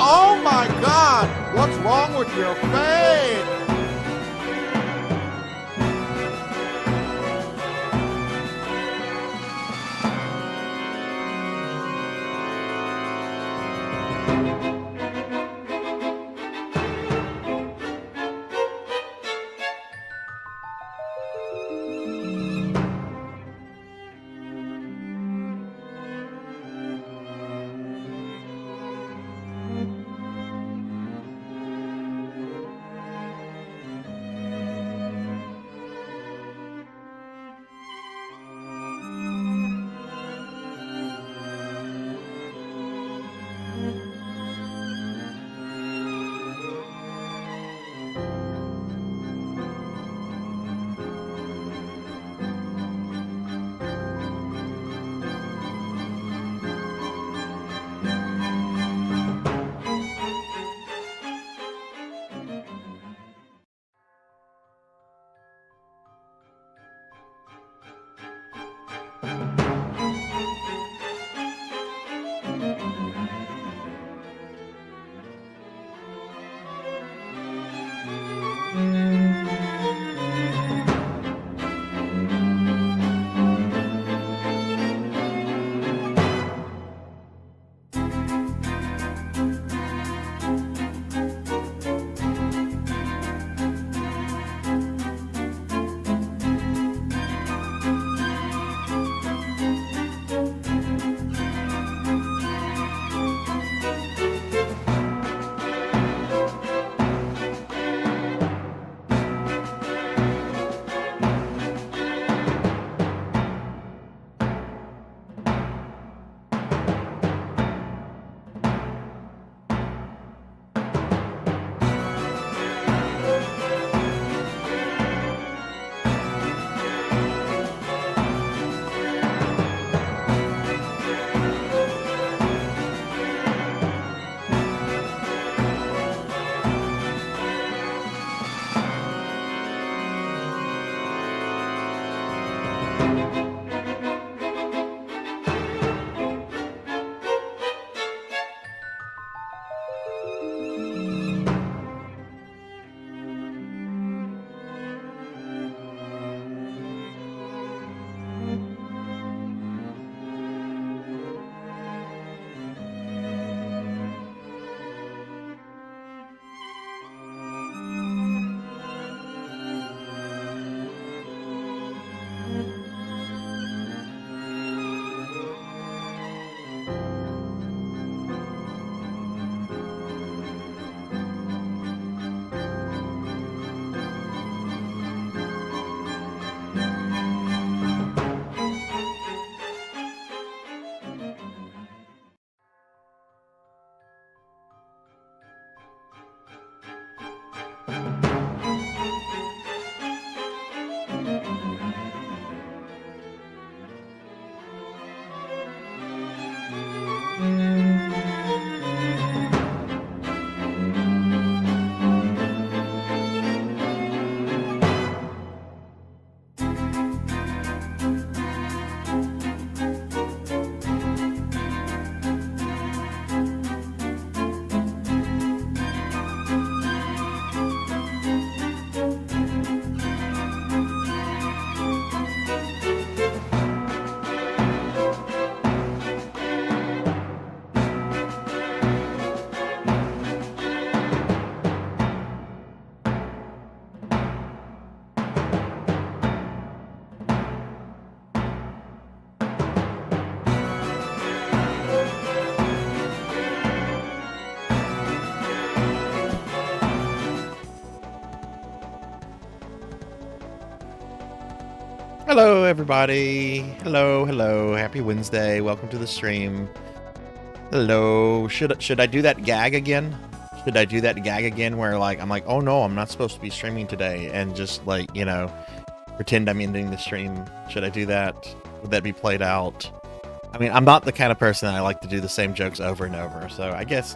Oh my God! What's wrong with your face? Hello, everybody. Hello, hello. Happy Wednesday. Welcome to the stream. Hello. Should I do that gag again? Should I do that gag again where I'm like, oh no, I'm not supposed to be streaming today, and just pretend I'm ending the stream? Should I do that? Would that be played out? I mean, I'm not the kind of person that I like to do the same jokes over and over, so I guess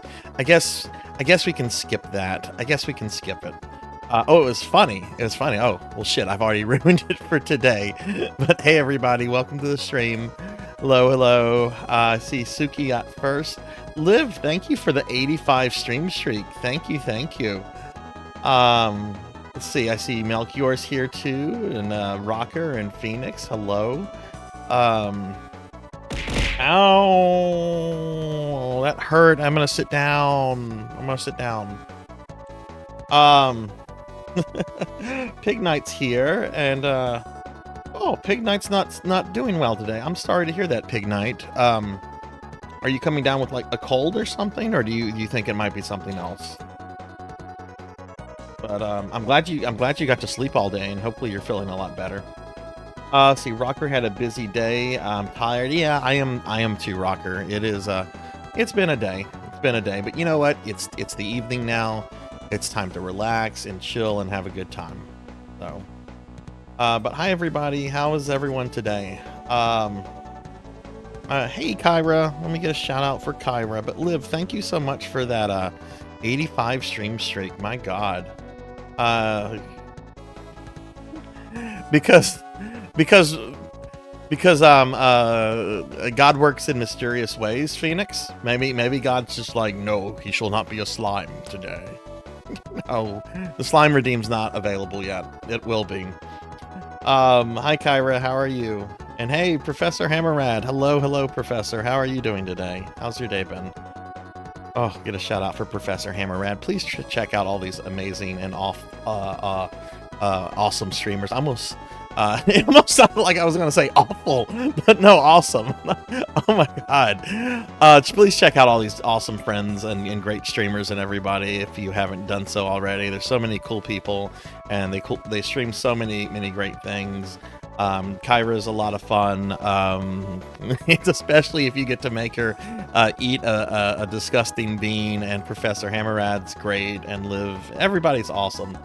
we can skip that. I guess we can skip it. Oh, it was funny. It was funny. Oh, well, shit, I've already ruined it for today. But hey, everybody, welcome to the stream. Hello, hello. I see Suki got first. Liv, thank you for the 85 stream streak. Thank you, thank you. Let's see. I see Melchior's here too, and Rocker and Phoenix. Hello. Ow, that hurt. I'm gonna sit down. Pig Knight's here, and oh, Pig Knight's not doing well today. I'm sorry to hear that, Pig Knight. Are you coming down with like a cold or something, or do you think it might be something else? But I'm glad you got to sleep all day, and hopefully you're feeling a lot better. See, Rocker had a busy day. I'm tired. Yeah, I am too, Rocker. It's been a day. But you know what? It's the evening now. It's time to relax and chill and have a good time. So, but hi everybody. How is everyone today? Hey Kyra. Let me get a shout out for Kyra. But Liv, thank you so much for that 85 stream streak. My God. Because God works in mysterious ways, Phoenix. Maybe God's just like, no, he shall not be a slime today. No, the slime redeem's not available yet. It will be. Hi Kyra, how are you? And hey, Professor Hammerrad. Hello, Professor. How are you doing today? How's your day been? Oh, get a shout out for Professor Hammerrad. Please check out all these amazing and awesome streamers. It almost sounded like I was going to say awful, but no, awesome. Oh my God. Please check out all these awesome friends and great streamers and everybody if you haven't done so already. There's so many cool people, and they stream so many great things. Kyra is a lot of fun, especially if you get to make her eat a disgusting bean, and Professor Hammerrad's great, and Liv. Everybody's awesome.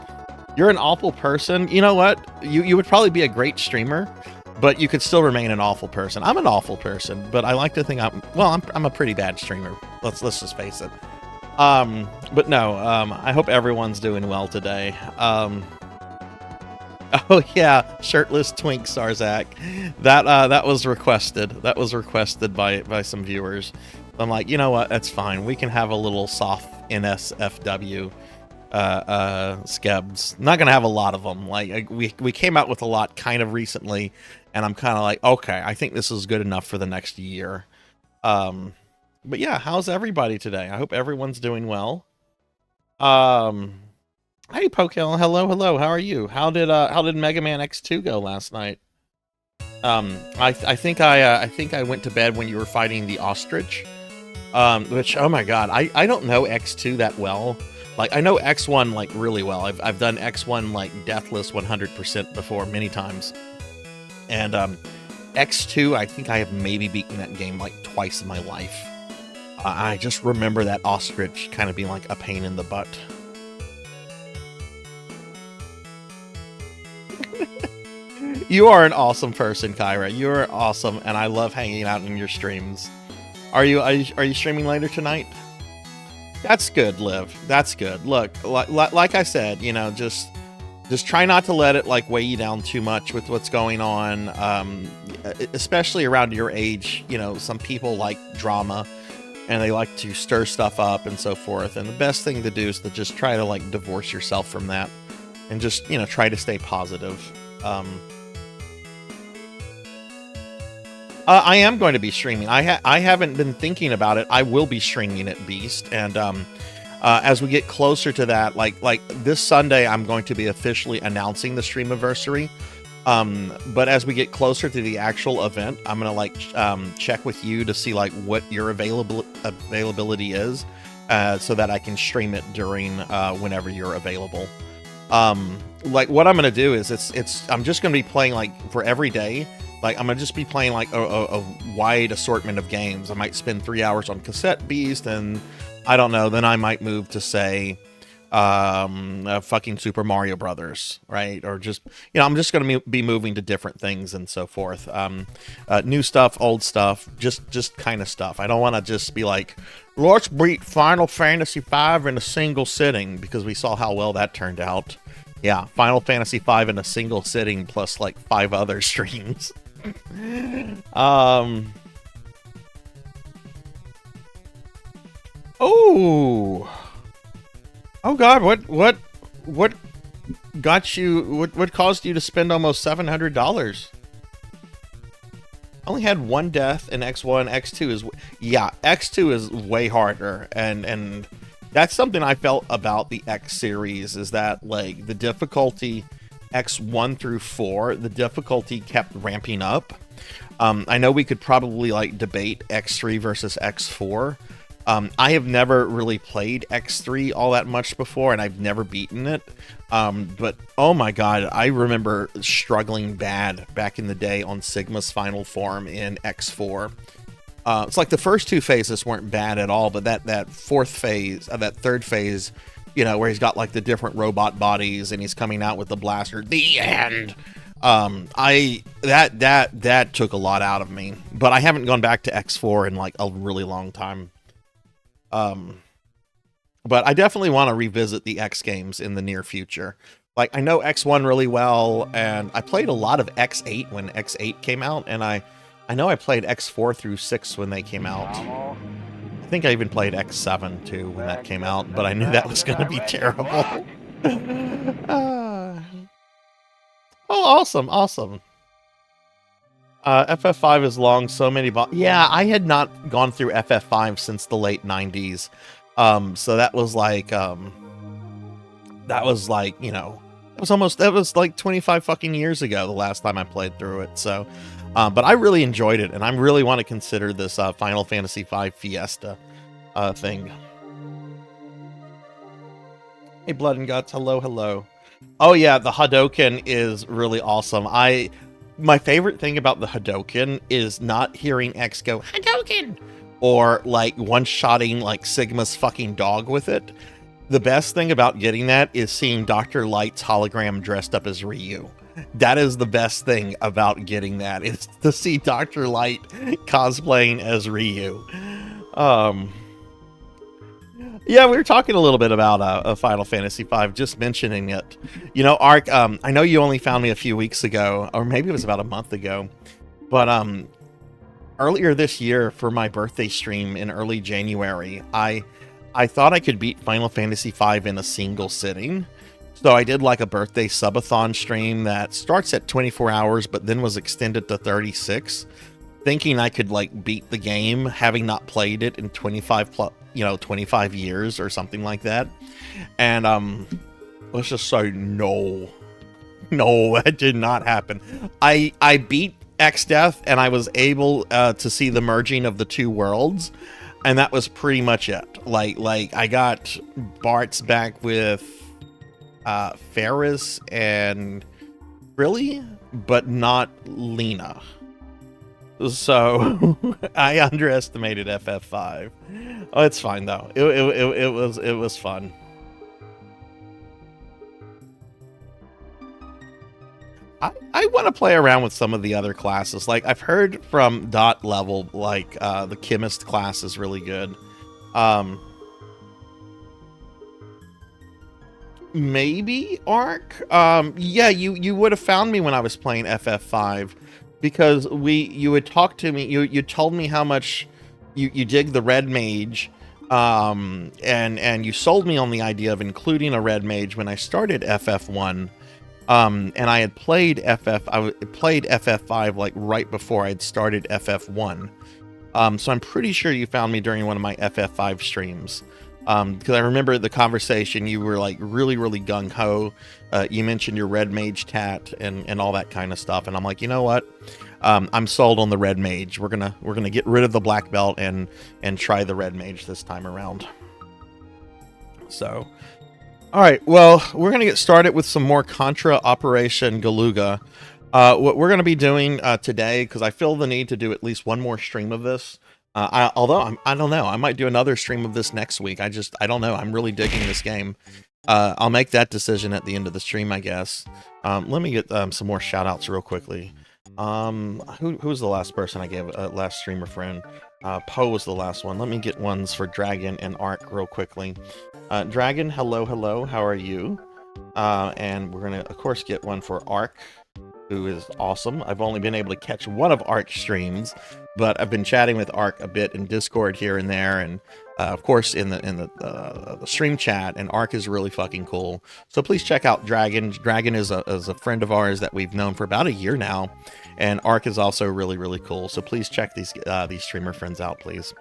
You're an awful person. You know what? You would probably be a great streamer, but you could still remain an awful person. I'm an awful person, but I like to think I'm a pretty bad streamer. Let's just face it. But no, I hope everyone's doing well today. Oh yeah, shirtless twink Sarzac. That was requested. That was requested by some viewers. I'm like, you know what? That's fine. We can have a little soft NSFW. Skebs. Not gonna have a lot of them. Like we came out with a lot kind of recently, and I'm kind of like, okay, I think this is good enough for the next year. But yeah, how's everybody today? I hope everyone's doing well. Hey Pokel, hello. How are you? How did Mega Man X2 go last night? I think I went to bed when you were fighting the ostrich. Which, oh my God, I don't know X2 that well. Like, I know X1 like really well. I've done X1 like deathless 100% before many times. And X2, I think I have maybe beaten that game like twice in my life. I just remember that ostrich kind of being like a pain in the butt. You are an awesome person, Kyra. You are awesome, and I love hanging out in your streams. Are you streaming later tonight? That's good, Liv. That's good. Look, like I said, you know, just try not to let it like weigh you down too much with what's going on, especially around your age. You know, some people like drama, and they like to stir stuff up and so forth. And the best thing to do is to just try to like divorce yourself from that, and just, you know, try to stay positive. I am going to be streaming. I haven't been thinking about it. I will be streaming at Beast, and as we get closer to that, like this Sunday, I'm going to be officially announcing the streamiversary. But as we get closer to the actual event, I'm gonna like check with you to see like what your availability is, so that I can stream it during whenever you're available. Like what I'm gonna do is I'm just gonna be playing like for every day. Like I'm gonna just be playing like a wide assortment of games. I might spend 3 hours on Cassette Beast, and I don't know. Then I might move to say, fucking Super Mario Brothers, right? Or just I'm just gonna be moving to different things and so forth. New stuff, old stuff, just kind of stuff. I don't want to just be like, let's beat Final Fantasy V in a single sitting, because we saw how well that turned out. Yeah, Final Fantasy V in a single sitting plus like 5 other streams. Oh God, what got you? What caused you to spend almost $700? Only had one death in X1. X2 is X2 is way harder, and that's something I felt about the X series, is that like the difficulty X1 through 4, the difficulty kept ramping up. I know we could probably like debate X3 versus X4. I have never really played X3 all that much before, and I've never beaten it. But oh my God, I remember struggling bad back in the day on Sigma's final form in X4. It's like the first 2 phases weren't bad at all, but that fourth phase, that third phase, where he's got like the different robot bodies and he's coming out with the blaster, the end. That took a lot out of me, but I haven't gone back to X4 in like a really long time. But I definitely want to revisit the X games in the near future. Like I know X1 really well, and I played a lot of X8 when X8 came out, and I know I played X4 through 6 when they came out. I think I even played X7 too when that came out, but I knew that was going to be terrible. Oh, awesome. FF5 is long, so many yeah, I had not gone through FF5 since the late 90s. So that was like, that was like 25 fucking years ago, the last time I played through it. So, but I really enjoyed it, and I really want to consider this Final Fantasy V Fiesta thing. Hey, Blood and Guts, hello. Oh yeah, the Hadoken is really awesome. My favorite thing about the Hadoken is not hearing X go, Hadoken! Or like one-shotting like Sigma's fucking dog with it. The best thing about getting that is seeing Dr. Light's hologram dressed up as Ryu. That is the best thing about getting that, is to see Dr. Light cosplaying as Ryu. Yeah, we were talking a little bit about Final Fantasy V, just mentioning it. Ark, I know you only found me a few weeks ago, or maybe it was about a month ago, but earlier this year for my birthday stream in early January, I thought I could beat Final Fantasy V in a single sitting. So I did like a birthday subathon stream that starts at 24 hours, but then was extended to 36, thinking I could like beat the game, having not played it in 25 years or something like that. And let's just say no, that did not happen. I beat X-Death, and I was able to see the merging of the 2 worlds, and that was pretty much it. Like I got Bart's back with Ferris and Frilly, but not Lena. So I underestimated FF5. Oh, it's fine though. It was fun. I want to play around with some of the other classes. Like I've heard from Dot Level, like the chemist class is really good. Maybe Ark. Yeah, you would have found me when I was playing FF5, because you had talked to me. You told me how much you dig the red mage, and you sold me on the idea of including a red mage when I started FF1. And I had played FF5 like right before I'd started FF1. So I'm pretty sure you found me during one of my FF5 streams. Because I remember the conversation, you were like really gung-ho. You mentioned your red mage tat and all that kind of stuff, and I'm like, you know what? I'm sold on the red mage. We're gonna get rid of the black belt and try the red mage this time around. So All right, well, we're going to get started with some more Contra Operation Galuga. What we're going to be doing today, because I feel the need to do at least one more stream of this. Although I don't know, I might do another stream of this next week. I don't know. I'm really digging this game. I'll make that decision at the end of the stream, I guess. Let me get some more shout outs real quickly. Who's the last person I gave last streamer friend? Poe was the last one. Let me get ones for Dragon and Ark real quickly. Dragon, hello, how are you? And we're gonna, of course, get one for Ark, who is awesome. I've only been able to catch one of Ark's streams, but I've been chatting with Ark a bit in Discord here and there, and of course in the stream chat. And Ark is really fucking cool. So please check out Dragon. Dragon is a friend of ours that we've known for about a year now, and Ark is also really cool. So please check these streamer friends out, please.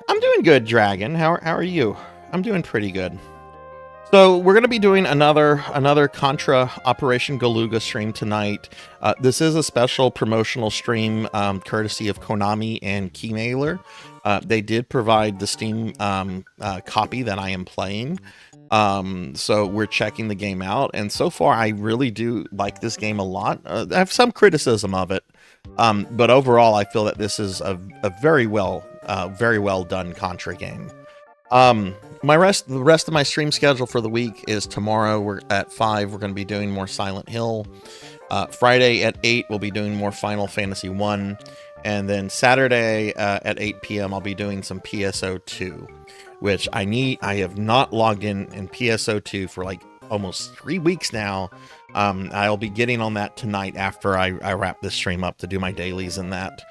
I'm doing good, Dragon. How are you? I'm doing pretty good. So we're going to be doing another Contra Operation Galuga stream tonight. This is a special promotional stream courtesy of Konami and Keymailer. They did provide the Steam copy that I am playing. So we're checking the game out, and so far I really do like this game a lot. I have some criticism of it, but overall I feel that this is a very well done Contra game. The rest of my stream schedule for the week is tomorrow. We're at 5. We're going to be doing more Silent Hill. Friday at 8, we'll be doing more Final Fantasy 1. And then Saturday at 8 p.m., I'll be doing some PSO2, which I have not logged in PSO2 for like almost 3 weeks now. I'll be getting on that tonight after I wrap this stream up to do my dailies and that.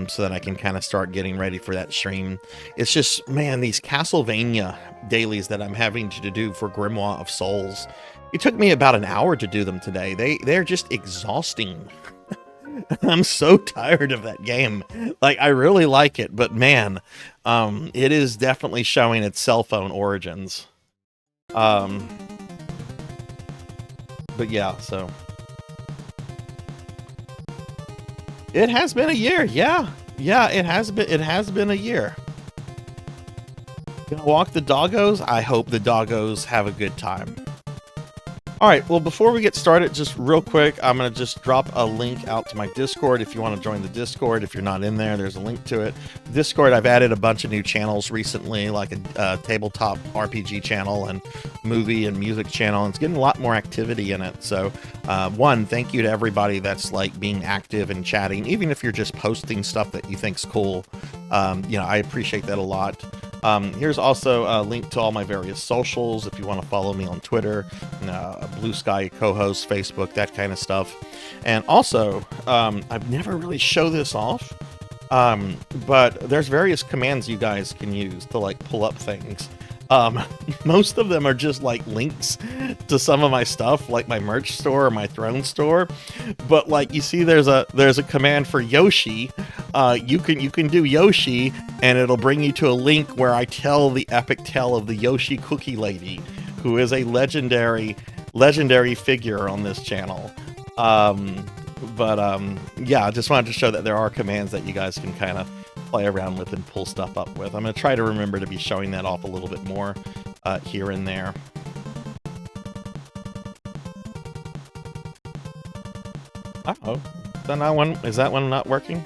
So that I can kind of start getting ready for that stream. It's just, man, these Castlevania dailies that I'm having to do for Grimoire of Souls. It took me about an hour to do them today. They're just exhausting. I'm so tired of that game. Like, I really like it, but man, it is definitely showing its cell phone origins. But yeah, so. It has been a year, yeah, it has been a year. Gonna walk the doggos. I hope the doggos have a good time. All right, well, before we get started, just real quick, I'm going to just drop a link out to my Discord if you want to join the Discord. If you're not in there, there's a link to it. Discord, I've added a bunch of new channels recently, like a tabletop RPG channel and movie and music channel. And it's getting a lot more activity in it. So, one, thank you to everybody that's like being active and chatting, even if you're just posting stuff that you think's cool. I appreciate that a lot. Here's also a link to all my various socials if you want to follow me on Twitter, Blue Sky co-host, Facebook, that kind of stuff. And also, I've never really show this off, but there's various commands you guys can use to like pull up things. Most of them are just like links to some of my stuff, like my merch store or my throne store. But like you see, there's a command for Yoshi. You can do Yoshi, and it'll bring you to a link where I tell the epic tale of the Yoshi Cookie Lady, who is a legendary figure on this channel. Yeah, I just wanted to show that there are commands that you guys can kind of play around with and pull stuff up with. I'm going to try to remember to be showing that off a little bit more here and there. Uh-oh. Is that one not working?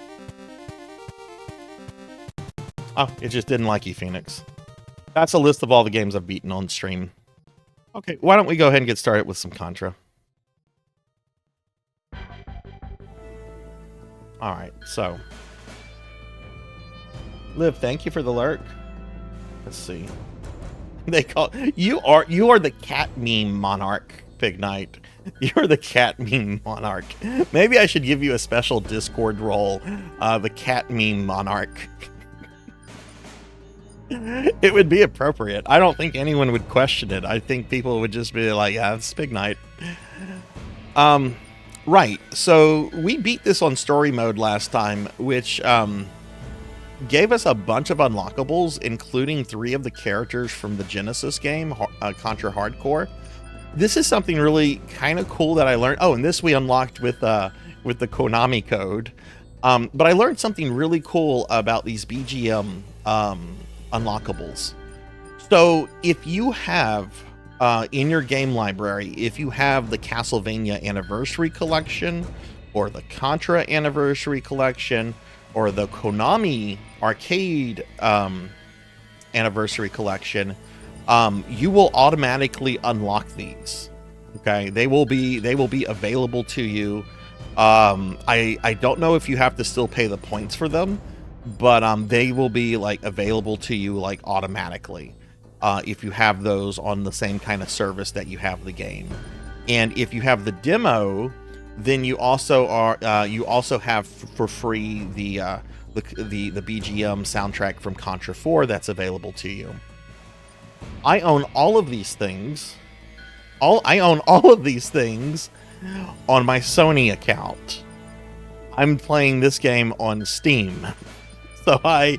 Oh, it just didn't like you, Phoenix. That's a list of all the games I've beaten on stream. Okay, why don't we go ahead and get started with some Contra. Alright, so... Liv, thank you for the lurk. Let's see. They call you are the cat meme monarch, Pig Knight. You're the cat meme monarch. Maybe I should give you a special Discord role, the cat meme monarch. It would be appropriate. I don't think anyone would question it. I think people would just be like, yeah, it's Pig Knight. Right. So we beat this on story mode last time, which gave us a bunch of unlockables, including 3 of the characters from the Genesis game, Contra Hardcore. This is something really kind of cool that I learned. Oh, and this we unlocked with the Konami code. But I learned something really cool about these BGM unlockables. So if you have in your game library, if you have the Castlevania Anniversary Collection or the Contra Anniversary Collection or the Konami Arcade Anniversary Collection, you will automatically unlock these. Okay, they will be available to you. I don't know if you have to still pay the points for them, but they will be like available to you like automatically if you have those on the same kind of service that you have the game. And if you have the demo, then you also have for free the BGM soundtrack from Contra 4 that's available to you. I own all of these things. I own all of these things on my Sony account. I'm playing this game on Steam, so I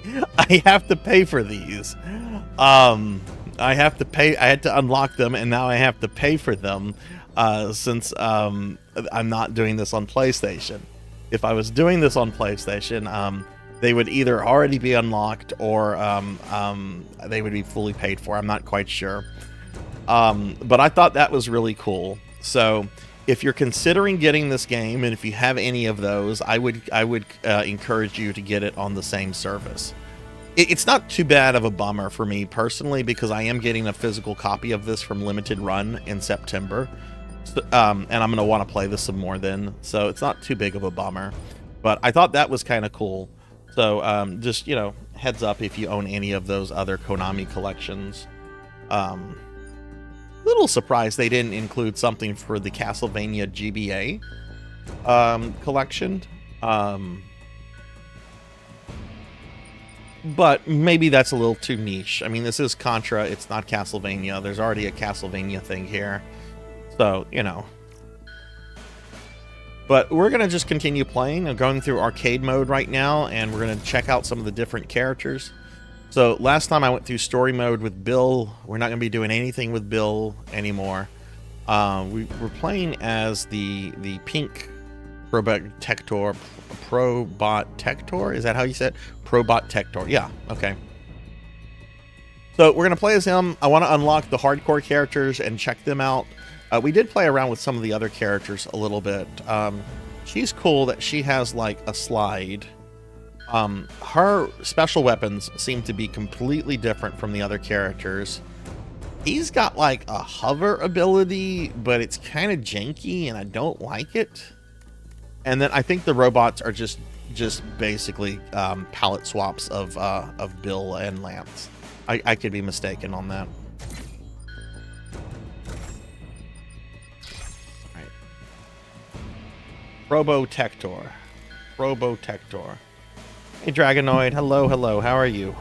have to pay for these. I have to pay. I had to unlock them, and now I have to pay for them since I'm not doing this on PlayStation. If I was doing this on PlayStation, they would either already be unlocked or they would be fully paid for. I'm not quite sure. But I thought that was really cool. So if you're considering getting this game, and if you have any of those, I would encourage you to get it on the same service. It's not too bad of a bummer for me personally, because I am getting a physical copy of this from Limited Run in September. And I'm going to want to play this some more then. So it's not too big of a bummer. But I thought that was kind of cool. So just, you know, heads up if you own any of those other Konami collections. Little surprised they didn't include something for the Castlevania GBA collection. But maybe that's a little too niche. I mean, this is Contra. It's not Castlevania. There's already a Castlevania thing here. So, you know. But we're going to just continue playing. I'm going through arcade mode right now, and we're going to check out some of the different characters. So last time I went through story mode with Bill. We're not going to be doing anything with Bill anymore. We're playing as the pink Probot Tector. Is that how you said it? Probot Tector. Yeah, okay. So we're going to play as him. I want to unlock the hardcore characters and check them out. We did play around with some of the other characters a little bit. She's cool that she has like a slide. Her special weapons seem to be completely different from the other characters. He's got like a hover ability, but it's kind of janky and I don't like it. And then I think the robots are just basically palette swaps of Bill and Lance. I could be mistaken on that. All right. Probotector. Probotector. Hey Dragonoid, hello, how are you?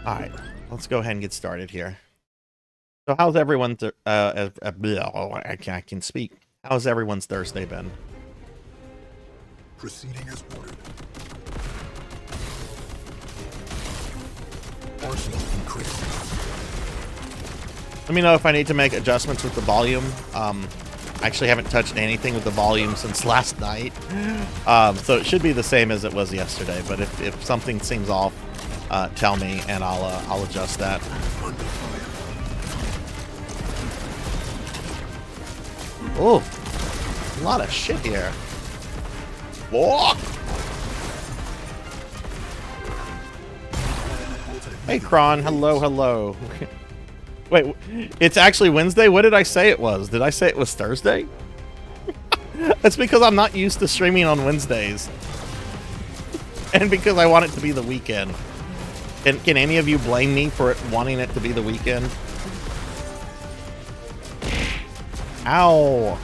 Alright, let's go ahead and get started here. So how's everyone, I can speak. How's everyone's Thursday been? Proceeding as ordered. Arsenal increased. Let me know if I need to make adjustments with the volume. I actually haven't touched anything with the volume since last night. So it should be the same as it was yesterday, but if something seems off, tell me and I'll adjust that. Oh, a lot of shit here. Whoa. Hey Kron, hello. Wait, it's actually Wednesday? What did I say it was? Did I say it was Thursday? That's because I'm not used to streaming on Wednesdays. And because I want it to be the weekend. Can any of you blame me for wanting it to be the weekend? Ow!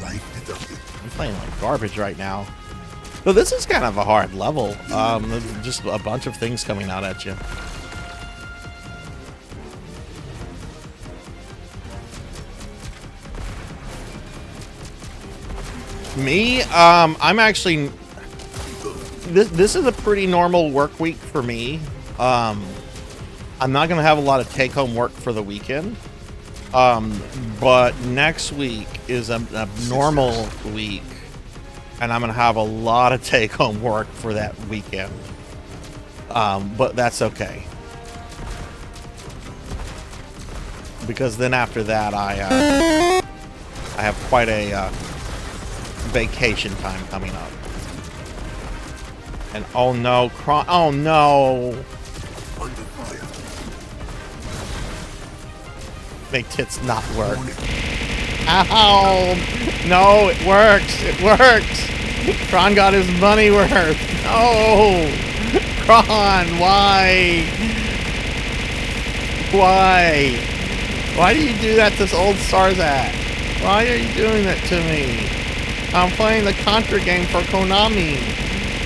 I'm playing like garbage right now. So this is kind of a hard level. Just a bunch of things coming out at you. Me, I'm actually this is a pretty normal work week for me. I'm not gonna have a lot of take-home work for the weekend. But next week is a normal week, and I'm gonna have a lot of take-home work for that weekend. But that's okay, because then after that I have quite a vacation time coming up. And oh no, oh no! Make tits not work. Ow! No, it works! It works! Kron got his money worth! No! Kron, why? Why? Why do you do that to old Sarzac? Why are you doing that to me? I'm playing the Contra game for Konami.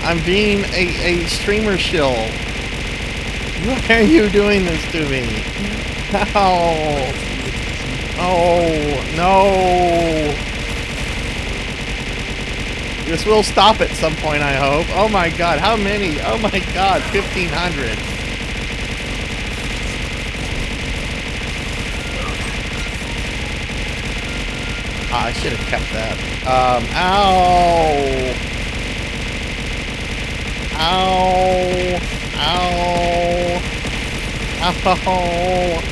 I'm being a streamer shill. Why are you doing this to me? Ow! Oh, no! This will stop at some point, I hope. Oh my god, how many? Oh my god, 1,500. I should have kept that. Ow! Ow! Ow! Ow!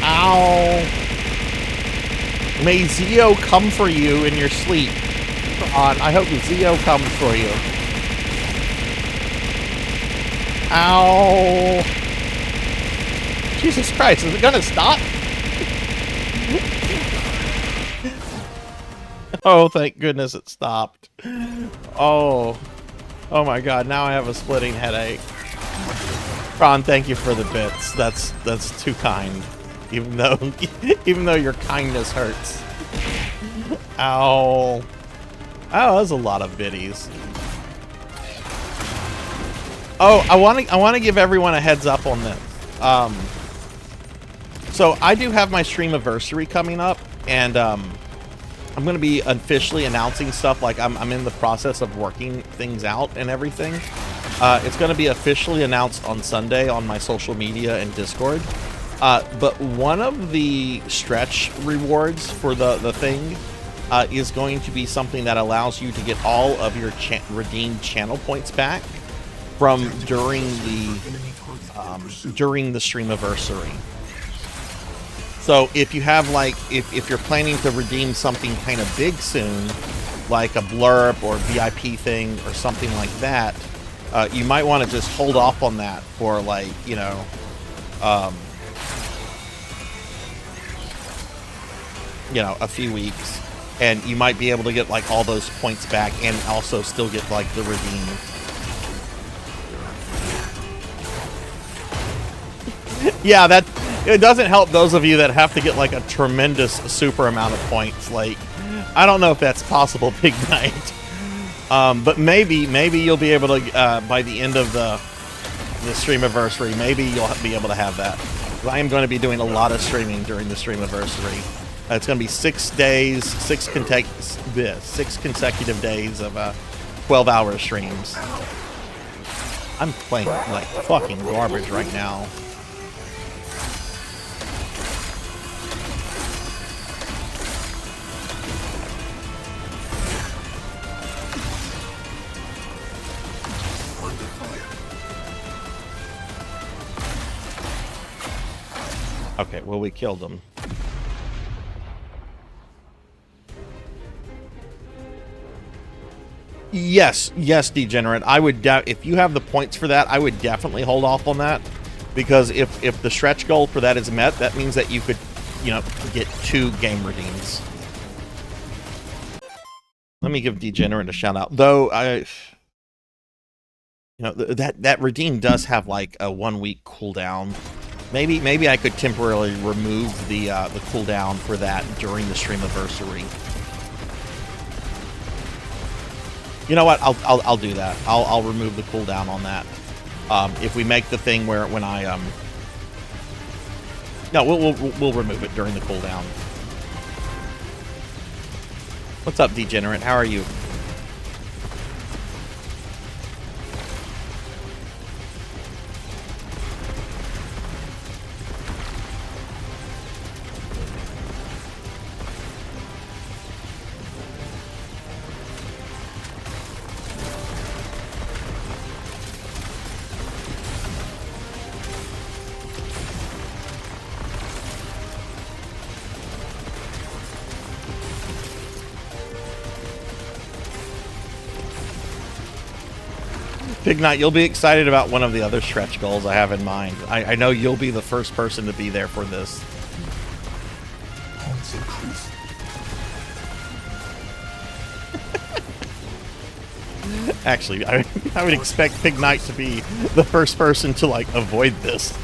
Ow! May Zeo come for you in your sleep. I hope Zeo comes for you. Ow! Jesus Christ, is it gonna stop? Oh, thank goodness it stopped. Oh. Oh my god, now I have a splitting headache. Ron, thank you for the bits. That's too kind. Even though your kindness hurts. Ow. Oh, that was a lot of biddies. Oh, I want to give everyone a heads up on this. So I do have my streamiversary coming up, and I'm going to be officially announcing stuff. Like I'm in the process of working things out and everything. It's going to be officially announced on Sunday on my social media and Discord. But one of the stretch rewards for the thing is going to be something that allows you to get all of your redeemed channel points back from during the streamiversary. So if you have like if you're planning to redeem something kind of big soon, like a blurb or VIP thing or something like that, you might want to just hold off on that for like, you know, a few weeks, and you might be able to get like all those points back and also still get like the redeem. Yeah, that it doesn't help those of you that have to get like a tremendous super amount of points. Like, I don't know if that's possible, Big Night. But maybe you'll be able to by the end of the streamiversary, maybe you'll be able to have that. I am going to be doing a lot of streaming during the streamiversary. It's going to be 6 days, 6 consecutive days of 12-hour streams. I'm playing like fucking garbage right now. Okay, well, we killed them. Yes, Degenerate. I would, if you have the points for that, I would definitely hold off on that, because if the stretch goal for that is met, that means that you could, get 2 game redeems. Let me give Degenerate a shout out, though. That redeem does have like a 1-week cooldown. Maybe I could temporarily remove the cooldown for that during the streamiversary. You know what? I'll do that. I'll remove the cooldown on that. If we make the thing where when I no, we'll remove it during the cooldown. What's up, Degenerate? How are you? Pig Knight, you'll be excited about one of the other stretch goals I have in mind. I know you'll be the first person to be there for this. Actually, I would expect Pig Knight to be the first person to, like, avoid this.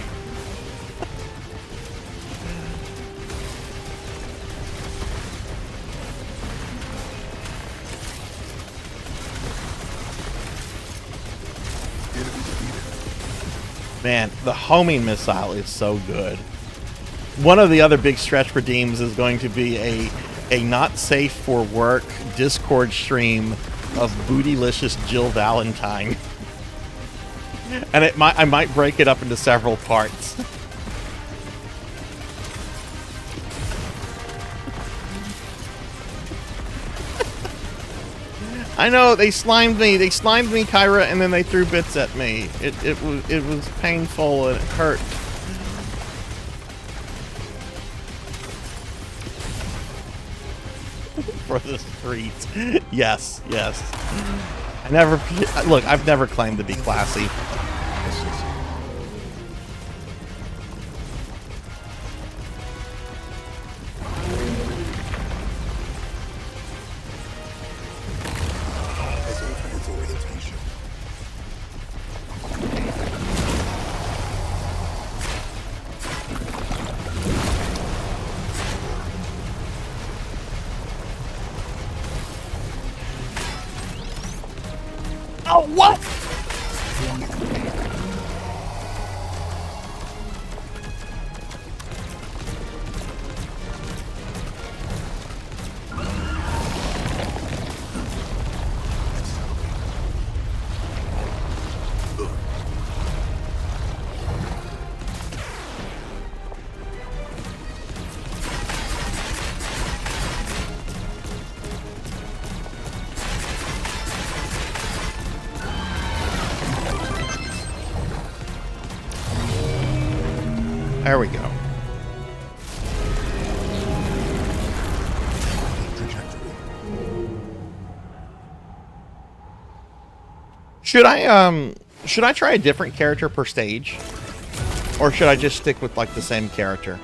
Man, the homing missile is so good. One of the other big stretch redeems is going to be a not safe for work Discord stream of bootylicious Jill Valentine. And I might break it up into several parts. I know, they slimed me, Kyra, and then they threw bits at me. It was painful and it hurt. For the streets. Yes, yes. I've never claimed to be classy. Oh, what? There we go. Should I try a different character per stage? Or should I just stick with like the same character?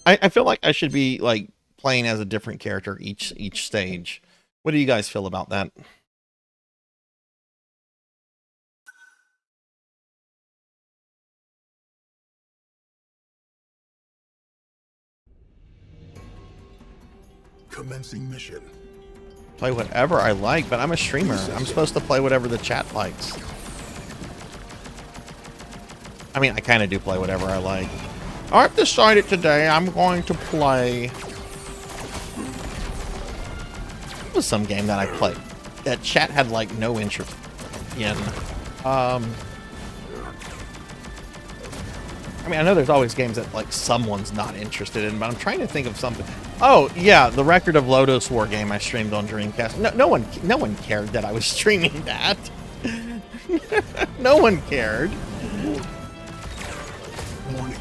I feel like I should be like playing as a different character each stage. What do you guys feel about that? Commencing mission. Play whatever I like, but I'm a streamer. I'm supposed to play whatever the chat likes. I mean, I kind of do play whatever I like. I've decided today I'm going to play... It was some game that I played that chat had, like, no interest in. I mean, I know there's always games that, like, someone's not interested in, but I'm trying to think of something. Oh, yeah, the Record of Lodos War game I streamed on Dreamcast. No one cared that I was streaming that. No one cared. Warning.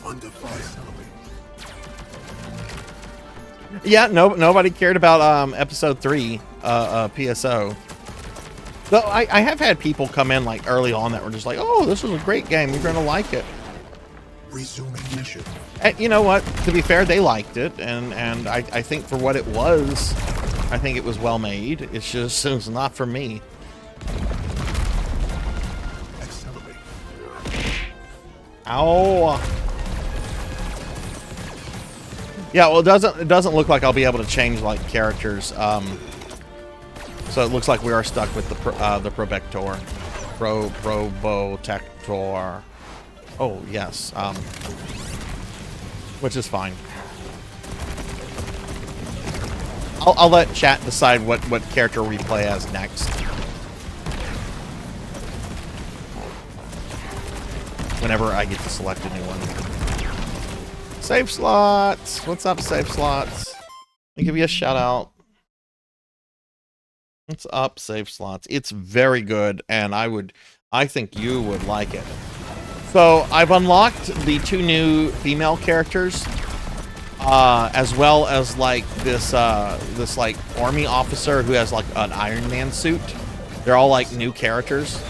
Under fire. Yeah, nobody cared about episode 3 PSO. Though I have had people come in like early on that were just like, "Oh, this is a great game. You're gonna like it." Resuming mission. And you know what? To be fair, they liked it, and I think for what it was, I think it was well made. It's just it's not for me. Accelerate. Ow. Yeah, well, it doesn't look like I'll be able to change like characters. So it looks like we are stuck with the Probector. Probotector. Oh, yes. Which is fine. I'll let chat decide what character we play as next. Whenever I get to select a new one. Save Slots! What's up, Save Slots? Let me give you a shout out. What's up, Save Slots? It's very good, and I think you would like it. So, I've unlocked the 2 new female characters. as well as like this like army officer who has like an Iron Man suit. They're all like new characters.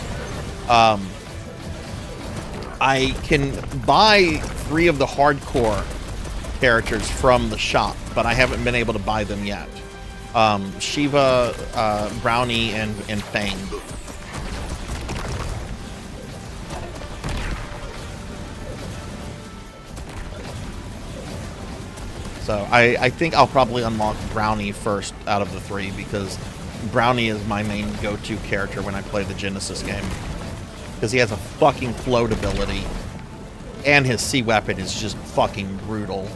I can buy 3 of the hardcore characters from the shop, but I haven't been able to buy them yet. Shiva, Brownie, and Fang. So I think I'll probably unlock Brownie first out of the 3 because Brownie is my main go-to character when I play the Genesis game. Because he has a fucking float ability. And his C weapon is just fucking brutal.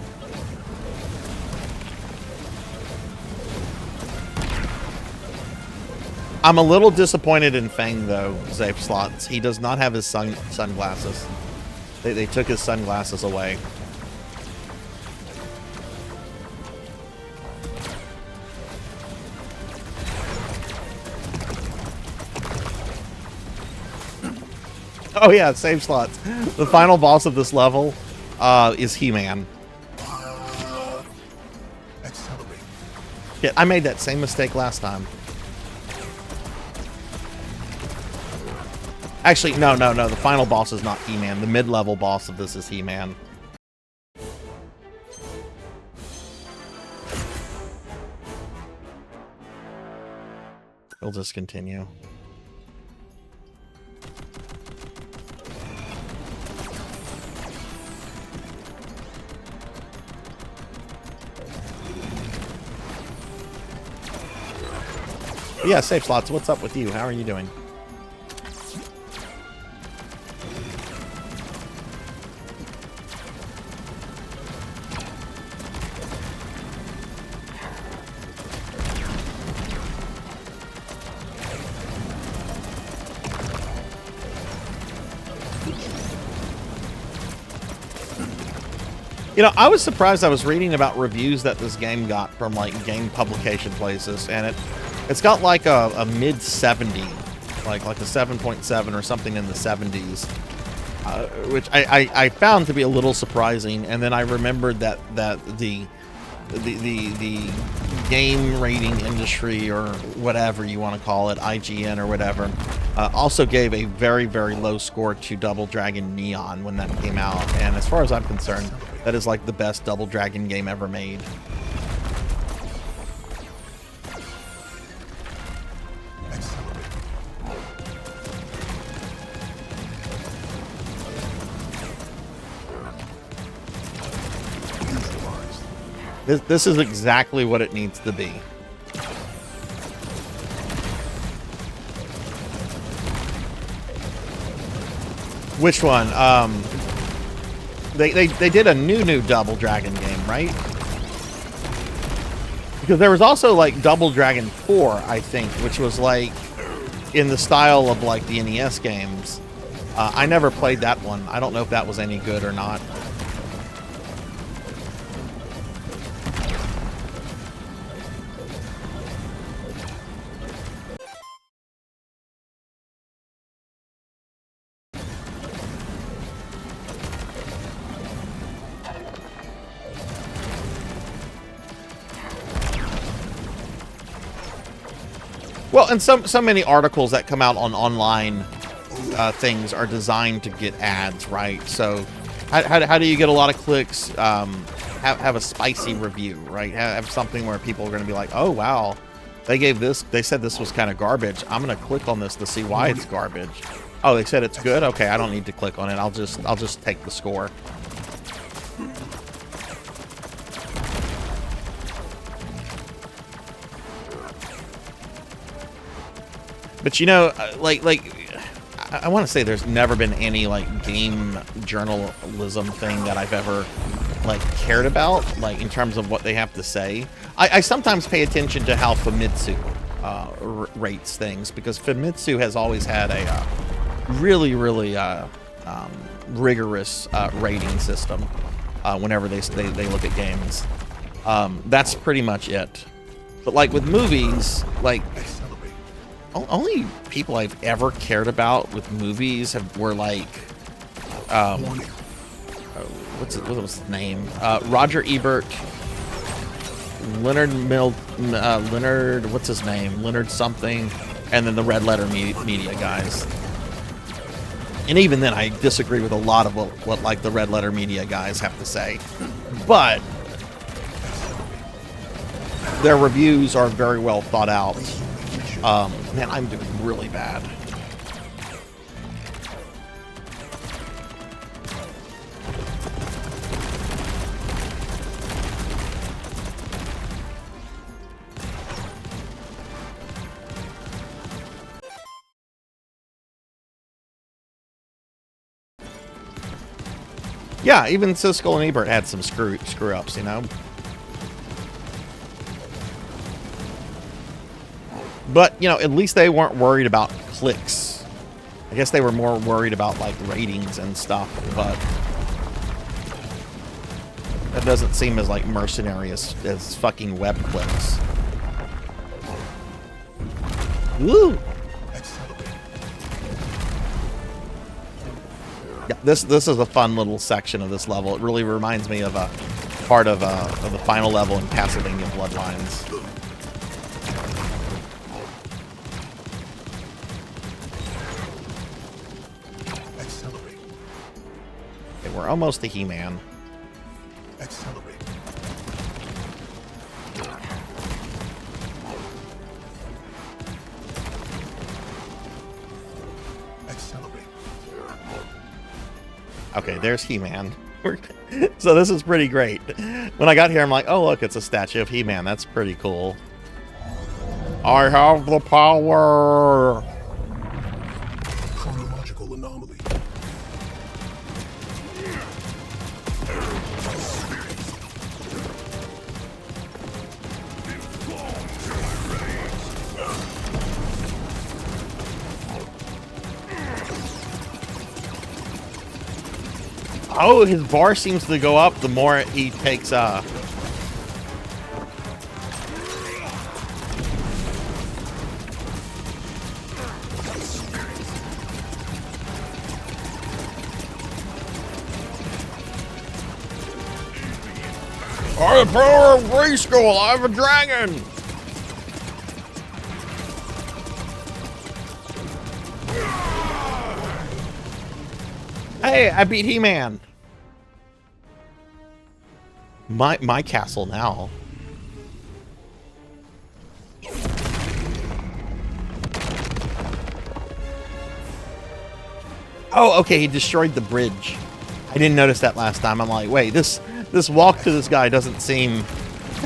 I'm a little disappointed in Fang though, Zape Slots. He does not have his sunglasses. They took his sunglasses away. Oh yeah, save slots. The final boss of this level is He-Man. Accelerate. Yeah, I made that same mistake last time. Actually, no. The final boss is not He-Man. The mid-level boss of this is He-Man. We'll just continue. Yeah, safe slots. What's up with you? How are you doing? You know, I was surprised. I was reading about reviews that this game got from like game publication places, and it's got like a mid 70, like a 7.7 or something in the 70s, which I found to be a little surprising. And then I remembered that the game rating industry, or whatever you want to call it, IGN or whatever, also gave a very, very low score to Double Dragon Neon when that came out. And as far as I'm concerned, that is like the best Double Dragon game ever made. This is exactly what it needs to be. Which one? They did a new Double Dragon game, right? Because there was also like Double Dragon 4, I think, which was like in the style of like the NES games. I never played that one. I don't know if that was any good or not. Well, and so many articles that come out on online things are designed to get ads, right? So how do you get a lot of clicks? Have a spicy review, right? Have something where people are going to be like, oh, wow, they said this was kind of garbage. I'm going to click on this to see why it's garbage. Oh, they said it's good? Okay, I don't need to click on it. I'll just take the score. But you know, I want to say there's never been any like game journalism thing that I've ever like cared about, like in terms of what they have to say. I sometimes pay attention to how Famitsu rates things, because Famitsu has always had a really rigorous rating system whenever they look at games. That's pretty much it. But like with movies, like only people I've ever cared about with movies were like what was his name? Roger Ebert, Leonard, what's his name? Leonard something, and then the Red Letter Media guys. And even then, I disagree with a lot of what like the Red Letter Media guys have to say, but their reviews are very well thought out. Man, I'm doing really bad. Yeah, even Siskel and Ebert had some screw ups, you know. But, you know, at least they weren't worried about clicks. I guess they were more worried about, like, ratings and stuff, but that doesn't seem as, like, mercenary as fucking web clicks. Woo! Yeah, this is a fun little section of this level. It really reminds me of a part of the final level in Castlevania Bloodlines. Accelerate. Okay, we're almost to He-Man. Accelerate. Accelerate. Okay, there's He-Man. So this is pretty great. When I got here, I'm like, oh, look, it's a statue of He-Man. That's pretty cool. I have the power. Chronological anomaly. Oh, his bar seems to go up the more he takes, I have the power of Grayskull! I'm a dragon! Hey, I beat He-Man! My castle now. Oh, okay, he destroyed the bridge. I didn't notice that last time. I'm like, wait, this walk to this guy doesn't seem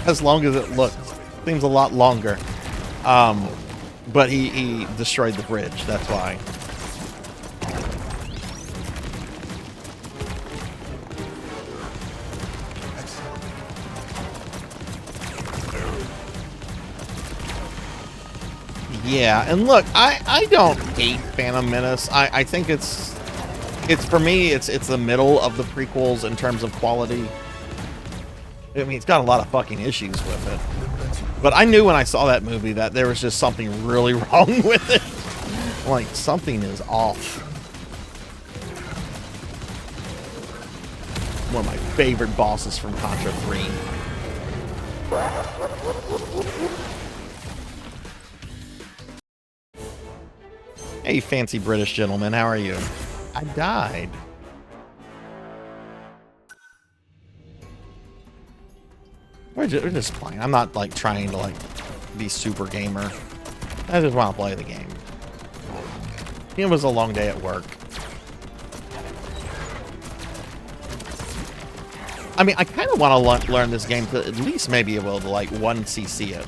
as long as it looks. Seems a lot longer. But he destroyed the bridge, that's why. Yeah, and look, I don't hate Phantom Menace. I think it's for me it's the middle of the prequels in terms of quality. I mean, it's got a lot of fucking issues with it. But I knew when I saw that movie that there was just something really wrong with it. Like, something is off. One of my favorite bosses from Contra 3. Hey, fancy British gentleman, how are you? I died. We're just playing. I'm not, like, trying to, like, be super gamer. I just want to play the game. It was a long day at work. I mean, I kind of want to learn this game to at least maybe be able to, like, 1cc it.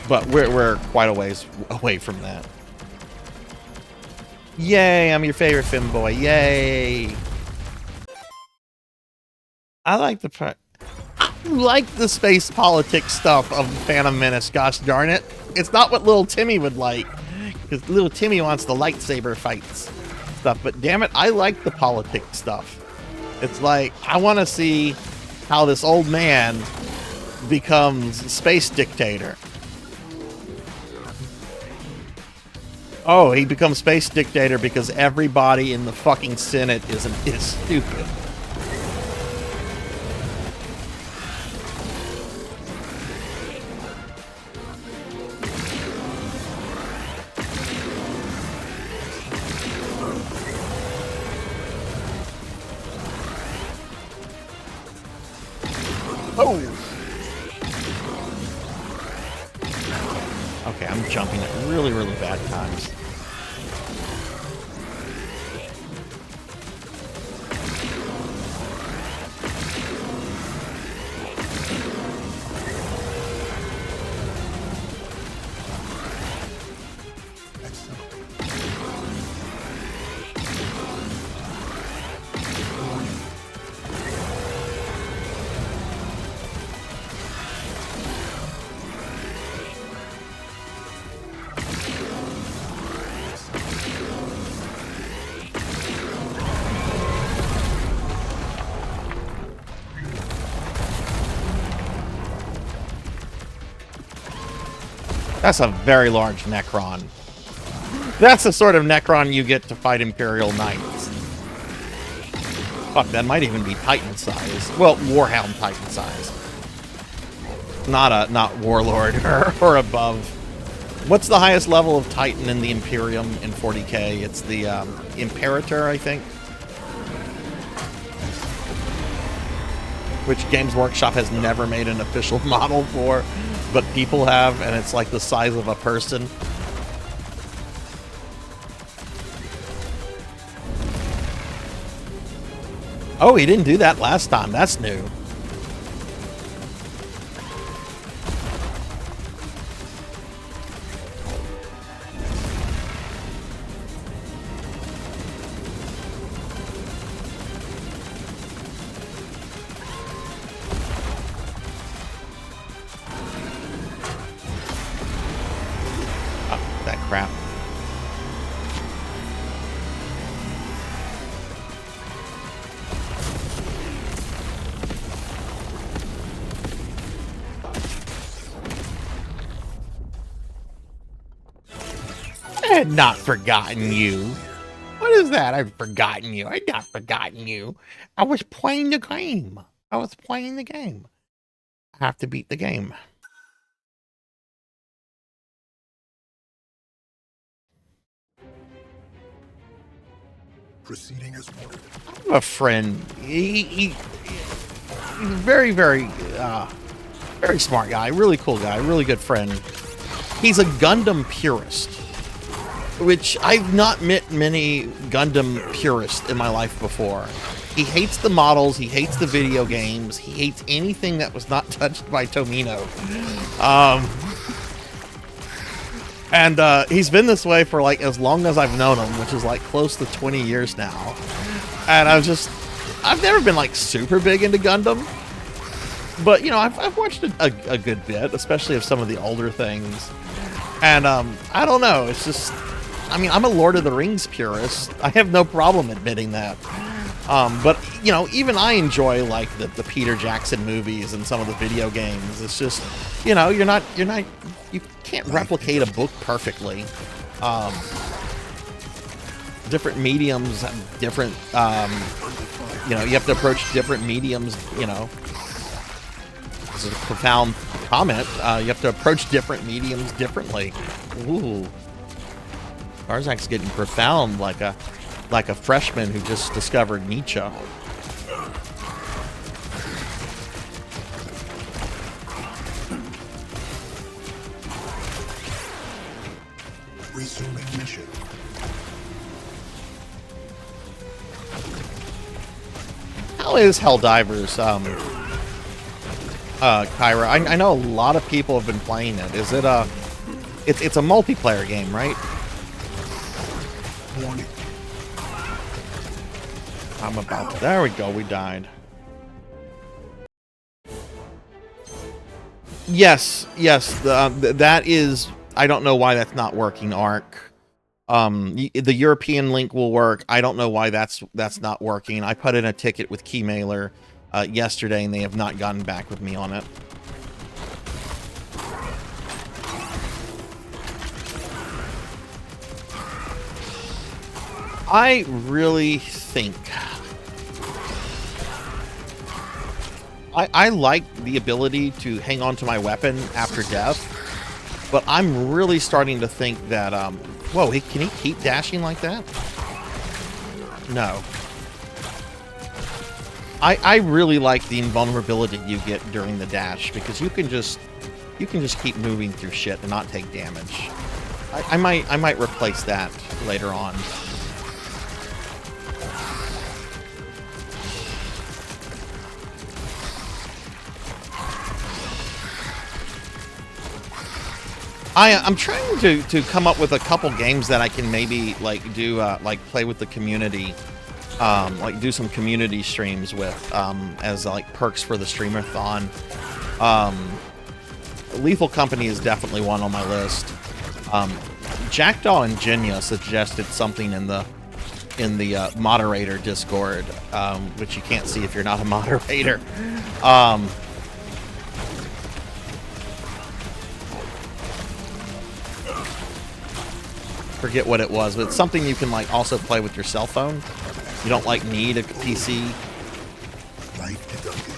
But we're quite a ways away from that. Yay, I'm your favorite femboy. Yay. I like the space politics stuff of Phantom Menace, gosh darn it. It's not what little Timmy would like. Because little Timmy wants the lightsaber fights stuff. But damn it, I like the politics stuff. It's like, I want to see how this old man becomes space dictator. Oh, he becomes space dictator because everybody in the fucking Senate is stupid. Oh! Okay, I'm jumping at really, really bad times. That's a very large Necron. That's the sort of Necron you get to fight Imperial Knights. Fuck, that might even be Titan size. Well, Warhound Titan size. Not Warlord or above. What's the highest level of Titan in the Imperium in 40k? It's the Imperator, I think. Which Games Workshop has never made an official model for, but people have, and it's like the size of a person. Oh, he didn't do that last time. That's new. Crap. I had not forgotten you. What is that? I've forgotten you. I've not forgotten you. I was playing the game. I was playing the game. I have to beat the game. Proceeding as ordered. I have a friend. He's very, very, very smart guy. Really cool guy. Really good friend. He's a Gundam purist, which I've not met many Gundam purists in my life before. He hates the models. He hates the video games. He hates anything that was not touched by Tomino. And he's been this way for like as long as I've known him, which is like close to 20 years now. And I've never been like super big into Gundam, but you know, I've watched a good bit, especially of some of the older things. And I don't know, it's just, I mean, I'm a Lord of the Rings purist. I have no problem admitting that. But you know, even I enjoy like the Peter Jackson movies and some of the video games. It's just, you know, you can't replicate a book perfectly. Different mediums have different, you know, you have to approach different mediums, you know. This is a profound comment. You have to approach different mediums differently. Ooh. Sarzac's getting profound like a freshman who just discovered Nietzsche. Resuming mission. How is Helldivers, Kyra? I know a lot of people have been playing it. Is it it's a multiplayer game, right? Warning. I'm about to, there we go, we died. Yes, that is, I don't know why that's not working, Arc. The European link will work. I don't know why that's not working. I put in a ticket with Keymailer. yesterday, and they have not gotten back with me on it. I really think I like the ability to hang on to my weapon after death, but I'm really starting to think that, whoa, can he keep dashing like that? No. I really like the invulnerability you get during the dash, because you can just keep moving through shit and not take damage. I might replace that later on. I'm trying to come up with a couple games that I can maybe like do like play with the community, like do some community streams with as like perks for the streamathon. Lethal Company is definitely one on my list. Jackdaw and Genya suggested something in the moderator Discord, which you can't see if you're not a moderator. Forget what it was, but it's something you can like also play with your cell phone. You don't like need a PC. Life deducted.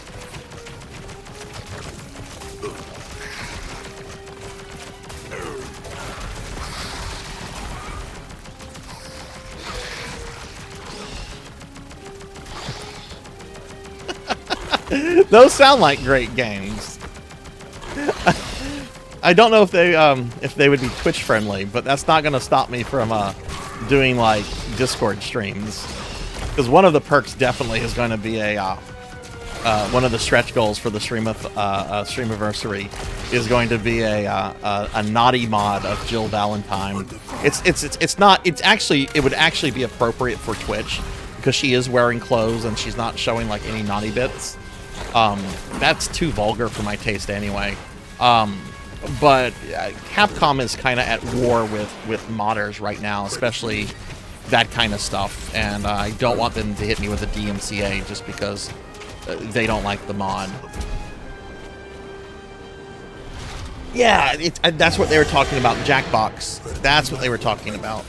Those sound like great games. I don't know if they would be Twitch friendly, but that's not going to stop me from doing like Discord streams, because one of the perks definitely is going to be a one of the stretch goals for the streamiversary is going to be a naughty mod of Jill Valentine. It would actually be appropriate for Twitch because she is wearing clothes and she's not showing like any naughty bits. That's too vulgar for my taste anyway. But Capcom is kind of at war with modders right now, especially that kind of stuff, and I don't want them to hit me with a DMCA just because they don't like the mod. Yeah, that's what they were talking about, Jackbox. That's what they were talking about.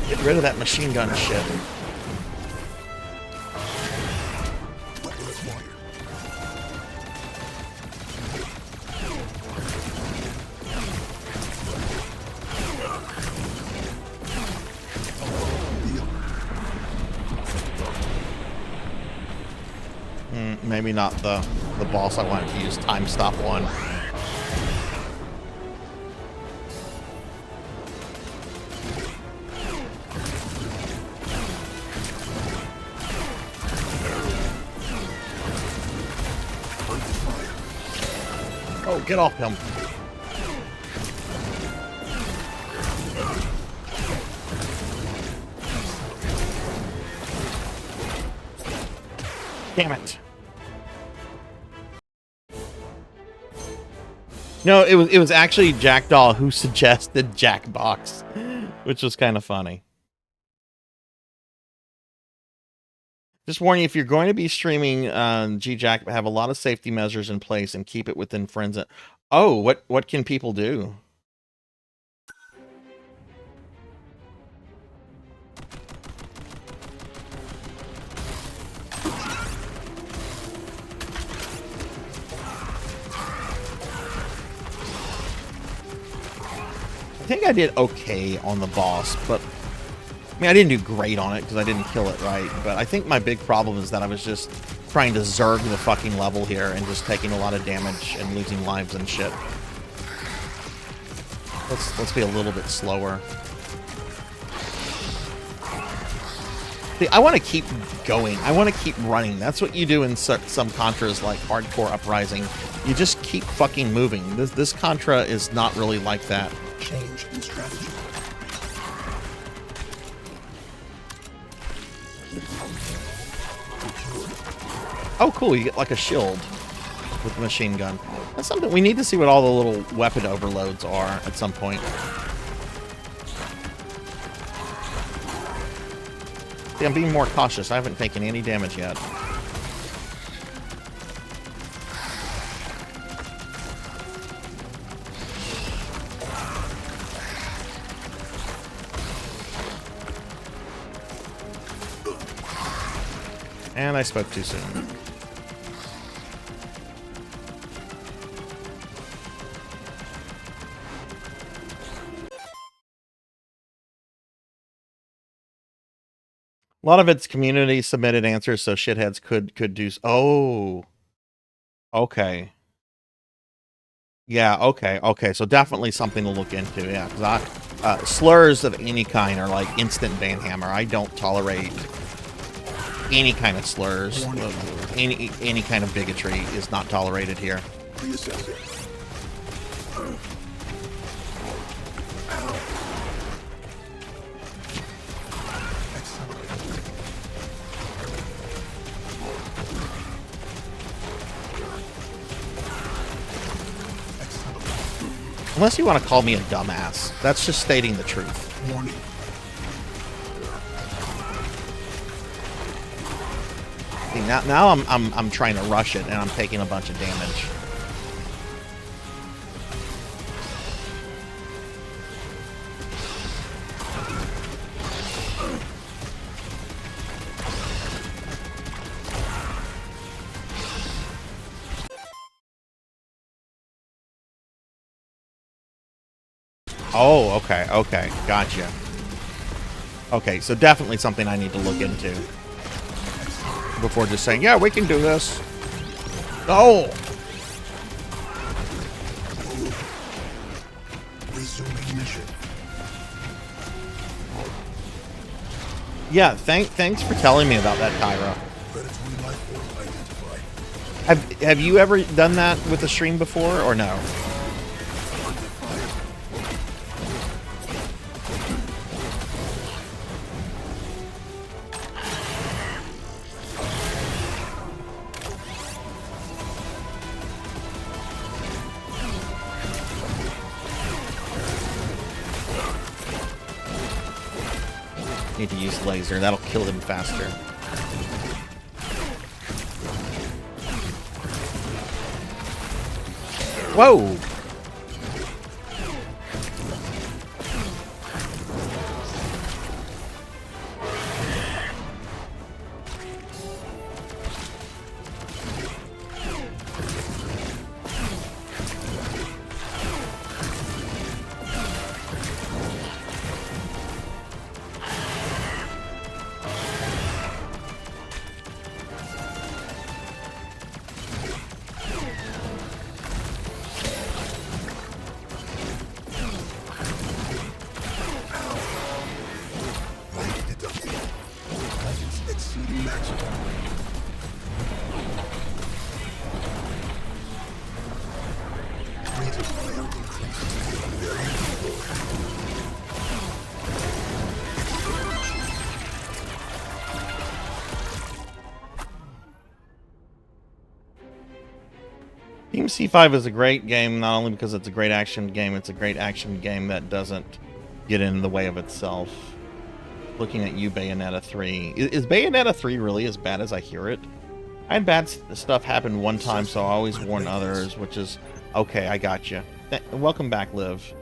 Get rid of that machine gun shit. Maybe not the boss I wanted to use time stop one. Oh, get off him. Damn it. No, it was actually Jackdaw who suggested Jackbox, which was kind of funny. Just warning, if you're going to be streaming GJack, have a lot of safety measures in place and keep it within friends. Oh, what can people do? I think I did okay on the boss, but I mean, I didn't do great on it because I didn't kill it right, but I think my big problem is that I was just trying to zerg the fucking level here and just taking a lot of damage and losing lives and shit. Let's be a little bit slower. See, I want to keep going. I want to keep running. That's what you do in some Contras like Hardcore Uprising. You just keep fucking moving. This Contra is not really like that. Change in strategy. Oh, cool. You get like a shield with the machine gun. That's something we need to see what all the little weapon overloads are at some point. See, I'm being more cautious. I haven't taken any damage yet. And I spoke too soon. A lot of it's community submitted answers, so shitheads could do. Oh, okay. Yeah, okay. So definitely something to look into. Yeah, because slurs of any kind are like instant banhammer. I don't tolerate any kind of slurs. Any kind of bigotry is not tolerated here. Unless you want to call me a dumbass. That's just stating the truth. Warning. See, now I'm trying to rush it and I'm taking a bunch of damage. Oh, okay, gotcha. Okay, so definitely something I need to look into before just saying, yeah, we can do this. No! Resuming mission. Yeah, thanks for telling me about that, Kyra. Predatory life form identified. Have you ever done that with a stream before, or no? Need to use laser. That'll kill him faster. Whoa! Team C5 is a great game, not only because it's a great action game, it's a great action game that doesn't get in the way of itself. Looking at you, Bayonetta 3. Is Bayonetta 3 really as bad as I hear it? I had bad stuff happen one time, so I always warn others, which is... Okay, I got you. Welcome back, Liv.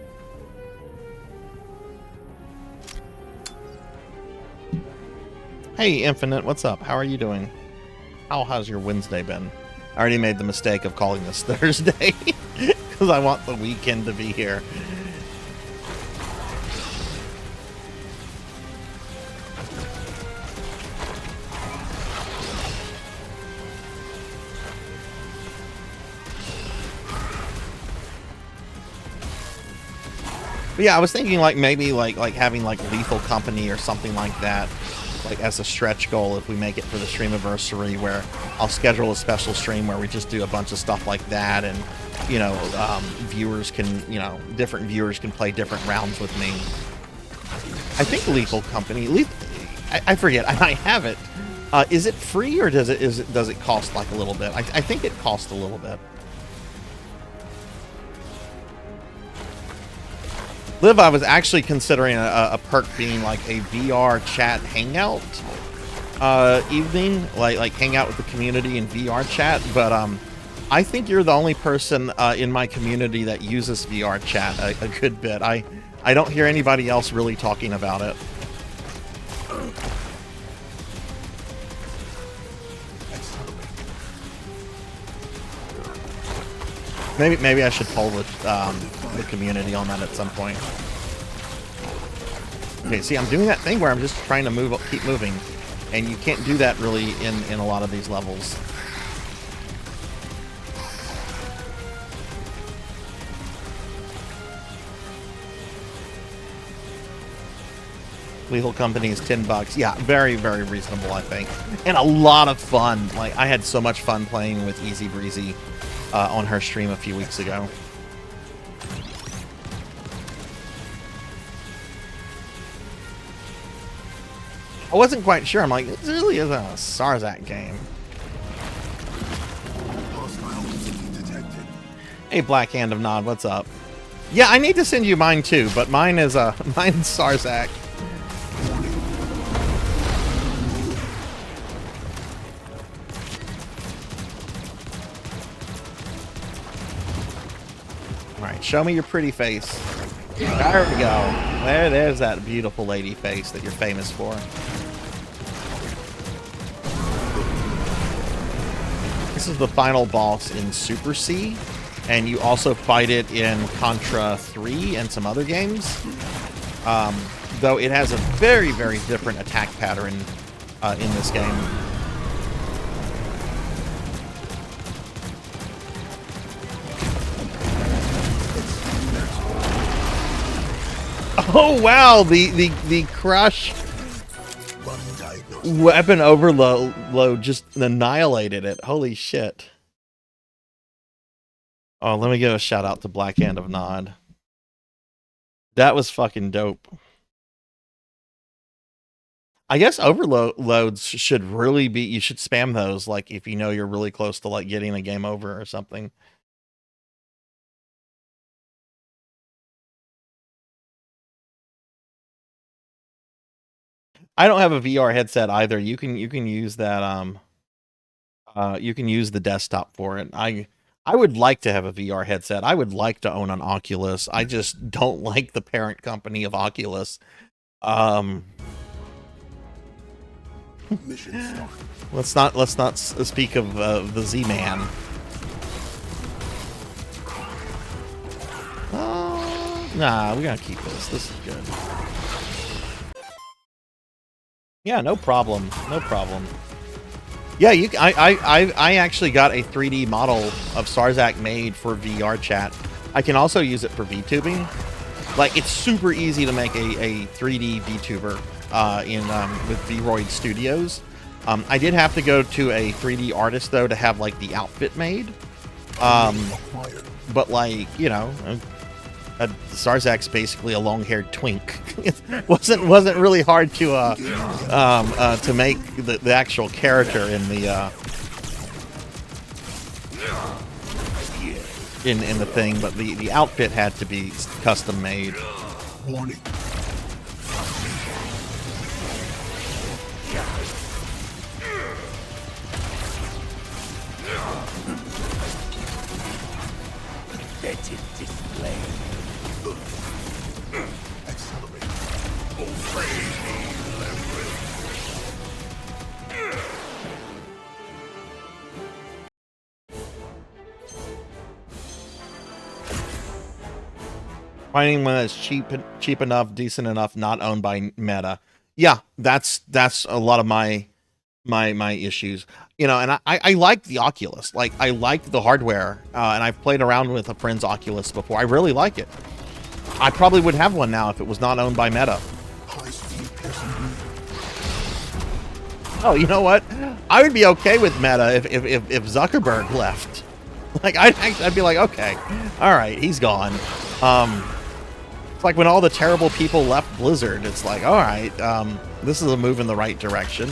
Hey, Infinite, what's up? How are you doing? How has your Wednesday been? I already made the mistake of calling this Thursday because I want the weekend to be here. But yeah, I was thinking like maybe like having like Lethal Company or something like that, like as a stretch goal if we make it for the streamiversary, where I'll schedule a special stream where we just do a bunch of stuff like that, and you know, viewers can, you know, different viewers can play different rounds with me. I think Lethal Company, I forget, I might have it, Is it free or does it cost like a little bit? I think it costs a little bit. Liv, I was actually considering a perk being like a VR chat hangout evening, like hang out with the community in VR chat. But I think you're the only person in my community that uses VR chat a good bit. I don't hear anybody else really talking about it. Maybe I should poll the community on that at some point. Okay, see, I'm doing that thing where I'm just trying to keep moving, and you can't do that really in a lot of these levels. Lethal Company is $10. Yeah, very, very reasonable, I think, and a lot of fun. Like, I had so much fun playing with Easy Breezy on her stream a few weeks ago. I wasn't quite sure. I'm like, this really is a Sarzac game. Hey, Black Hand of Nod, what's up? Yeah, I need to send you mine too, but mine is mine's Sarzac. Alright, show me your pretty face. There we go. There's that beautiful lady face that you're famous for. This is the final boss in Super C, and you also fight it in Contra 3 and some other games. Though it has a very, very different attack pattern in this game. Oh wow, the crush weapon overload just annihilated it. Holy shit. Oh, let me give a shout out to Black Hand of Nod. That was fucking dope. I guess overloads should really be, you should spam those, like if you know you're really close to like getting a game over or something. I don't have a VR headset either. You can use that you can use the desktop for it. I would like to have a VR headset. I would like to own an Oculus. I just don't like the parent company of Oculus. Mission start. Let's not speak of the Z-Man. Nah, we gotta keep this. This is good. Yeah, no problem. No problem. Yeah, I actually got a 3D model of Sarzac made for VR chat. I can also use it for VTubing. Like, it's super easy to make a 3D VTuber with Vroid Studios. I did have to go to a 3D artist though to have like the outfit made. But like, you know, Sarzac's basically a long-haired twink. It wasn't really hard to make the actual character in the in the thing, but the outfit had to be custom made. Warning. Pathetic display. Accelerate. Finding one that's cheap enough, decent enough, not owned by Meta. Yeah, that's a lot of my issues. You know, and I like the Oculus. Like, I like the hardware, and I've played around with a friend's Oculus before. I really like it. I probably would have one now if it was not owned by Meta. Oh, you know what? I would be okay with Meta if Zuckerberg left. Like, I'd be like, okay, all right, he's gone. It's like when all the terrible people left Blizzard. It's like, all right, this is a move in the right direction.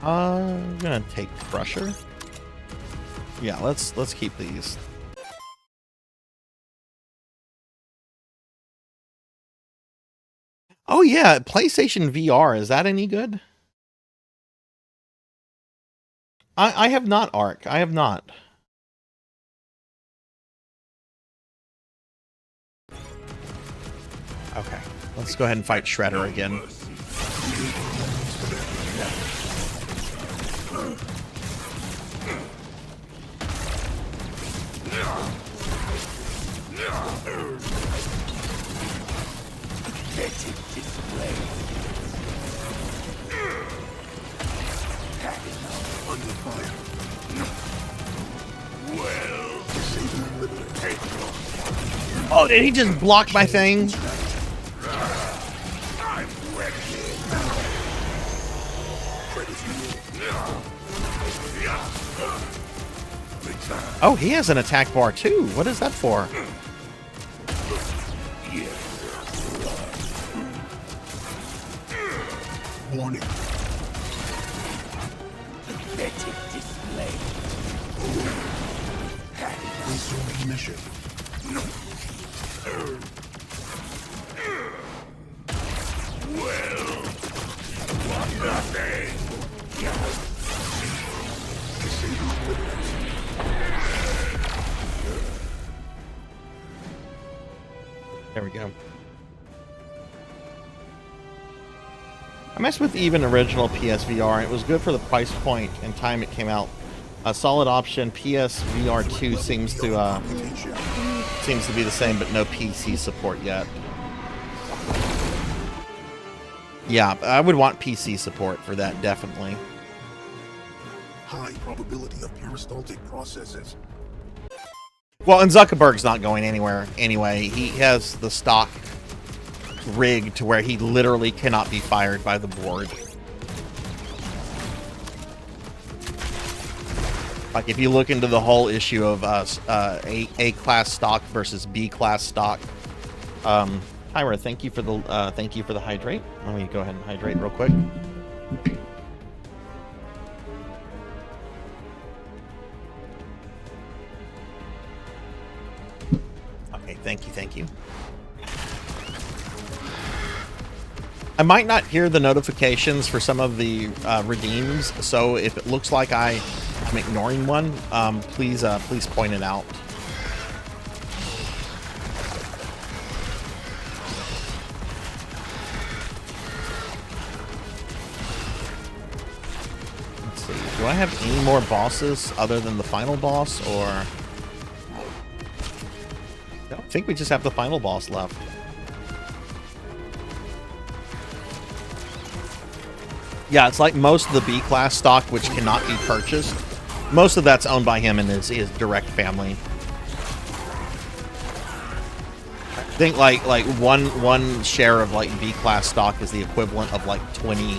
I'm gonna take Crusher. Yeah, let's keep these. Oh yeah, PlayStation VR, is that any good? I have not, Arc. I have not. Okay, let's go ahead and fight Shredder again. Pathetic display. Under fire. Well, Saving liberty. Oh, did he just block my thing? I'm ready. Oh, he has an attack bar too. What is that for? Warning. Pathetic display. Resume mission. Well, nothing. Saving liberty. There we go. I messed with even original PSVR, and it was good for the price point and time it came out. A solid option. PSVR 2 seems to be the same, but no PC support yet. Yeah, I would want PC support for that, definitely. High probability of peristaltic processes. Well, and Zuckerberg's not going anywhere anyway. He has the stock rigged to where he literally cannot be fired by the board. Like, if you look into the whole issue of A-class stock versus B-class stock, Tyra, thank you for the hydrate. Let me go ahead and hydrate real quick. Okay, thank you. I might not hear the notifications for some of the redeems, so if it looks like I'm ignoring one, please point it out. Let's see. Do I have any more bosses other than the final boss, or? I think we just have the final boss left. Yeah, it's like most of the B-class stock, which cannot be purchased. Most of that's owned by him and his direct family. I think like one share of like B-class stock is the equivalent of like 20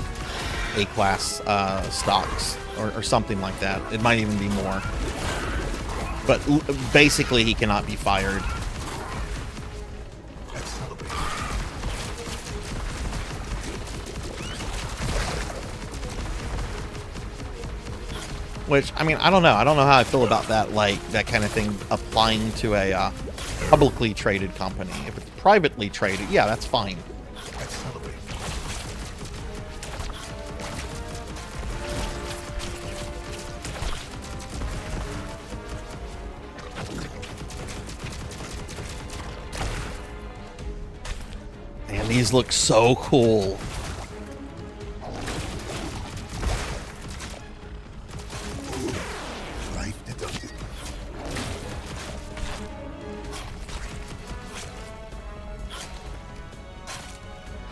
A-class stocks or something like that. It might even be more. But basically, he cannot be fired. Which, I mean, I don't know. I don't know how I feel about that, like, that kind of thing applying to a publicly traded company. If it's privately traded, yeah, that's fine. Man, these look so cool.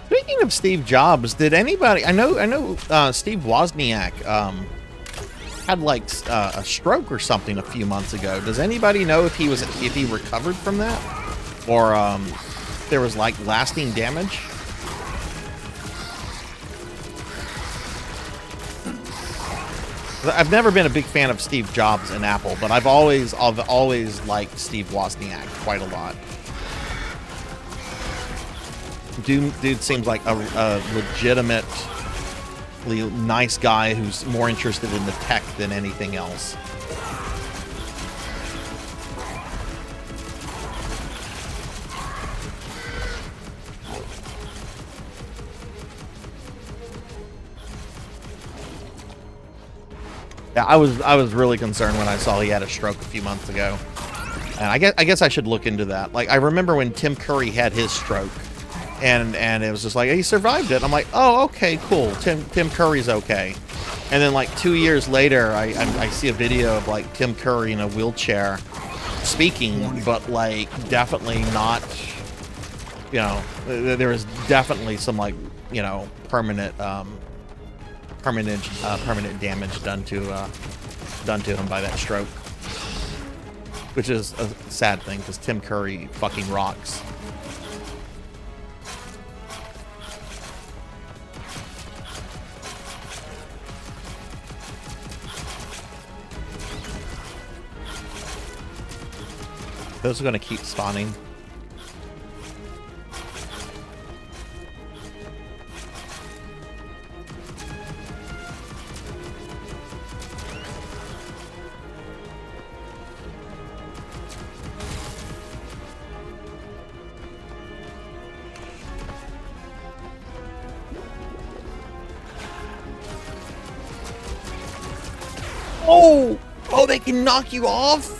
Speaking of Steve Jobs, did anybody? I know. Steve Wozniak had like a stroke or something a few months ago. Does anybody know if he recovered from that, or there was like lasting damage? I've never been a big fan of Steve Jobs and Apple, but I've always liked Steve Wozniak quite a lot. Dude seems like a legitimate perfectly nice guy who's more interested in the tech than anything else. Yeah, I was really concerned when I saw he had a stroke a few months ago, and I guess I should look into that. Like, I remember when Tim Curry had his stroke, and it was just like, he survived it. I'm like, oh, okay, cool. Tim Curry's okay. And then like 2 years later, I see a video of like Tim Curry in a wheelchair speaking, but like definitely not. You know, there was definitely some like, you know, permanent damage done to him by that stroke, which is a sad thing because Tim Curry fucking rocks. Those are going to keep spawning. Oh, they can knock you off?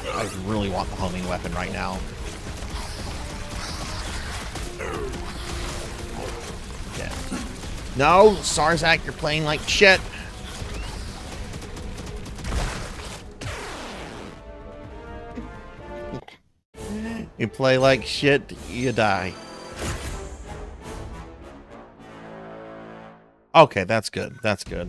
I really want the homing weapon right now. Yeah. No, Sarzac, you're playing like shit. You play like shit, you die. Okay, that's good. That's good.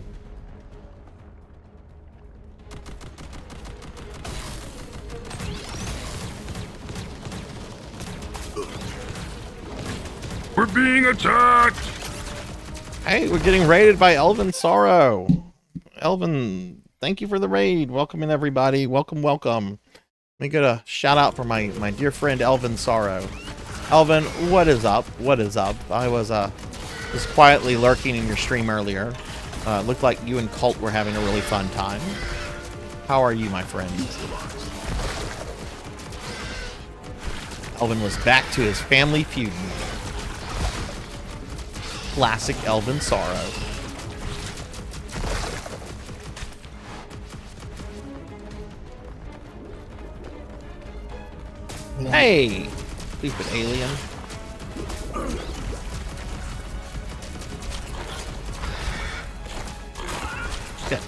We're being attacked! Hey, we're getting raided by Elvin Sorrow. Elvin, thank you for the raid. Welcome in, everybody. Welcome, welcome. Let me get a shout out for my dear friend Elvin Sorrow. Elvin, what is up? What is up? I was just quietly lurking in your stream earlier. Looked like you and Colt were having a really fun time. How are you, my friend? Elvin was back to his family feud. Classic Elvin Sorrow. Hey, stupid alien. Good.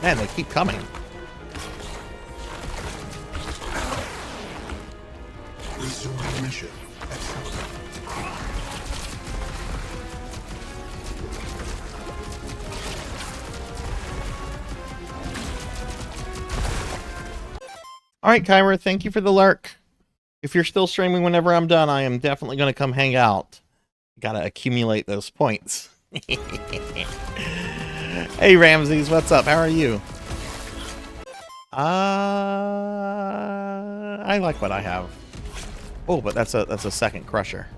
Man, they keep coming. Resuming mission. Excellent. All right, Kyra, thank you for the lurk. If you're still streaming whenever I'm done, I am definitely going to come hang out. Gotta accumulate those points. Hey, Ramses, what's up? How are you? I like what I have. Oh, but that's a second crusher.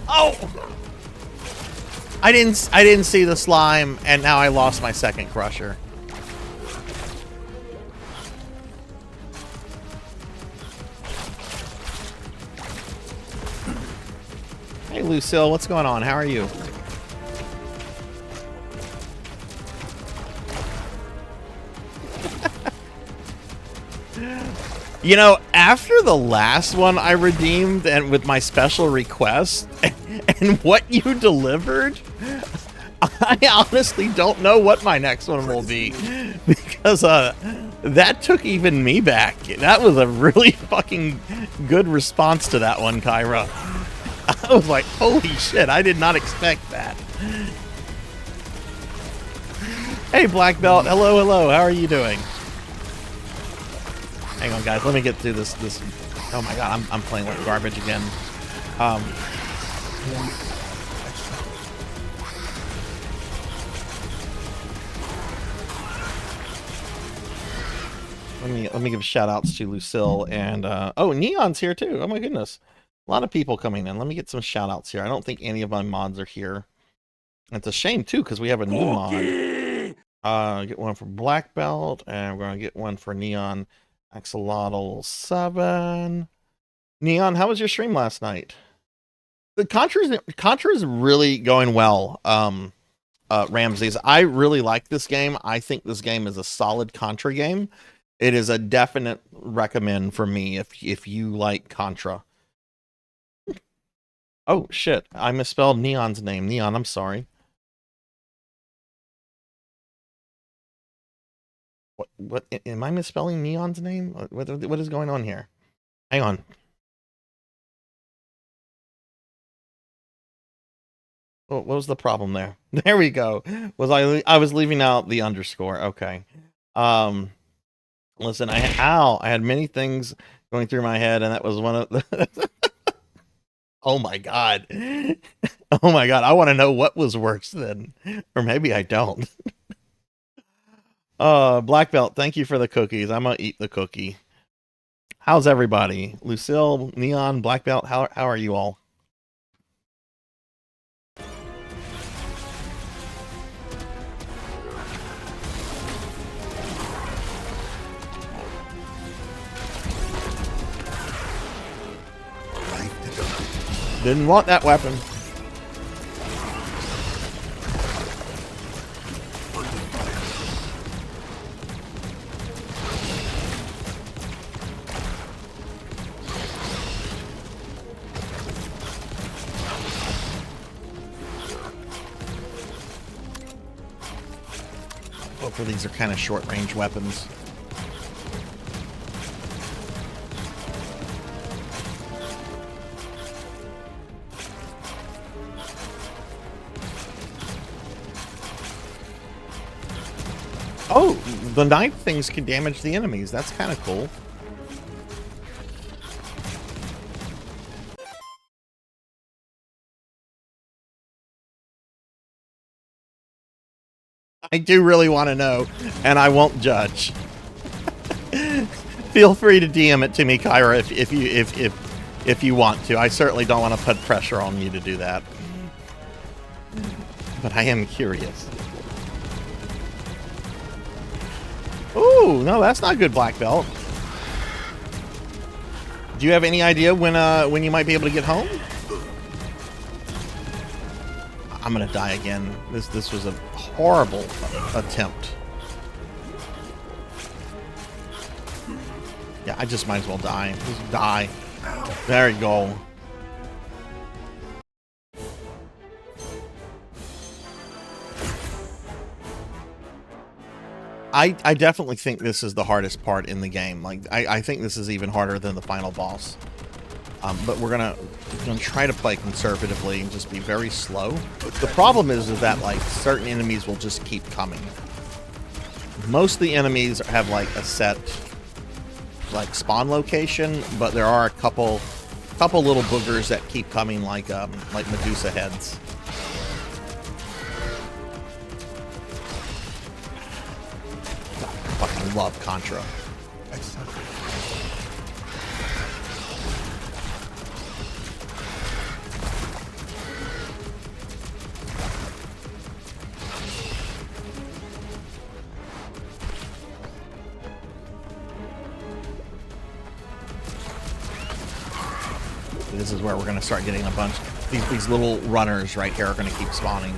Oh! I didn't see the slime, and now I lost my second crusher. Hey, Lucille, what's going on? How are you? You know, after the last one I redeemed and with my special request and what you delivered, I honestly don't know what my next one will be, because that took even me back. That was a really fucking good response to that one, Kyra. I was like, holy shit, I did not expect that. Hey, Black Belt. Hello, hello. How are you doing? Hang on, guys. Let me get through this. Oh my god, I'm playing like garbage again. Let me give shout outs to Lucille and oh, Neon's here too. Oh my goodness. A lot of people coming in. Let me get some shout outs here. I don't think any of my mods are here. It's a shame too, because we have a new mod. Get one for Black Belt, and we're gonna get one for Neon Axolotl 7. Neon, how was your stream last night? The Contra is really going well. Ramses, I really like this game. I think this game is a solid Contra game. It is a definite recommend for me if you like Contra. Oh shit, I misspelled Neon's name. Neon, I'm sorry. What am I misspelling Neon's name? What is going on here? Hang on. What was the problem there? There we go. I was leaving out the underscore. Okay. Listen, I had many things going through my head, and that was one of the Oh my god. Oh my god, I want to know what was worse then. Or maybe I don't. Black Belt, thank you for the cookies. I'm gonna eat the cookie. How's everybody? Lucille, Neon, Black Belt, how are you all? Didn't want that weapon. Hopefully these are kind of short-range weapons. Oh, the knife things can damage the enemies. That's kind of cool. I do really want to know, and I won't judge. Feel free to DM it to me, Kyra, if you want to. I certainly don't want to put pressure on you to do that, but I am curious. Ooh, no, that's not good, Black Belt. Do you have any idea when you might be able to get home? I'm gonna die again. This was a horrible attempt. Yeah, I just might as well die. Just die. There you go. I definitely think this is the hardest part in the game. Like, I think this is even harder than the final boss. But we're gonna try to play conservatively and just be very slow. The problem is that like certain enemies will just keep coming. Most of the enemies have like a set like spawn location, but there are a couple little boogers that keep coming, like Medusa heads. I fucking love Contra. This is where we're going to start getting a bunch. These little runners right here are going to keep spawning.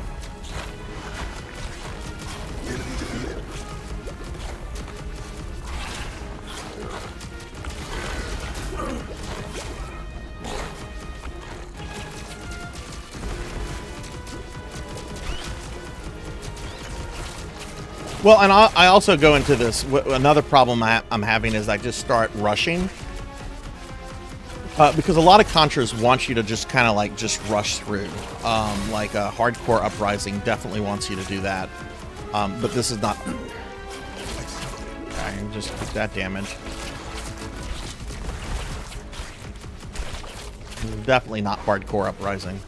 Well, and I also go into this. Another problem I'm having is I just start rushing. Because a lot of Contras want you to just kind of like just rush through. Like a hardcore uprising definitely wants you to do that. But this is not. Okay, just keep that damage. Definitely not hardcore uprising.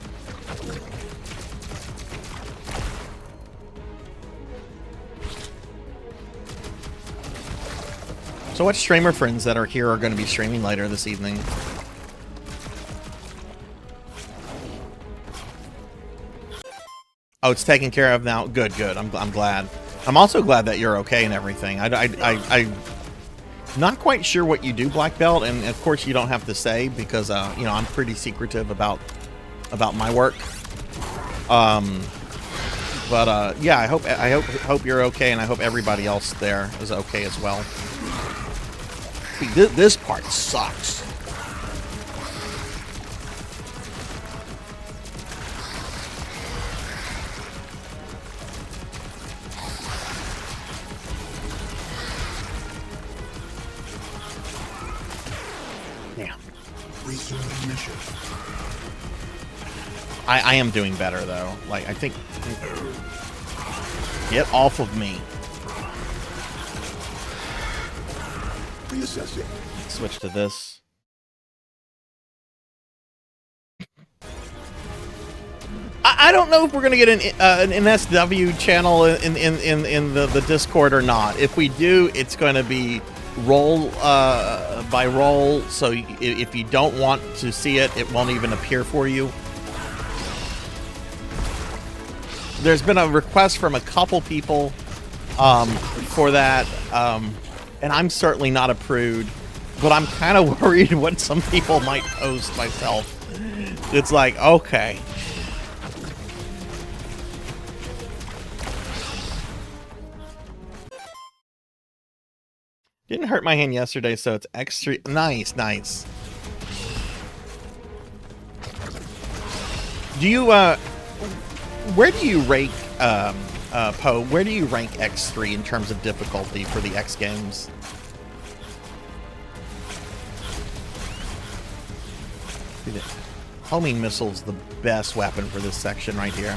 So what streamer friends that are here are going to be streaming later this evening? Oh, it's taken care of now. Good, good. I'm glad. I'm also glad that you're okay and everything. I'm not quite sure what you do, Black Belt, and of course you don't have to say because you know, I'm pretty secretive about my work. But yeah, I hope you're okay, and I hope everybody else there is okay as well. See, this part sucks. Mission. I am doing better though. Like I think. Get off of me. Reassessing. Switch to this. I don't know if we're gonna get an SW channel in the Discord or not. If we do, it's going to be roll by roll. So if you don't want to see it, it won't even appear for you. There's been a request from a couple people for that, and I'm certainly not a prude, but I'm kind of worried what some people might post myself. It's like, okay. Didn't hurt my hand yesterday, so it's extra nice, nice. Do you where do you rank Poe? Where do you rank X3 in terms of difficulty for the X games? Homing missile's the best weapon for this section right here.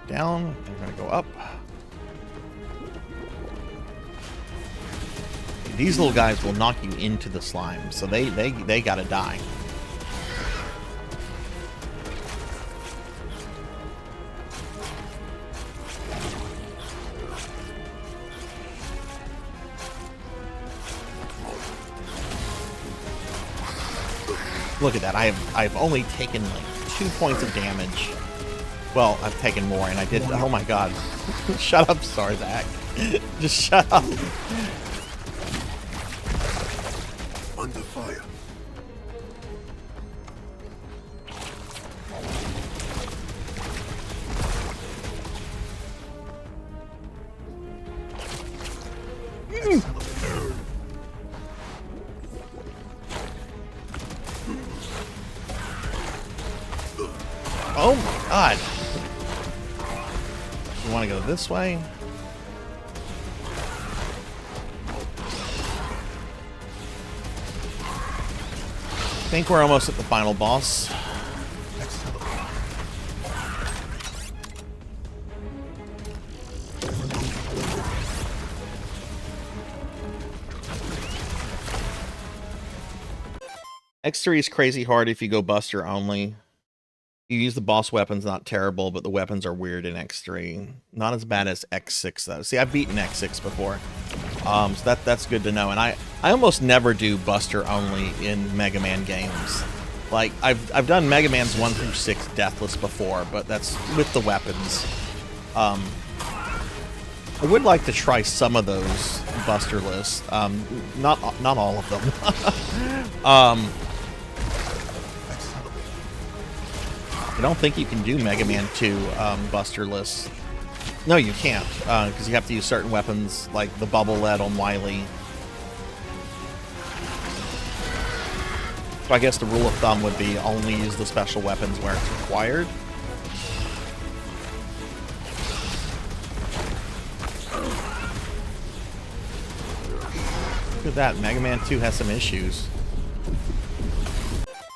Down, I'm gonna go up. These little guys will knock you into the slime, so they gotta die. Look at that! I've only taken like 2 points of damage. Well, I've taken more, and I did. Oh my god! Shut up, Sarzac. Just shut up. Under fire. Oh my god. You want to go this way? I think we're almost at the final boss. X3 is crazy hard if you go Buster only. You use the boss weapons, not terrible, but the weapons are weird in X3. Not as bad as X6 though. See, I've beaten X6 before, so that's good to know. And I almost never do Buster only in Mega Man games. Like I've done Mega Man's 1 through 6 deathless before, but that's with the weapons. I would like to try some of those Buster lists. Not all of them. I don't think you can do Mega Man 2 Buster lists. No, you can't, because you have to use certain weapons, like the bubble lead on Wily. So I guess the rule of thumb would be only use the special weapons where it's required. Look at that, Mega Man 2 has some issues.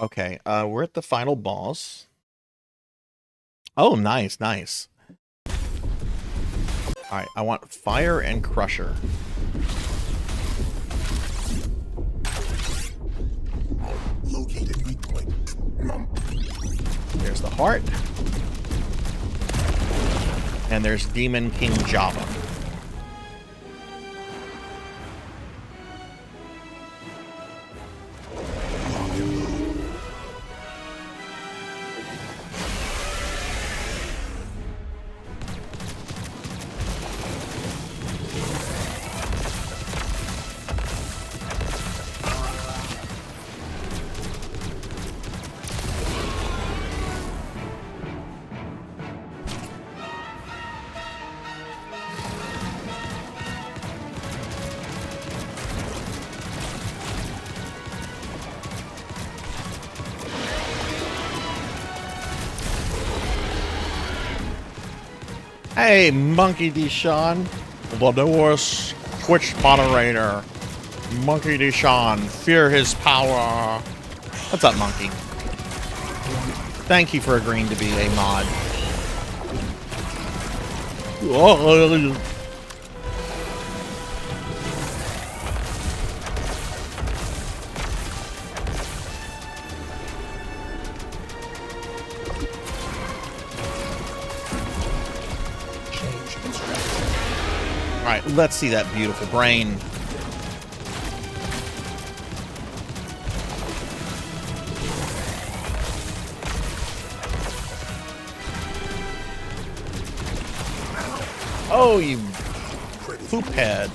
Okay, we're at the final boss. Oh, nice, nice. Alright, I want Fire and Crusher. Located weak point. There's the heart. And there's Demon King Java. Hey, Monkey D. Sean, the newest Twitch moderator. Monkey D. Sean, fear his power. What's up, Monkey? Thank you for agreeing to be a mod. Alright, let's see that beautiful brain. Oh, you poop head.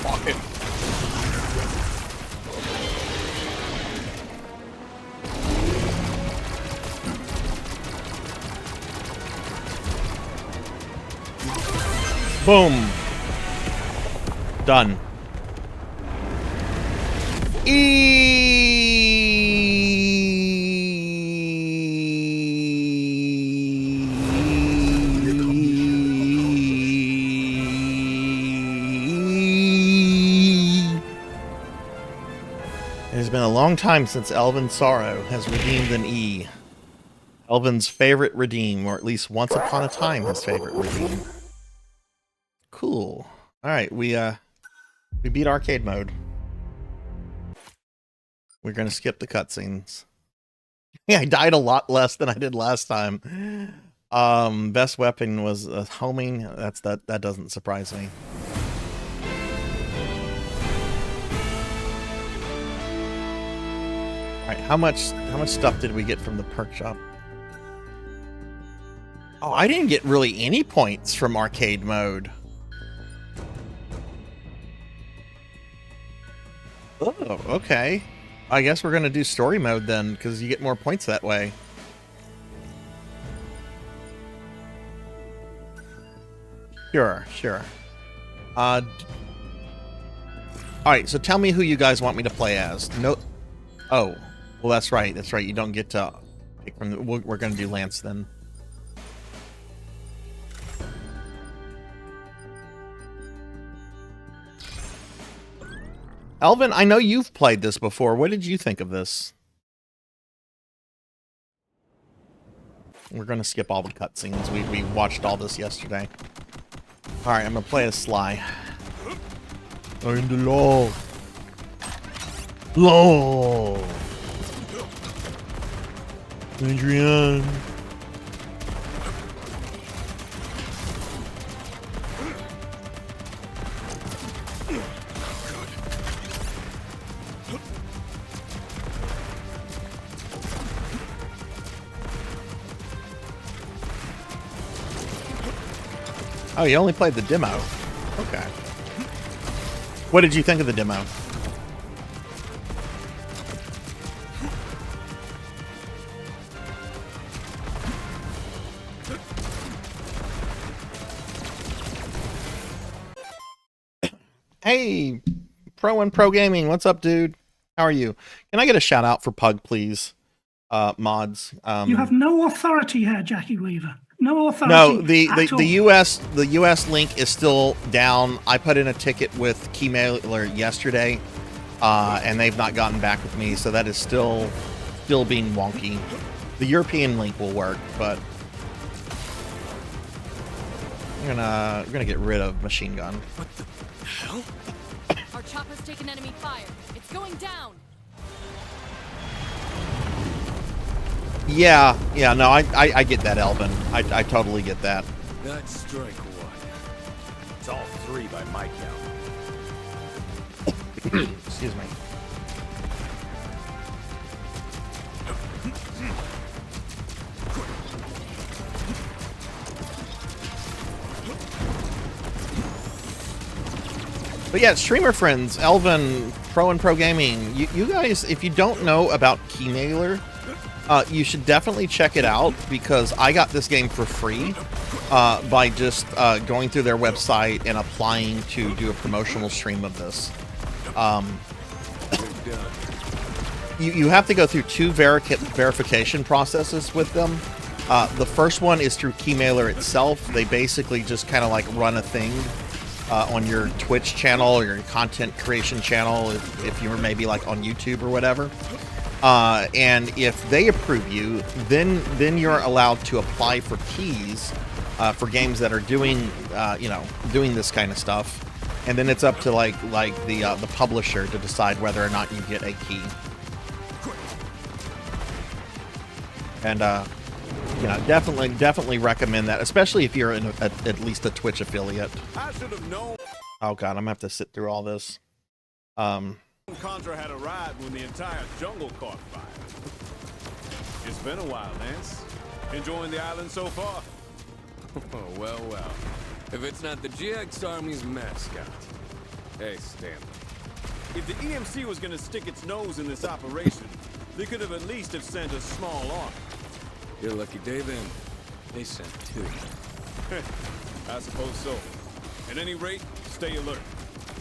Fuck it. Boom. Done. It has been a long time since Elven Sorrow has redeemed an E. Elven's favorite redeem, or at least once upon a time his favorite redeem. Cool. Alright, we beat arcade mode. We're gonna skip the cutscenes. Yeah, I died a lot less than I did last time. Best weapon was homing. That doesn't surprise me. Alright, how much stuff did we get from the perk shop? Oh, I didn't get really any points from arcade mode. Oh, okay. I guess we're gonna do story mode then, because you get more points that way. Sure, sure. Alright, so tell me who you guys want me to play as. No. Oh. Well, that's right. That's right. You don't get to pick from the... We're gonna do Lance then. Elvin, I know you've played this before. What did you think of this? We're going to skip all the cutscenes. We watched all this yesterday. Alright, I'm going to play as Sly. I'm the law. Law. Adrian. Oh, you only played the demo. Okay. What did you think of the demo? Hey, Pro Gaming, what's up, dude? How are you? Can I get a shout out for Pug, please? Mods. You have no authority here, Jackie Weaver. No authority No, at all. the US link is still down. I put in a ticket with Keymailer yesterday, and they've not gotten back with me, so that is still being wonky. The European link will work, but we're gonna get rid of machine gun. What the hell? Our chopper's taken enemy fire. It's going down. Yeah, no, I get that, Elvin. I totally get that. That's strike one. It's all three by my count. Excuse me. But yeah, streamer friends, Elvin, Pro Gaming, you guys, if you don't know about Keymailer, you should definitely check it out, because I got this game for free by just going through their website and applying to do a promotional stream of this. You have to go through two verification processes with them. The first one is through Keymailer itself. They basically just kind of like run a thing on your Twitch channel or your content creation channel, if you were maybe like on YouTube or whatever. And if they approve you, then you're allowed to apply for keys for games that are doing doing this kind of stuff. And then it's up to like the publisher to decide whether or not you get a key. And definitely recommend that, especially if you're at least a Twitch affiliate. I should have known Oh god, I'm gonna have to sit through all this. Contra had arrived when the entire jungle caught fire. It's been a while, Lance. Enjoying the island so far? Oh, well. If it's not the GX Army's mascot. Hey, Stanley. If the EMC was gonna stick its nose in this operation, they could have at least have sent a small army. Your lucky day then. They sent two. I suppose so. At any rate, stay alert.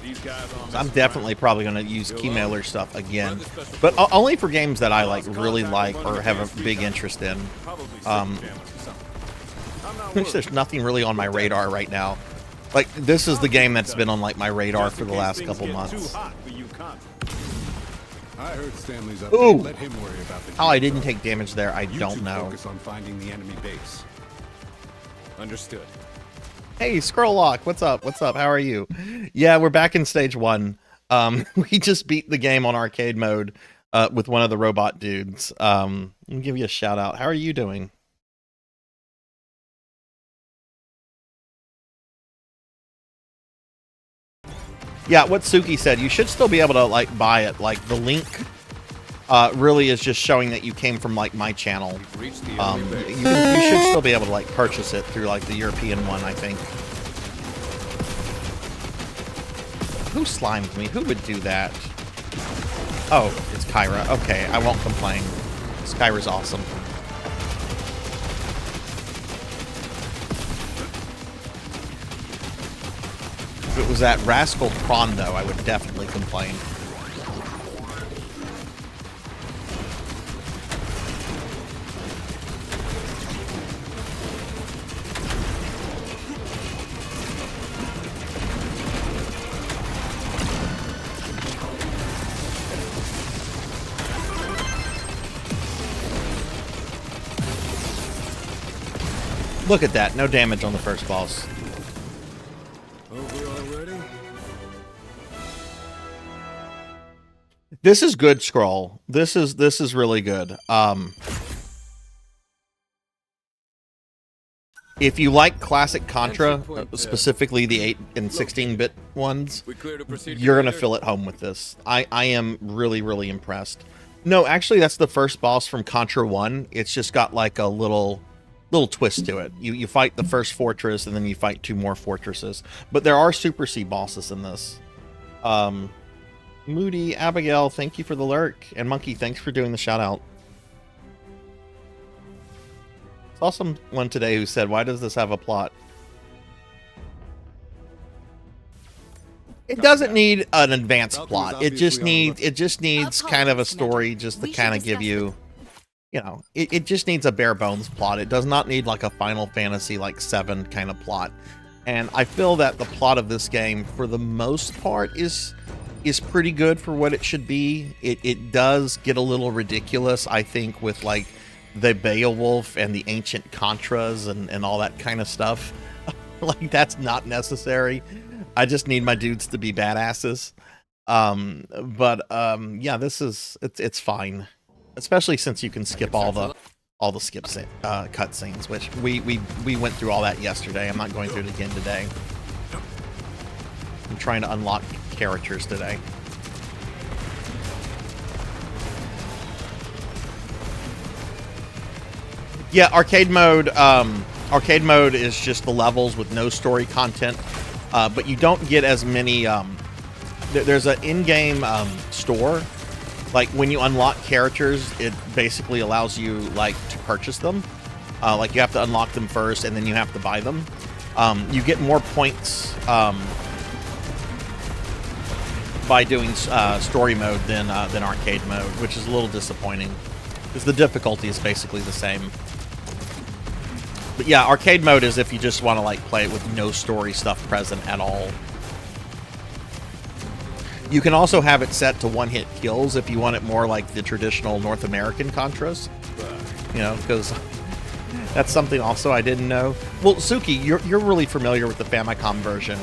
These guys are I'm definitely probably going to use Keymailer stuff again, but only for games that I really like or have a big interest in. Which there's nothing really on my radar right now. Like, this is the game that's been on like my radar for the last couple months. I heard Stanley's up. Ooh! Let him worry about the How I didn't take damage there, I You don't two know. Focus on finding the enemy base. Understood. Hey, Scrolllock, what's up? How are you? Yeah, we're back in stage 1. We just beat the game on arcade mode with one of the robot dudes. Let me give you a shout out. How are you doing? Yeah, what Suki said, you should still be able to like buy it. Like the link really is just showing that you came from like my channel. We've reached the You, enemy base. you should still be able to like purchase it through like the European one, I think. Who slimed me? Who would do that? Oh, it's Kyra. Okay, I won't complain. Kyra's awesome. If it was that rascal prawn, though, I would definitely complain. Look at that, no damage on the first boss. Over already? This is good, Scroll. This is really good. If you like classic Contra, specifically the 8 and 16-bit ones, We cleared a procedure. you're gonna leader? feel at home with this. I am really impressed. No, actually, that's the first boss from Contra 1. It's just got like a little twist to it. You fight the first fortress, and then you fight 2 more fortresses. But there are Super C bosses in this. Moody, Abigail, thank you for the lurk. And Monkey, thanks for doing the shout out. Saw someone today who said, why does this have a plot? It doesn't need an advanced plot. It just needs kind of a story just to kind of give you, you know, it just needs a bare bones plot. It does not need like a Final Fantasy like 7 kind of plot. And I feel that the plot of this game, for the most part, is pretty good for what it should be. It does get a little ridiculous, I think, with like the Beowulf and the ancient Contras and all that kind of stuff. Like, that's not necessary. I just need my dudes to be badasses. Yeah, it's fine, especially since you can skip all the cutscenes, which we went through all that yesterday. I'm not going through it again today. I'm trying to unlock characters today. Yeah, arcade mode. Arcade mode is just the levels with no story content, but you don't get as many. There's an in-game store. Like when you unlock characters, it basically allows you like to purchase them. Like you have to unlock them first, and then you have to buy them. You get more points by doing story mode than arcade mode, which is a little disappointing because the difficulty is basically the same. But yeah, arcade mode is if you just want to like play it with no story stuff present at all. You can also have it set to one-hit kills if you want it more like the traditional North American Contras. You know, because that's something also I didn't know. Well, Suki, you're really familiar with the Famicom version.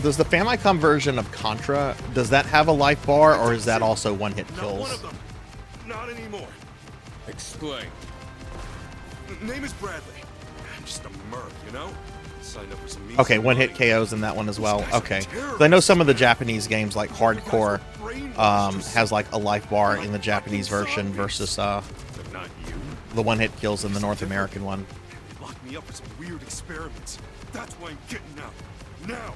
Does the Famicom version of Contra, does that have a life bar, or is that also one-hit kills? Not one of them. Not anymore. Explain. Name is Bradley. I'm just a merc, you know? Signed up for some Okay, one-hit KOs in that one as well. Okay. I know some of the Japanese games, like Hardcore, has like a life bar in the Japanese version versus Not you. the one-hit kills in the North American one. They locked me up for some weird experiments. That's why I'm getting out. Now.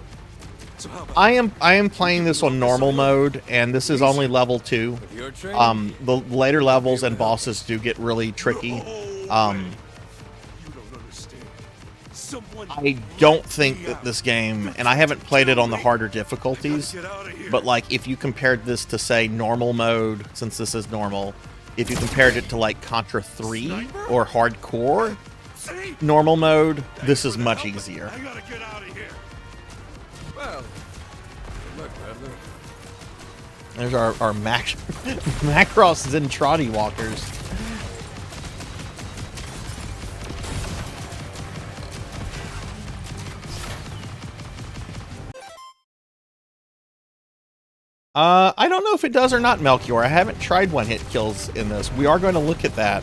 So how about I am playing this on normal mode, and this is only level 2. With your training, The later levels and bosses do get really tricky. You don't understand. Someone I don't think that this game, and I haven't played it on the harder difficulties, get out of here. but like if you compared this to say normal mode, since this is normal, if you compared it to like Contra 3 or hardcore See? normal mode, this is much easier. I gotta get out of here. well, good luck, Bradley. There's our Macross Zentradi walkers. I don't know if it does or not, Melchior. I haven't tried one-hit kills in this. We are going to look at that.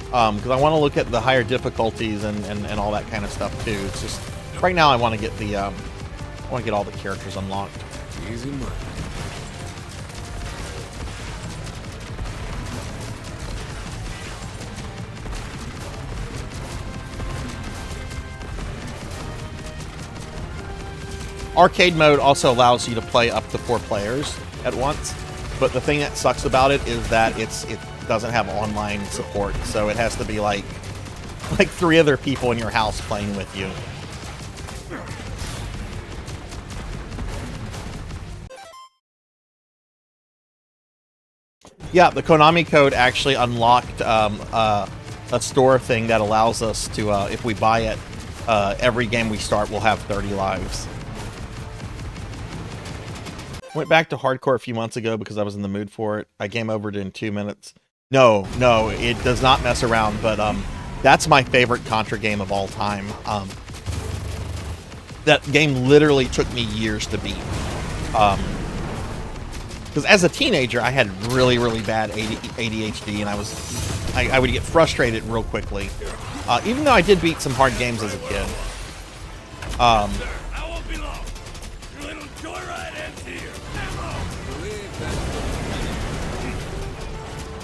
Because I want to look at the higher difficulties and all that kind of stuff too. It's just right now I want to get the I want to get all the characters unlocked. Easy money. Arcade mode also allows you to play up to 4 players at once, but the thing that sucks about it is that it doesn't have online support, so it has to be like 3 other people in your house playing with you. Yeah, the Konami code actually unlocked a store thing that allows us to, if we buy it, every game we start will have 30 lives. Went back to hardcore a few months ago because I was in the mood for it. I game overed in 2 minutes. No, it does not mess around, but that's my favorite Contra game of all time. That game literally took me years to beat. Because as a teenager, I had really, really bad ADHD, and I would get frustrated real quickly. Even though I did beat some hard games as a kid. I won't be long. Your little joyride ends here.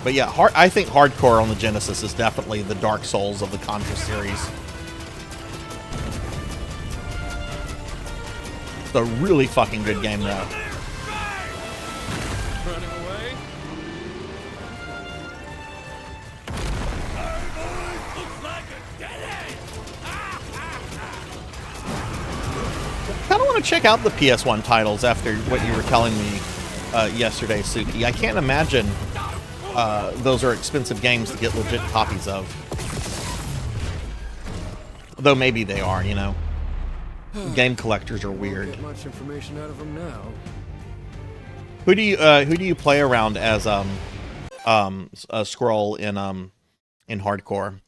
But yeah, I think hardcore on the Genesis is definitely the Dark Souls of the Contra series. It's a really fucking good game, though. Running away? Looks like a dead end. I kind of want to check out the PS1 titles after what you were telling me yesterday, Suki. I can't imagine those are expensive games to get legit copies of. Though maybe they are, you know. Game collectors are weird. Get much information out of them now. Who do you play around as a Scroll in hardcore?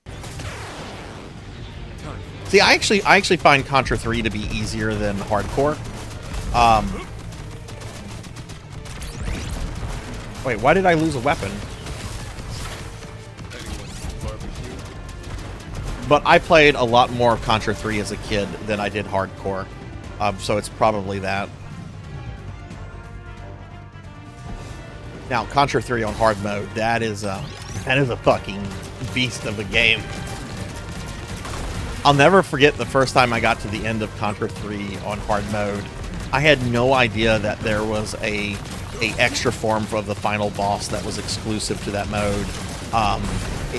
See, I actually find Contra 3 to be easier than hardcore. Wait, why did I lose a weapon? But I played a lot more of Contra 3 as a kid than I did hardcore, so it's probably that. Now, Contra 3 on hard mode, that is a fucking beast of a game. I'll never forget the first time I got to the end of Contra 3 on hard mode. I had no idea that there was a extra form of the final boss that was exclusive to that mode.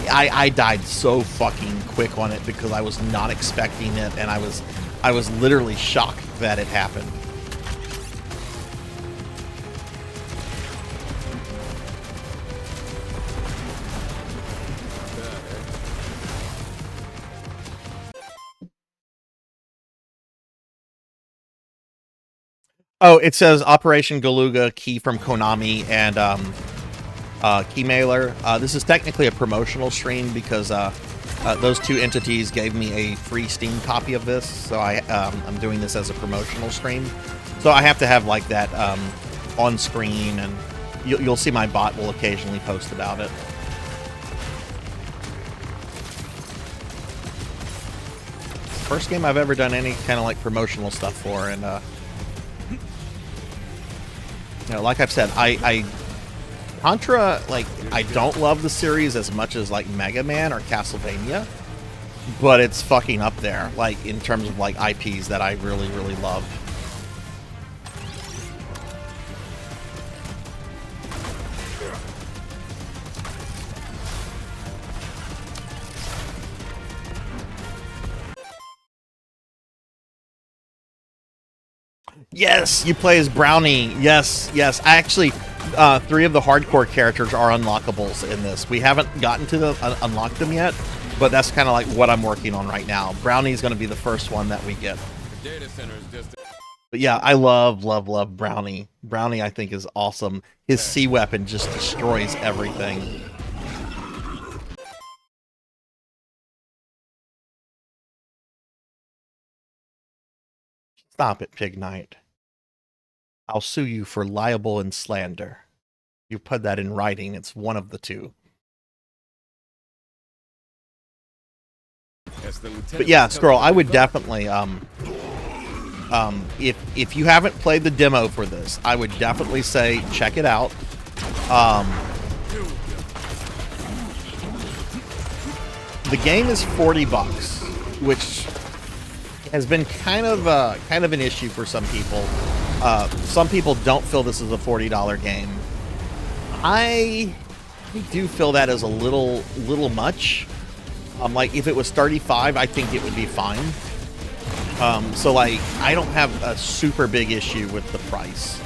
I died so fucking quick on it because I was not expecting it, and I was literally shocked that it happened. Oh, it says Operation Galuga, key from Konami, and key mailer. This is technically a promotional stream because those two entities gave me a free Steam copy of this, so I'm doing this as a promotional stream. So I have to have like that on screen, and you'll see my bot will occasionally post about it. First game I've ever done any kind of like promotional stuff for, and you know, like I've said, Contra, like, I don't love the series as much as, like, Mega Man or Castlevania, but it's fucking up there, like, in terms of, like, IPs that I really, really love. Yes, you play as Brownie. Yes, yes. I actually, 3 of the hardcore characters are unlockables in this. We haven't gotten to unlock them yet, but that's kind of like what I'm working on right now. Brownie's going to be the first one that we get. The data center is just. But yeah, I love Brownie. Brownie, I think, is awesome. His C weapon just destroys everything. Stop it, Pig Knight. I'll sue you for libel and slander. You put that in writing. It's one of the two. But yeah, Squirrel, I would definitely if you haven't played the demo for this, I would definitely say check it out. The game is $40, which has been kind of an issue for some people. Some people don't feel this is a $40 game. I do feel that is a little much. Like if it was $35, I think it would be fine. So like I don't have a super big issue with the price.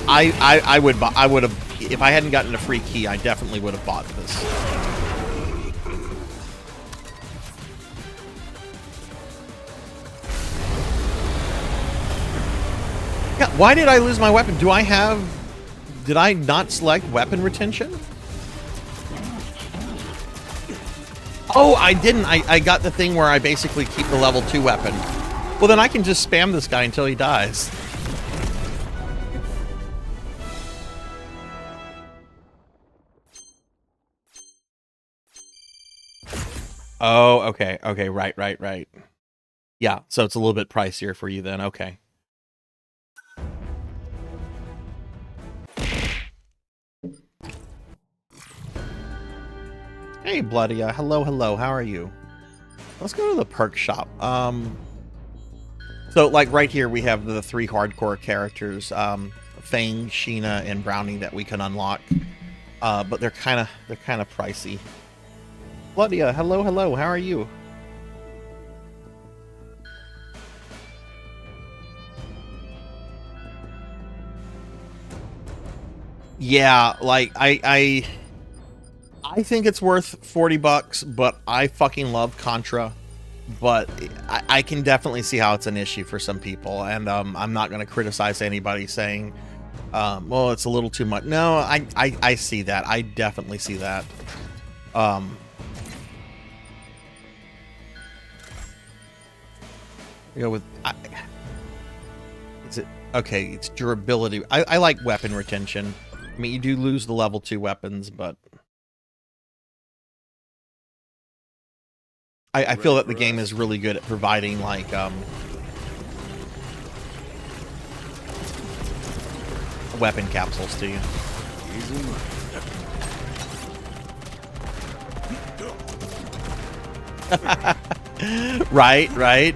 I would have, if I hadn't gotten a free key, I definitely would have bought this. Yeah, why did I lose my weapon? Did I not select weapon retention? Oh, I didn't. I got the thing where I basically keep the level 2 weapon. Well, then I can just spam this guy until he dies. Oh, okay. Okay, right. Yeah, so it's a little bit pricier for you then. Okay. Hey, Bloody. Hello. How are you? Let's go to the perk shop. So, like, right here, we have the 3 hardcore characters, Fang, Sheena, and Brownie that we can unlock. But they're kind of pricey. Bloody, hello. How are you? Yeah, like I think it's worth $40, but I fucking love Contra. But I can definitely see how it's an issue for some people, and I'm not going to criticize anybody saying, well, it's a little too much. No, I see that. I definitely see that. You know, with is it okay? It's durability. I like weapon retention. I mean, you do lose the level 2 weapons, but I feel that the game is really good at providing like weapon capsules to you. Right.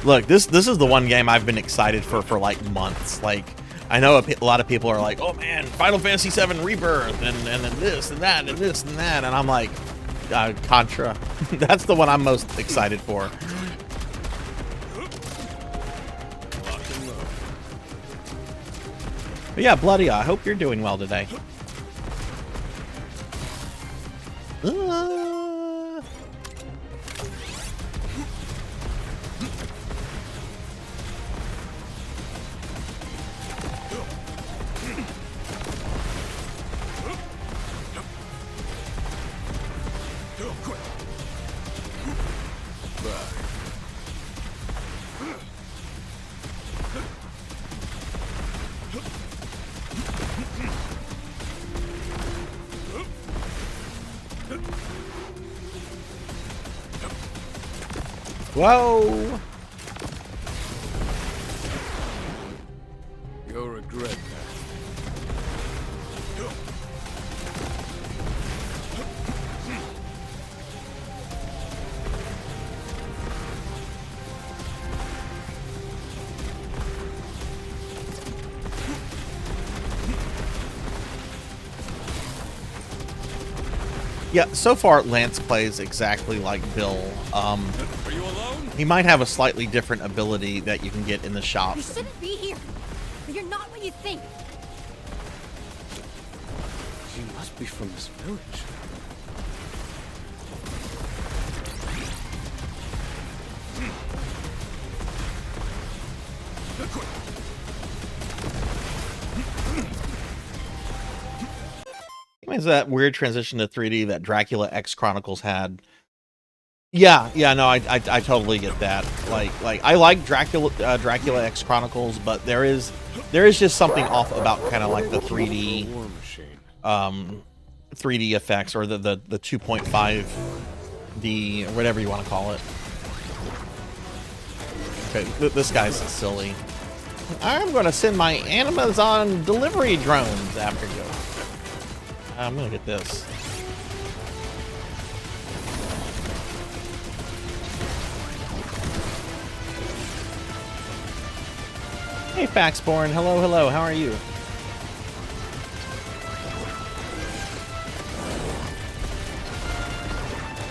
Look, this is the one game I've been excited for like months. Like, I know a lot of people are like, "Oh man, Final Fantasy VII Rebirth, and then this and that and this and that," and I'm like, Contra. That's the one I'm most excited for. But yeah, Bloody, I hope you're doing well today. Whoa! You'll regret that. Yeah, so far Lance plays exactly like Bill. Are you alone? He might have a slightly different ability that you can get in the shop. You shouldn't be here. But you're not what you think. She must be from this village. Is that weird transition to 3D that Dracula X Chronicles had? Yeah, no, I totally get that. Like I like Dracula X Chronicles, but there is just something off about kind of like the 3D 3D effects, or the 2.5D, or whatever you want to call it. Okay, this guy's silly. I'm going to send my Amazon delivery drones after you. I'm gonna get this. Hey, Faxborn. Hello. How are you?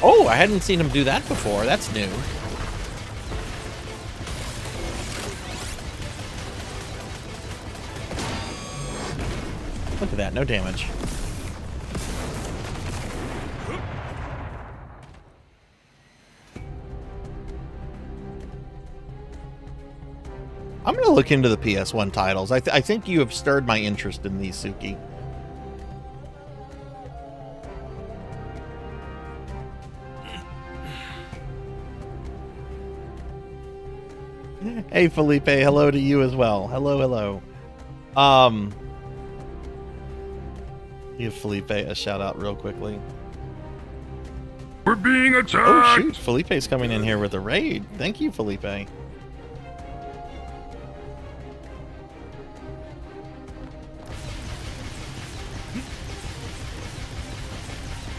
Oh, I hadn't seen him do that before. That's new. Look at that. No damage. I'm going to look into the PS1 titles. I think you have stirred my interest in these, Suki. Hey, Felipe. Hello to you as well. Hello. Give Felipe a shout out real quickly. We're being attacked! Oh, shoot. Felipe's coming in here with a raid. Thank you, Felipe.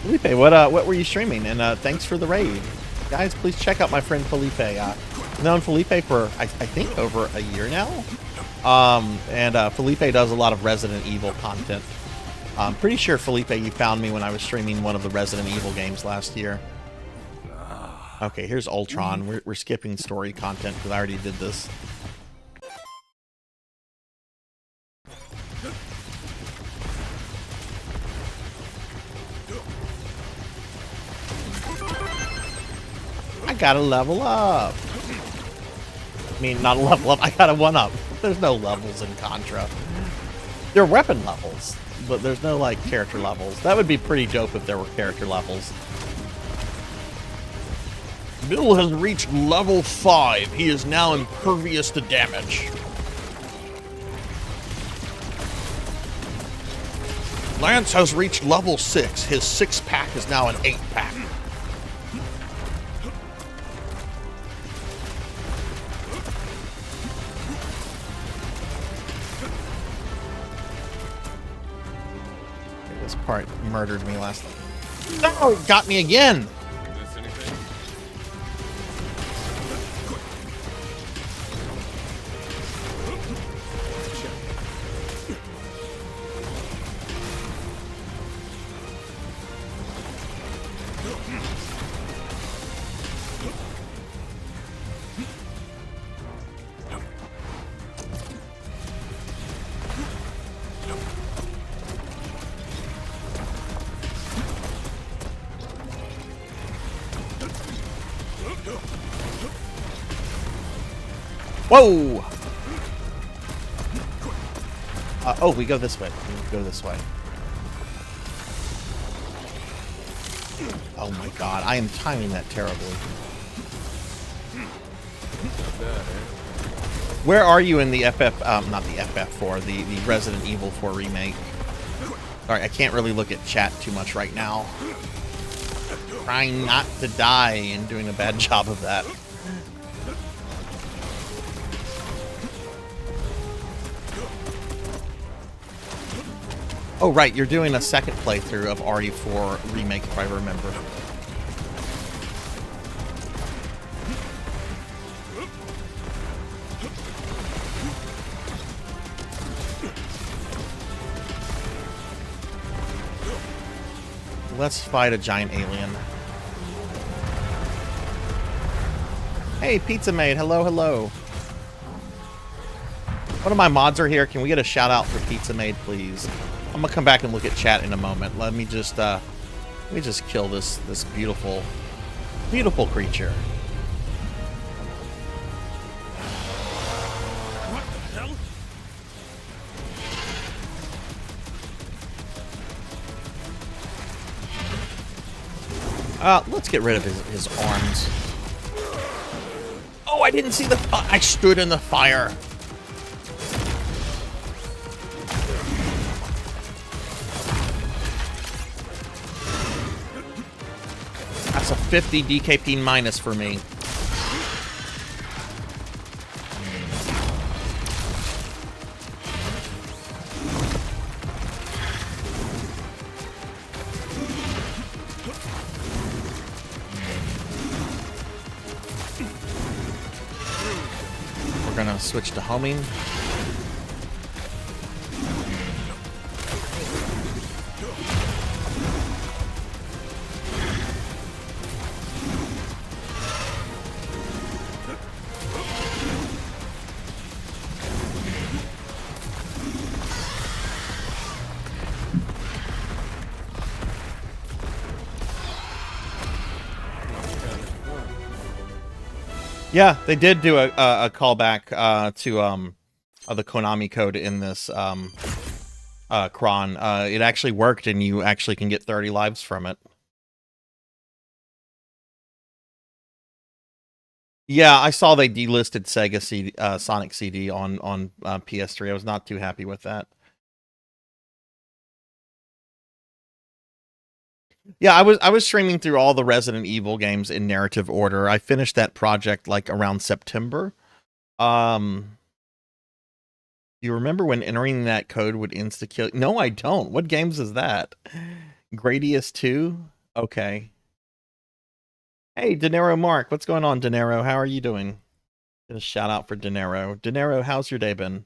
Felipe, what were you streaming? And thanks for the raid. Guys, please check out my friend Felipe. I've known Felipe for, I think, over a year now. Felipe does a lot of Resident Evil content. I'm pretty sure, Felipe, you found me when I was streaming one of the Resident Evil games last year. Okay, here's Ultron. We're skipping story content because I already did this. gotta level up. I mean, not a level up. I got a 1-up. There's no levels in Contra. There are weapon levels, but there's no, like, character levels. That would be pretty dope if there were character levels. Bill has reached level 5. He is now impervious to damage. Lance has reached level 6. His 6-pack is now an 8-pack. This part murdered me last time. No, it got me again! Whoa! Oh, we go this way. We go this way. Oh my god, I am timing that terribly. Where are you in the not the FF4, the Resident Evil 4 remake? Sorry, I can't really look at chat too much right now. Trying not to die and doing a bad job of that. Oh, right, you're doing a second playthrough of RE4 Remake, if I remember. Let's fight a giant alien. Hey, Pizza Maid, hello, hello. One of my mods are here. Can we get a shout out for Pizza Maid, please? I'm gonna come back and look at chat in a moment. Let me just kill this beautiful creature. What the hell? Let's get rid of his arms. Oh, I didn't see the... I stood in the fire. That's a 50 DKP minus for me. We're gonna switch to homing. Yeah, they did do a callback to the Konami code in this cron. It actually worked, and you actually can get 30 lives from it. Yeah, I saw they delisted Sega CD, Sonic CD on PS3. I was not too happy with that. Yeah, I was streaming through all the Resident Evil games in narrative order. I finished that project like around September. Do you remember when entering that code would insta-kill? No, I don't. What games is that? Gradius 2? Okay. Hey, Dinero Mark. What's going on, Dinero? How are you doing? Get a shout out for Dinero. Dinero, how's your day been?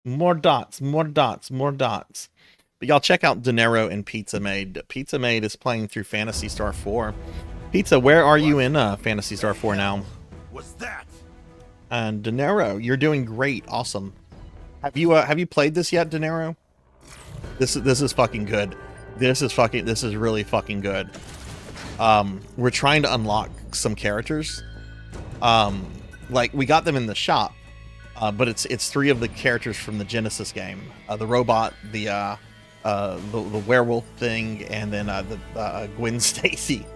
More dots, more dots, more dots. But y'all check out Dinero and Pizza Maid. Pizza Maid is playing through Phantasy Star 4. Pizza, where are you in Phantasy Star 4 now? What's that? And Dinero, you're doing great. Awesome. Have you played this yet, Dinero? This is fucking good. This is really fucking good. we're trying to unlock some characters. Like we got them in the shop, but it's 3 of the characters from the Genesis game: the robot, the werewolf thing, and then the Gwen Stacy.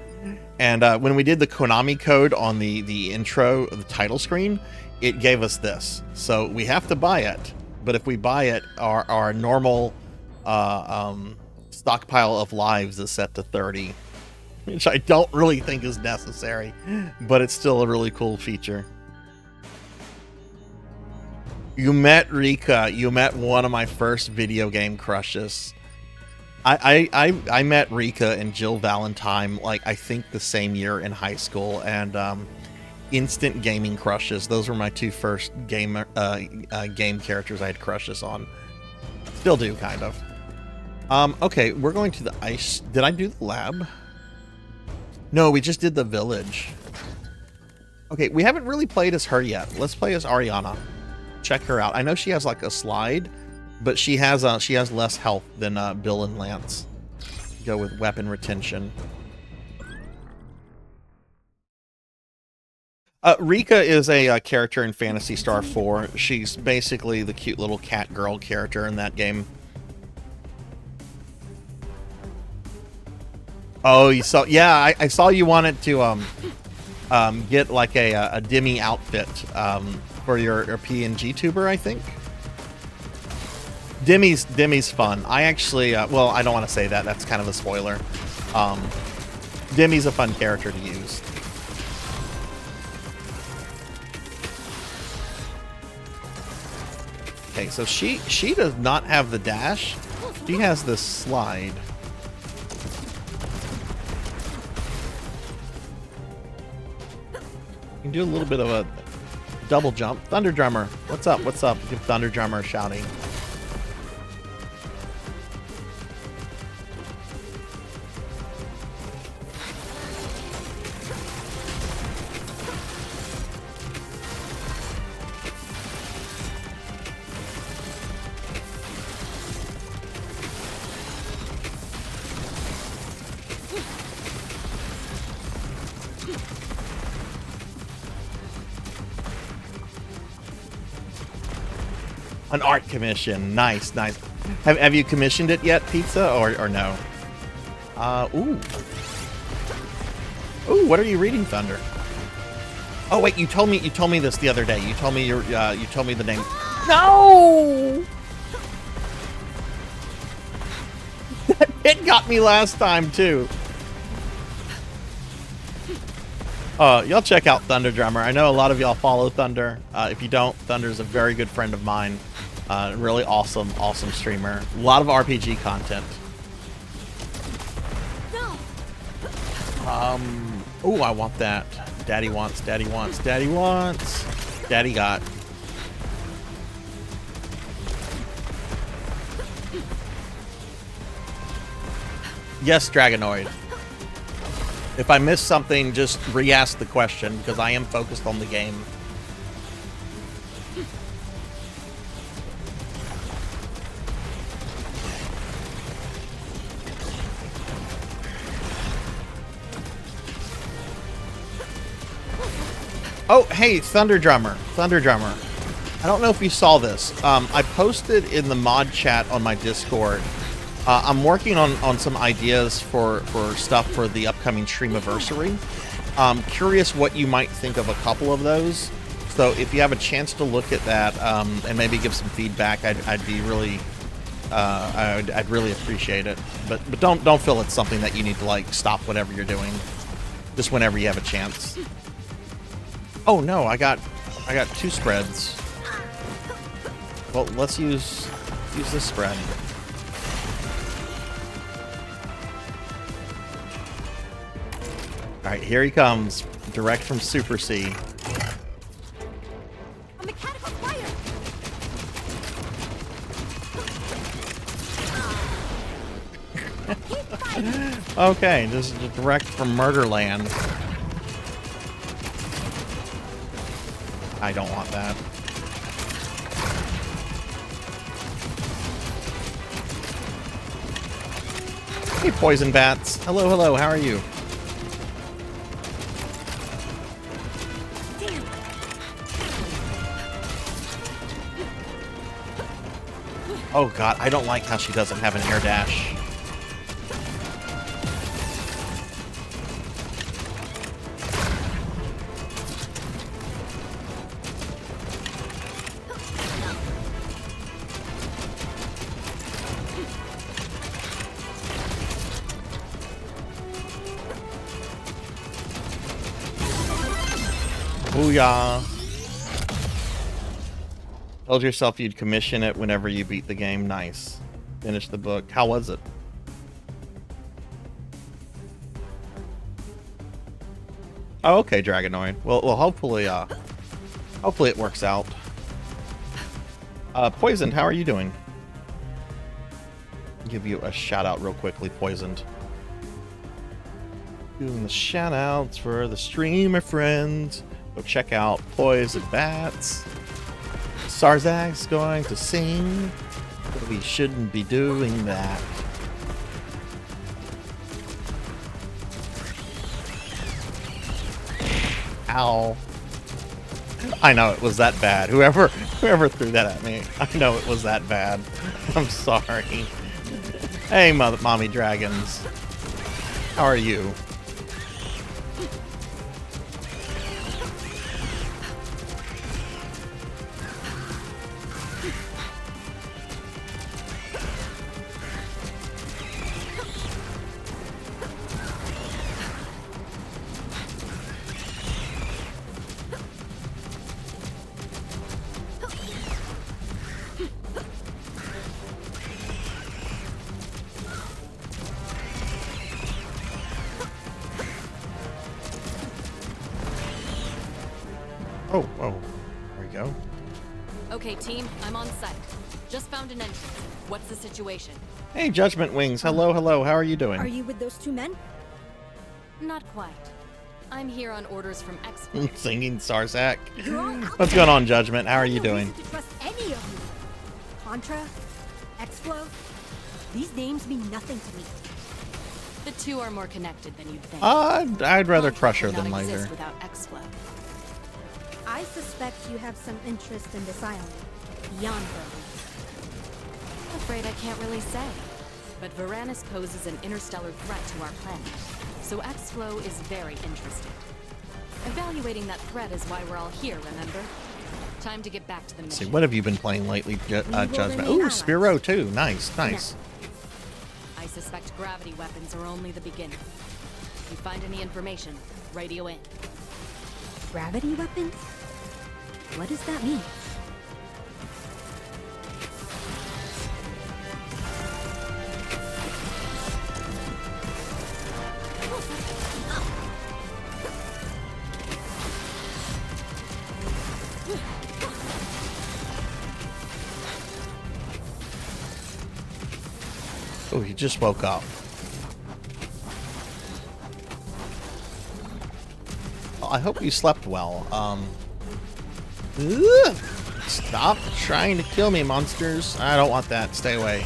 And when we did the Konami code on the intro, the title screen, it gave us this. So we have to buy it, but if we buy it, our normal stockpile of lives is set to 30, which I don't really think is necessary, but it's still a really cool feature. You met Rika. You met one of my first video game crushes. I met Rika and Jill Valentine, like, I think the same year in high school, and instant gaming crushes. Those were my 2 first game characters I had crushes on. Still do, kind of. Okay, we're going to the ice. Did I do the lab? No, we just did the village. Okay, we haven't really played as her yet. Let's play as Ariana. Check her out. I know she has like a slide, but she has less health than Bill and Lance. Go with weapon retention. Rika is a character in Phantasy Star 4. She's basically the cute little cat girl character in that game. Oh, you saw? Yeah, I saw you wanted to get like a Demi outfit for your PNG tuber, I think. Demi's fun. I actually, well, I don't want to say that. That's kind of a spoiler. Demi's a fun character to use. Okay, so she does not have the dash. She has the slide. You can do a little bit of a double jump. Thunder Drummer, what's up? What's up? Give Thunder Drummer shouting. An art commission. Nice, nice. Have you commissioned it yet, Pizza, or no? Ooh. Ooh, what are you reading, Thunder? Oh wait, you told me this the other day. You told me you told me the name. No! That hit got me last time too. Y'all check out Thunder Drummer. I know a lot of y'all follow Thunder. If you don't, Thunder's a very good friend of mine. Really awesome streamer. A lot of RPG content. Oh, I want that. Daddy wants. Daddy got. Yes, Dragonoid. If I missed something, just re-ask the question, because I am focused on the game. Oh, hey, Thunder Drummer. I don't know if you saw this. I posted in the mod chat on my Discord. I'm working on some ideas for stuff for the upcoming Streamiversary. Curious what you might think of a couple of those. So if you have a chance to look at that and maybe give some feedback, I'd be really, I'd really appreciate it. But don't feel it's something that you need to like stop whatever you're doing. Just whenever you have a chance. Oh no, I got 2 spreads. Well, let's use this spread. All right, here he comes, direct from Super C. A mechanical fire. Okay, this is direct from Murderland. I don't want that. Hey, poison bats. Hello, how are you? Oh god, I don't like how she doesn't have an air dash. Booyah. Told yourself you'd commission it whenever you beat the game. Nice. Finish the book. How was it? Oh, okay, Dragonoid. Well, hopefully it works out. Poisoned, how are you doing? Give you a shout out real quickly, Poisoned. Doing the shout outs for the streamer friends. Go check out Poison Bats. Sarzac's going to sing. But we shouldn't be doing that. Ow. I know it was that bad. Whoever threw that at me, I know it was that bad. I'm sorry. Hey, mommy dragons. How are you? Oh, there we go. Okay, team, I'm on site. Just found an entrance. What's the situation? Hey, Judgment Wings. Hello. How are you doing? Are you with those two men? Not quite. I'm here on orders from X. Singing Sarzac. You're all What's going on, Judgment? How are you no doing? reason to trust any of you. Contra, X-Flow, these names mean nothing to me. The two are more connected than you'd think. I'd rather Contra crush her could than not exist laser. without X-Flow. I suspect you have some interest in this island, beyond Burmese. I'm afraid I can't really say. But Varanus poses an interstellar threat to our planet, so X-Flow is very interested. Evaluating that threat is why we're all here, remember? Time to get back to the mission. Let's see, what have you been playing lately, Judgment? remain Ooh, allies. Spiro too. Nice. I suspect gravity weapons are only the beginning. If you find any information, radio in. Gravity weapons? What does that mean? Oh, he just woke up. Well, I hope you slept well. Ugh! Stop trying to kill me, monsters. I don't want that. Stay away.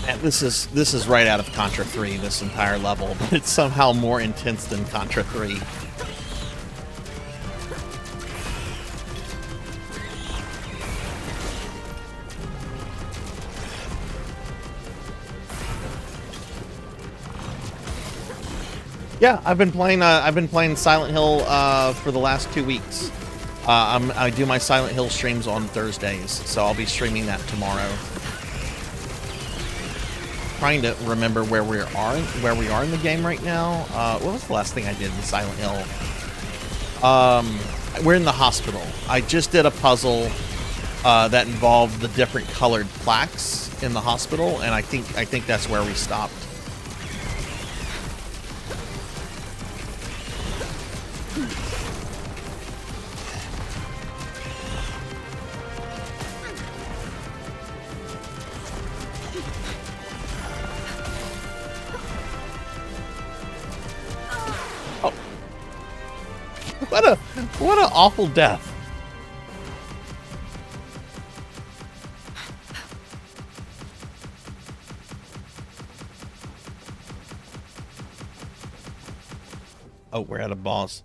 And this is right out of Contra 3, this entire level, but it's somehow more intense than Contra 3. Yeah, I've been playing Silent Hill for the last 2 weeks. I do my Silent Hill streams on Thursdays, so I'll be streaming that tomorrow. Trying to remember where we are in the game right now. What was the last thing I did in Silent Hill? We're in the hospital. I just did a puzzle that involved the different colored plaques in the hospital, and I think that's where we stopped. What an awful death. Oh, we're at a boss.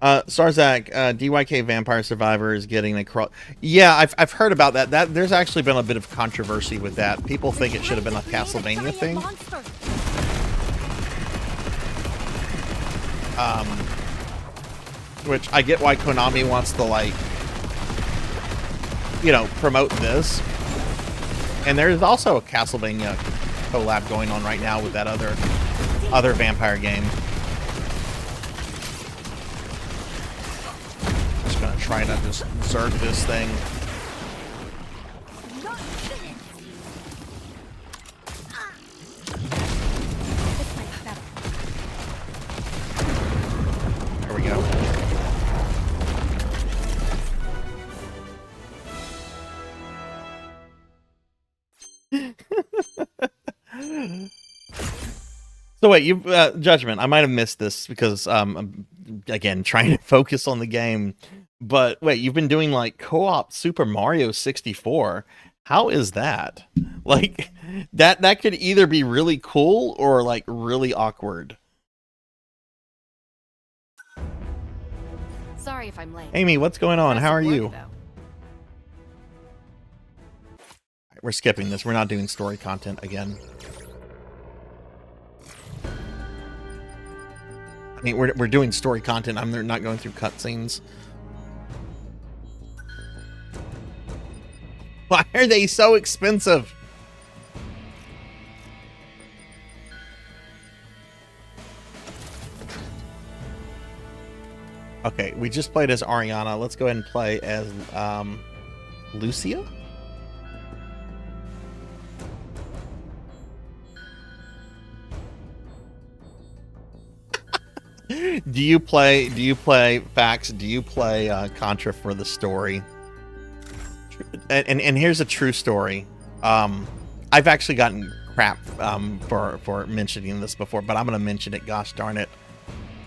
Sarzac, DYK Vampire Survivor is getting a cross. Yeah, I've heard about that. There's actually been a bit of controversy with that. People think it should have been a Castlevania thing. Which I get why Konami wants to, like, you know, promote this. And there's also a Castlevania collab going on right now with that other vampire game. Just gonna try to just zerg this thing. There we go. So wait, you Judgment, I might have missed this because I'm again trying to focus on the game. But wait, you've been doing like co-op Super Mario 64. How is that? Like that could either be really cool or like really awkward. Sorry if I'm late. Amy, what's going on? How are Impressive you? work, though. We're skipping this. We're not doing story content again. I mean, we're doing story content. I'm not going through cutscenes. Why are they so expensive? Okay, we just played as Ariana. Let's go ahead and play as Lucia. Do you play Fax? Do you play Contra for the story? And here's a true story. I've actually gotten crap for mentioning this before, but I'm gonna mention it. Gosh darn it!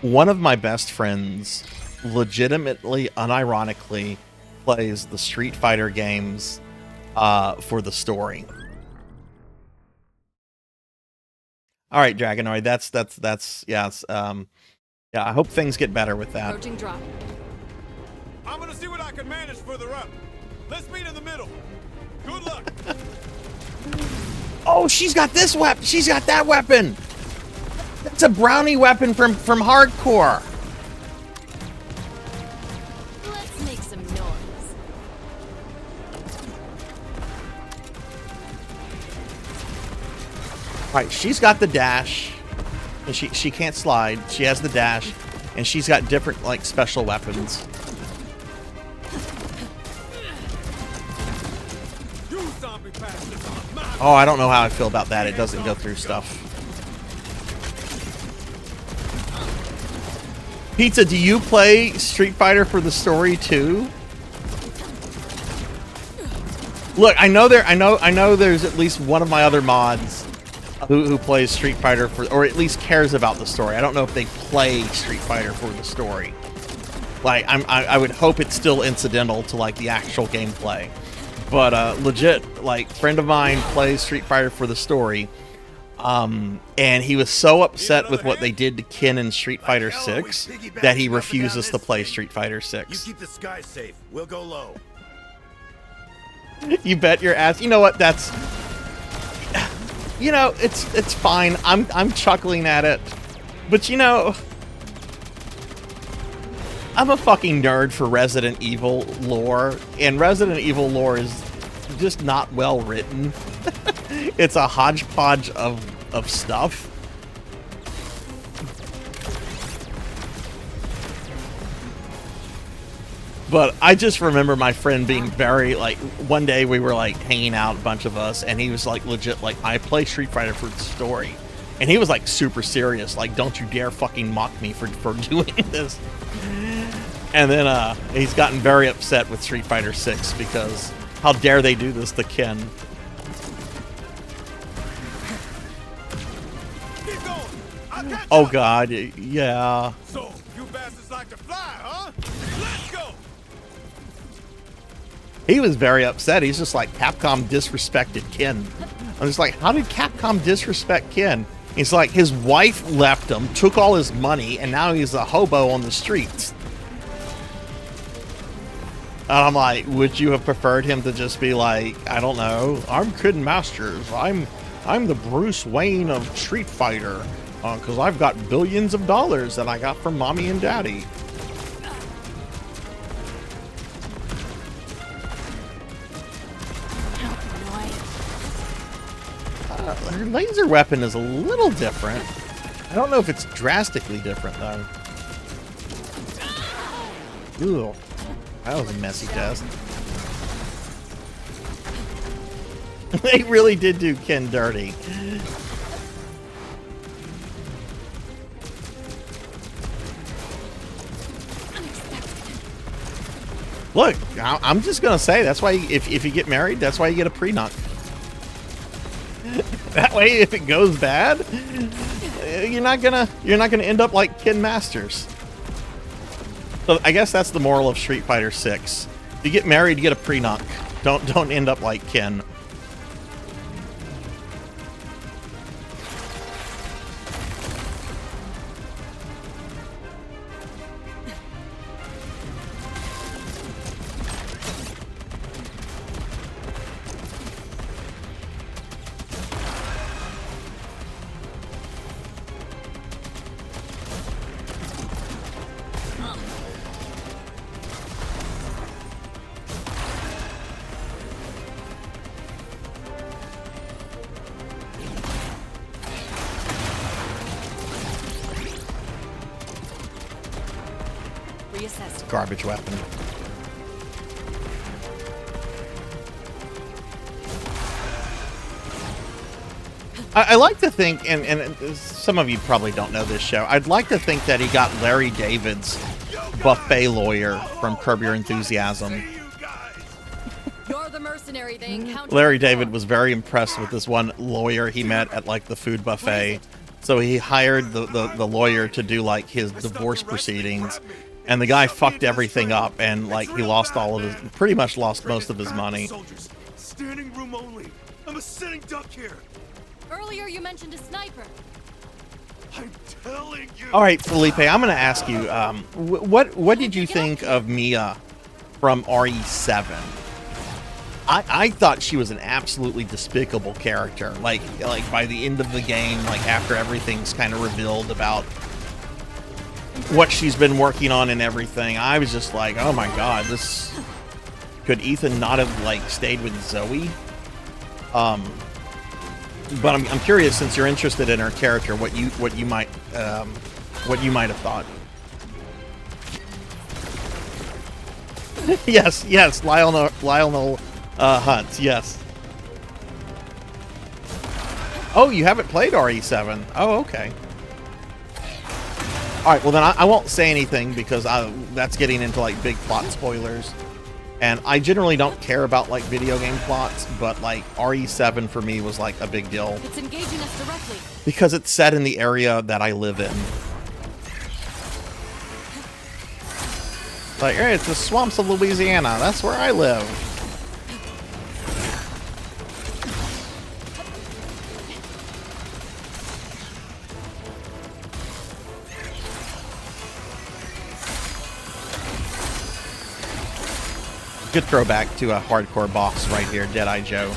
One of my best friends, legitimately, unironically, plays the Street Fighter games for the story. All right, Dragonoid. That's yes. Yeah, I hope things get better with that. Approaching drop. I'm gonna see what I can manage further up. Let's meet in the middle. Good luck. Oh, she's got this weapon. She's got that weapon. That's a brownie weapon from Hardcore. Let's make some noise. All right, she's got the dash. And she can't slide. She has the dash, and she's got different like special weapons. Oh, I don't know how I feel about that. It doesn't go through stuff. Pizza, do you play Street Fighter for the story too? Look, I know there's at least one of my other mods who plays Street Fighter for, or at least cares about the story. I don't know if they play Street Fighter for the story. Like, I would hope it's still incidental to like the actual gameplay. But legit, like, friend of mine plays Street Fighter for the story. And he was so upset with what they did to Ken in Street Fighter 6 that he refuses to play Street Fighter 6. You keep the sky safe. We'll go low. You bet your ass. You know what? That's, you know, it's fine. I'm chuckling at it, but you know, I'm a fucking nerd for Resident Evil lore, and Resident Evil lore is just not well written. It's a hodgepodge of stuff. But I just remember my friend being very, like, one day we were, like, hanging out, a bunch of us, and he was, like, legit, like, I play Street Fighter for the story. And he was, like, super serious, like, don't you dare fucking mock me for doing this. And then he's gotten very upset with Street Fighter 6 because how dare they do this to Ken. Keep going. I'll catch Oh, up. God, yeah. So, you bastards like to fly, huh? Let's go. He was very upset. He's just like, Capcom disrespected Ken. I'm just like, how did Capcom disrespect Ken? He's like, his wife left him, took all his money, and now he's a hobo on the streets. And I'm like, would you have preferred him to just be like, I don't know, I'm Kid Masters. I'm the Bruce Wayne of Street Fighter, because I've got billions of dollars that I got from mommy and daddy. Her laser weapon is a little different. I don't know if it's drastically different, though. Ooh, that was a messy test. They really did do Ken dirty. Look, I'm just gonna say that's why if you get married, that's why you get a prenup. That way, if it goes bad, you're not gonna end up like Ken Masters. So I guess that's the moral of Street Fighter 6. If you get married, you get a prenup. Don't end up like Ken. Reassessed. Garbage weapon. I like to think, and some of you probably don't know this show, I'd like to think that he got Larry David's buffet lawyer from Curb Your Enthusiasm. You're the mercenary they encountered. Larry David was very impressed with this one lawyer he met at like the food buffet. So he hired the lawyer to do like his divorce proceedings. And the guy fucked everything up, and like he lost all of his, pretty much lost most of his money. Standing room only. I'm a sitting duck here. Earlier you mentioned a sniper. I'm telling you. All right, Felipe, I'm going to ask you, what did you think of Mia from RE7? I thought she was an absolutely despicable character. Like by the end of the game, like after everything's kind of revealed about what she's been working on and everything, I was just like, oh my god, this could Ethan not have like stayed with Zoe? But I'm curious, since you're interested in her character, what you might have thought. yes, Lionel Hunt, yes. Oh, you haven't played RE7? Oh, okay. All right, well then I won't say anything because that's getting into like big plot spoilers. And I generally don't care about like video game plots, but like RE7 for me was like a big deal. It's engaging us directly. Because it's set in the area that I live in. Like, hey, it's the swamps of Louisiana. That's where I live. Good throwback to a hardcore boss right here, Deadeye Joe.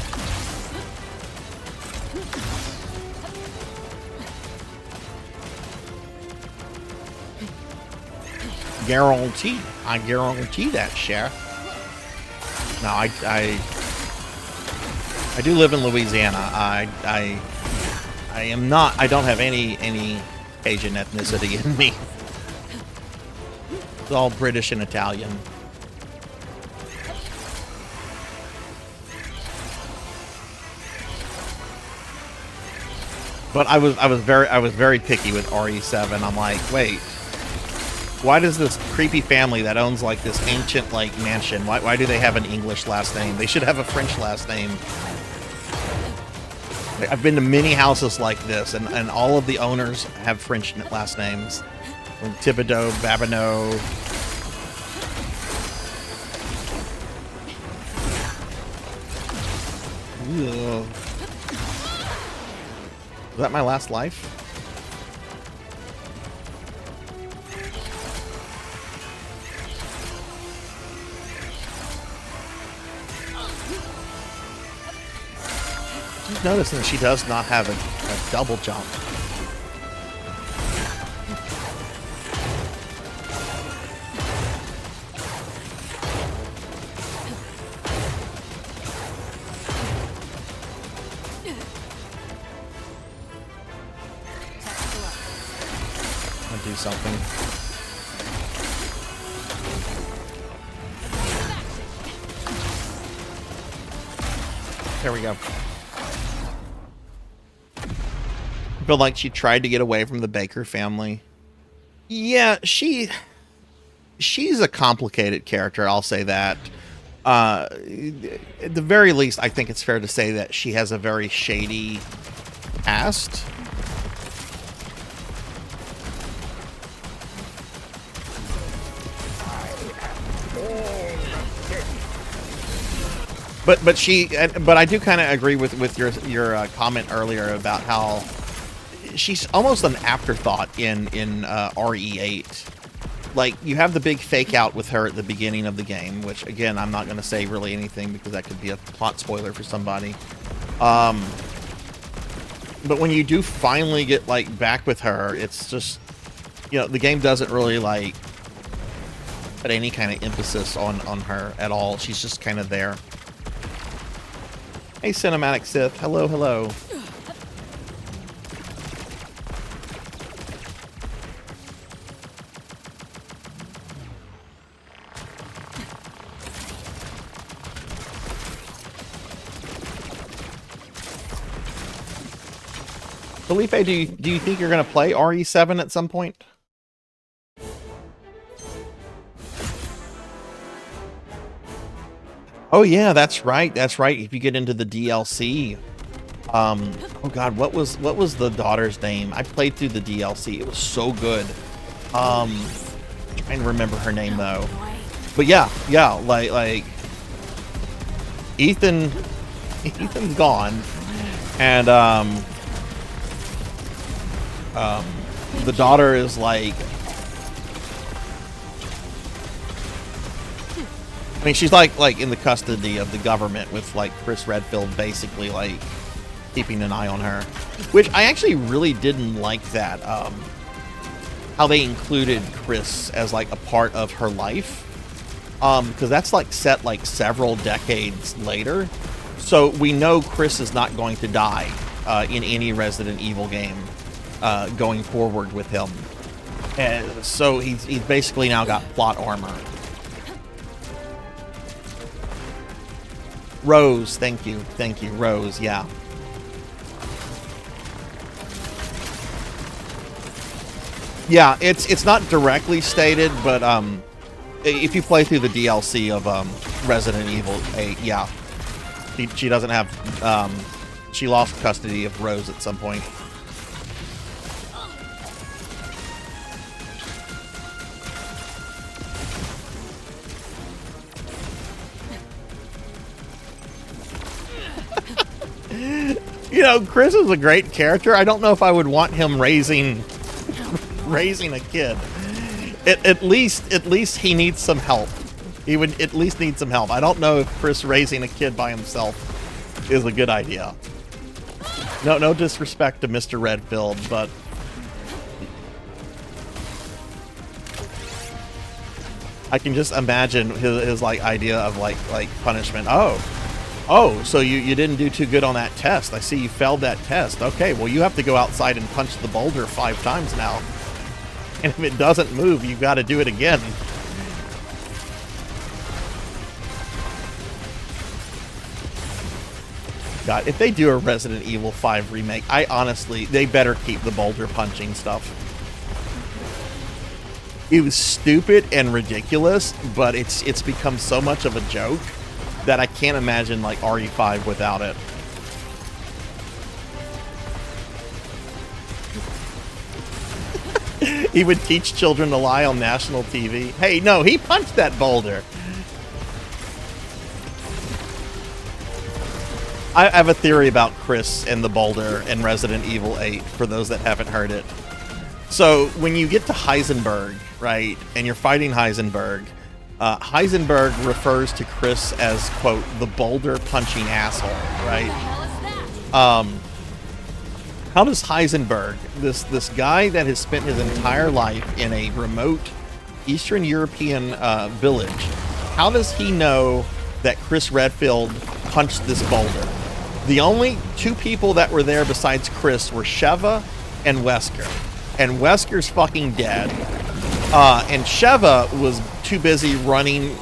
Guarantee. I guarantee that, Sheriff. No, I do live in Louisiana. I am not. I don't have any Asian ethnicity in me. It's all British and Italian. But I was very picky with RE7. I'm like, wait, why does this creepy family that owns like this ancient like mansion, why do they have an English last name? They should have a French last name. I've been to many houses like this, and all of the owners have French last names. From Thibodeau, Babineau. Ugh. Was that my last life? Just noticing that she does not have a double jump. I'll do something. There we go. I feel like she tried to get away from the Baker family. Yeah, she's a complicated character, I'll say that. At the very least, I think it's fair to say that she has a very shady past. But I do kind of agree with your comment earlier about how she's almost an afterthought in RE8. Like, you have the big fake out with her at the beginning of the game, which again I'm not going to say really anything because that could be a plot spoiler for somebody. But when you do finally get like back with her, it's just, you know, the game doesn't really like put any kind of emphasis on her at all. She's just kind of there. Hey, Cinematic Sith. Hello, hello. Felipe, do you think you're going to play RE7 at some point? Oh yeah, that's right. That's right. If you get into the DLC, oh god, what was the daughter's name? I played through the DLC. It was so good. Trying to remember her name though. But yeah, like Ethan's gone, and the daughter is like, I mean, she's like in the custody of the government with like Chris Redfield basically like keeping an eye on her, which I actually really didn't like that, how they included Chris as like a part of her life, because that's like set like several decades later, so we know Chris is not going to die in any Resident Evil game going forward with him, and so he's basically now got plot armor. Rose, thank you, Rose, yeah. Yeah, it's not directly stated, but if you play through the DLC of Resident Evil 8, yeah, she doesn't have, she lost custody of Rose at some point. You know, Chris is a great character. I don't know if I would want him raising a kid. At least he needs some help. He would at least need some help. I don't know if Chris raising a kid by himself is a good idea. No disrespect to Mr. Redfield, but I can just imagine his like idea of like punishment. Oh, so you didn't do too good on that test. I see you failed that test. Okay, well, you have to go outside and punch the boulder 5 times now. And if it doesn't move, you've got to do it again. God, if they do a Resident Evil 5 remake, I honestly, they better keep the boulder punching stuff. It was stupid and ridiculous, but it's become so much of a joke that I can't imagine like RE5 without it. He would teach children to lie on national TV. Hey, no, he punched that boulder. I have a theory about Chris and the boulder in Resident Evil 8, for those that haven't heard it. So, when you get to Heisenberg, right, and you're fighting Heisenberg, Heisenberg refers to Chris as, quote, the boulder-punching asshole, right? How does Heisenberg, this guy that has spent his entire life in a remote Eastern European village, how does he know that Chris Redfield punched this boulder? The only two people that were there besides Chris were Sheva and Wesker. And Wesker's fucking dead. And Sheva was too busy running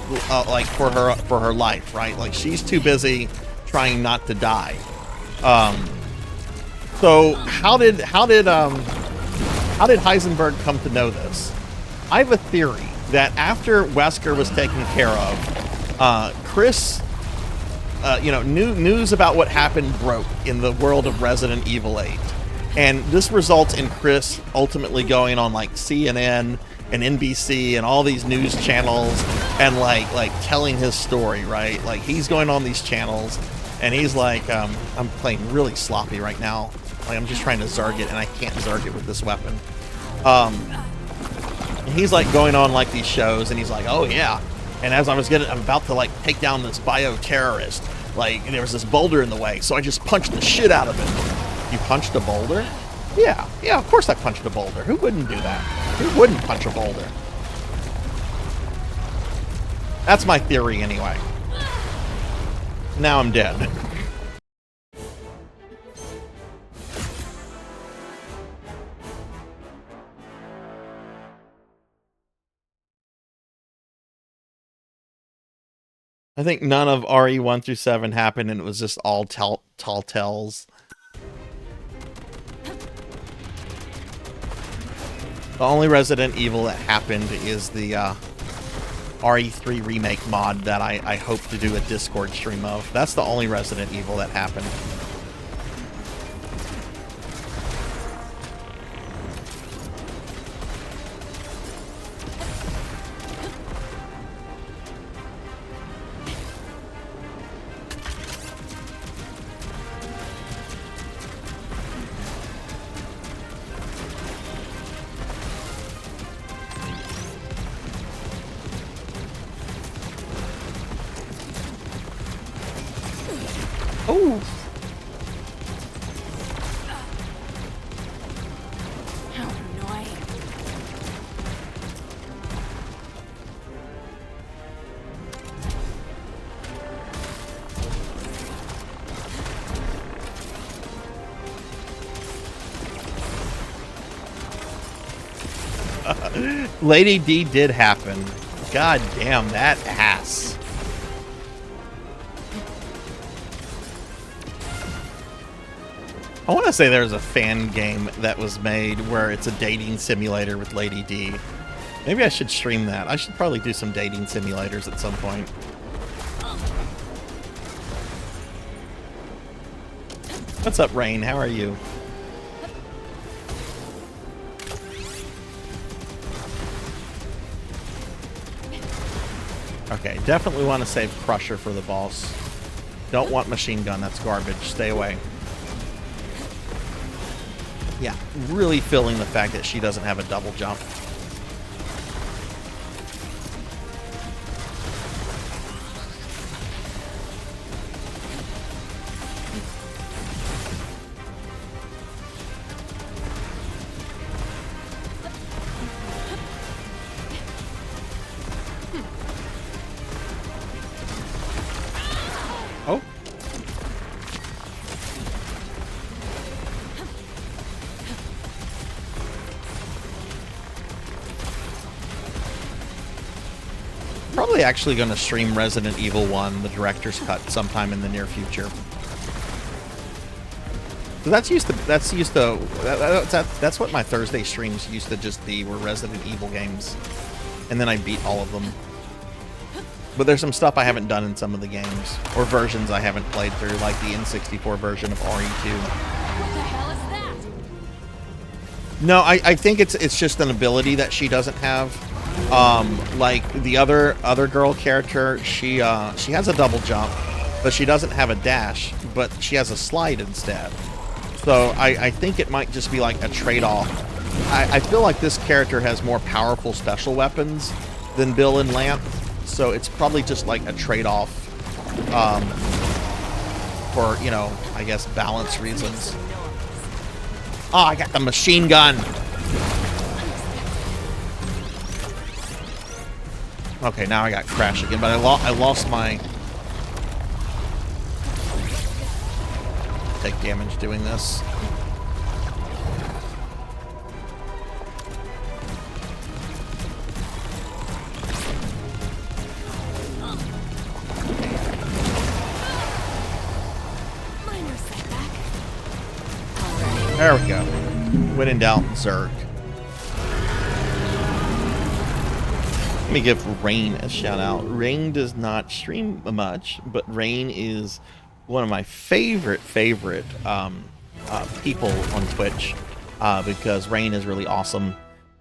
like for her life, right? Like she's too busy trying not to die. So how did Heisenberg come to know this? I have a theory that after Wesker was taken care of, Chris, news about what happened broke in the world of Resident Evil 8. And this results in Chris ultimately going on like CNN and NBC and all these news channels and like telling his story, right? Like he's going on these channels and he's like, I'm playing really sloppy right now. Like I'm just trying to Zarg it and I can't Zarg it with this weapon. And he's like going on like these shows and he's like, oh yeah. And as I'm about to like take down this bioterrorist, like there was this boulder in the way, so I just punched the shit out of it. You punched a boulder? Yeah, of course I punched a boulder. Who wouldn't do that? Who wouldn't punch a boulder? That's my theory anyway. Now I'm dead. I think none of RE 1 through 7 happened and it was just all tall tales. The only Resident Evil that happened is the RE3 remake mod that I hope to do a Discord stream of. That's the only Resident Evil that happened. Oh! How annoying. Lady D did happen. God damn, that ass. I want to say there's a fan game that was made where it's a dating simulator with Lady D. Maybe I should stream that. I should probably do some dating simulators at some point. What's up, Rain? How are you? Okay, definitely want to save Crusher for the boss. Don't want Machine Gun. That's garbage. Stay away. Yeah, really feeling the fact that she doesn't have a double jump. Oh. Probably actually going to stream Resident Evil 1, the director's cut, sometime in the near future. So that's what my Thursday streams used to just be, were Resident Evil games, and then I beat all of them. But there's some stuff I haven't done in some of the games, or versions I haven't played through, like the N64 version of RE2. What the hell is that? No, I think it's just an ability that she doesn't have. Like the other girl character, she has a double jump, but she doesn't have a dash. but she has a slide instead. So I think it might just be like a trade-off. I feel like this character has more powerful special weapons than Bill and Lamp, so it's probably just like a trade-off for, you know, I guess balance reasons. Oh, I got the machine gun. Okay, now I got crash again, but I lost my... Take damage doing this. Minor setback. There we go. When in doubt, Zerg. Let me give Rain a shout out. Rain does not stream much, but Rain is one of my favorite people on Twitch because Rain is really awesome,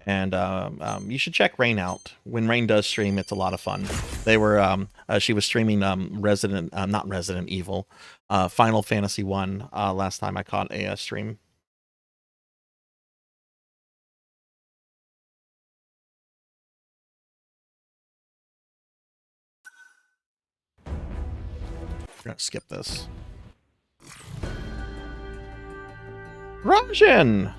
and you should check Rain out. When Rain does stream, it's a lot of fun. They were she was streaming not Resident Evil, Final Fantasy 1 last time I caught a stream. We're gonna skip this. Rajan!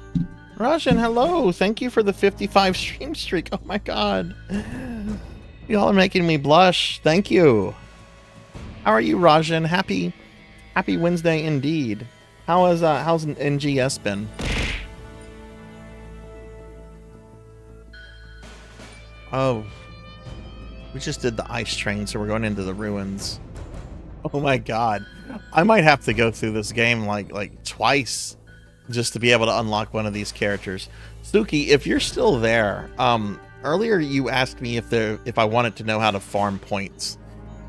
Rajan, hello! Thank you for the 55 stream streak. Oh my god. Y'all are making me blush. Thank you. How are you, Rajan? Happy Wednesday indeed. How's an NGS been? Oh. We just did the ice train, so we're going into the ruins. Oh my god. I might have to go through this game like twice just to be able to unlock one of these characters. Suki, if you're still there, earlier you asked me if I wanted to know how to farm points.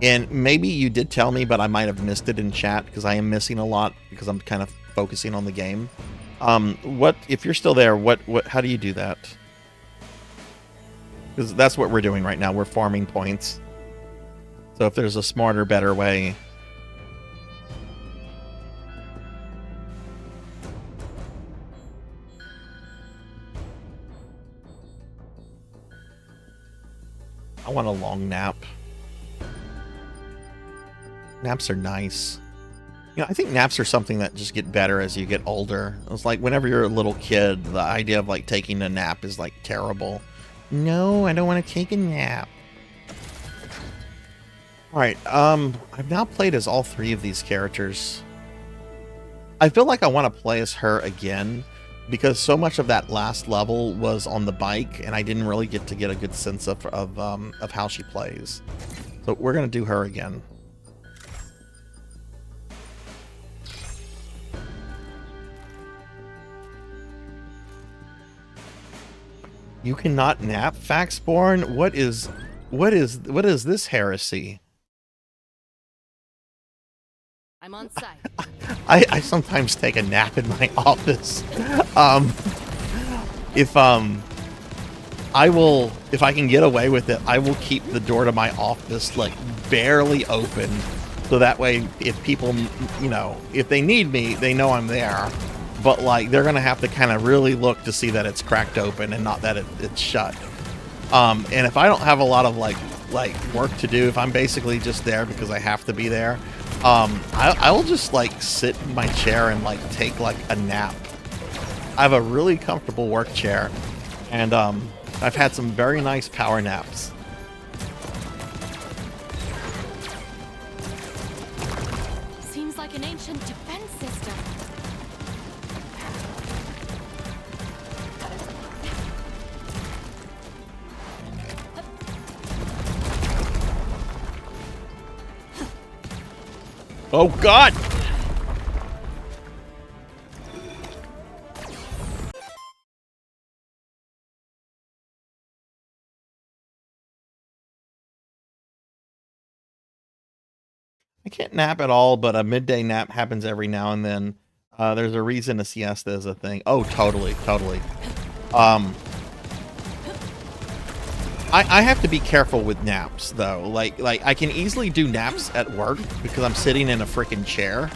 And maybe you did tell me, but I might have missed it in chat because I am missing a lot because I'm kind of focusing on the game. If you're still there, how do you do that? Because that's what we're doing right now. We're farming points. So if there's a smarter, better way. I want a long nap. Naps are nice. You know, I think naps are something that just get better as you get older. It's like whenever you're a little kid, the idea of like taking a nap is like terrible. No, I don't want to take a nap. Alright, I've now played as all three of these characters. I feel like I want to play as her again, because so much of that last level was on the bike, and I didn't really get to get a good sense of how she plays. So we're going to do her again. You cannot nap, Faxborn? What is this heresy? I'm on site. I sometimes take a nap in my office. If I can get away with it, I will keep the door to my office like barely open, so that way if people, you know, if they need me, they know I'm there. But like they're gonna have to kind of really look to see that it's cracked open and not that it's shut. And if I don't have a lot of like work to do, if I'm basically just there because I have to be there, I will just like sit in my chair and like take like a nap. I have a really comfortable work chair, and I've had some very nice power naps. Seems like an ancient defense system. Oh God! I can't nap at all, but a midday nap happens every now and then. There's a reason a siesta is a thing. Oh, totally. I have to be careful with naps, though. Like I can easily do naps at work because I'm sitting in a freaking chair.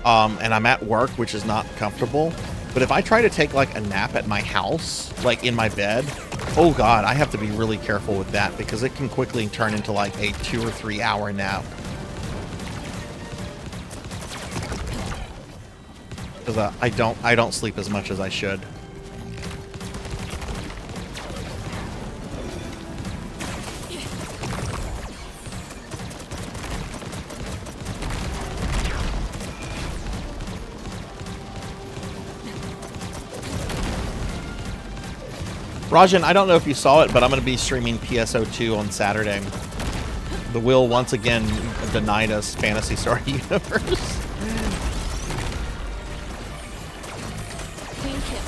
and I'm at work, which is not comfortable. But if I try to take like a nap at my house, like in my bed, oh god, I have to be really careful with that because it can quickly turn into like a 2 or 3 hour nap. Because I don't sleep as much as I should. Rajan, I don't know if you saw it, but I'm going to be streaming PSO2 on Saturday. The will once again denied us Fantasy Star Universe. Queen kill.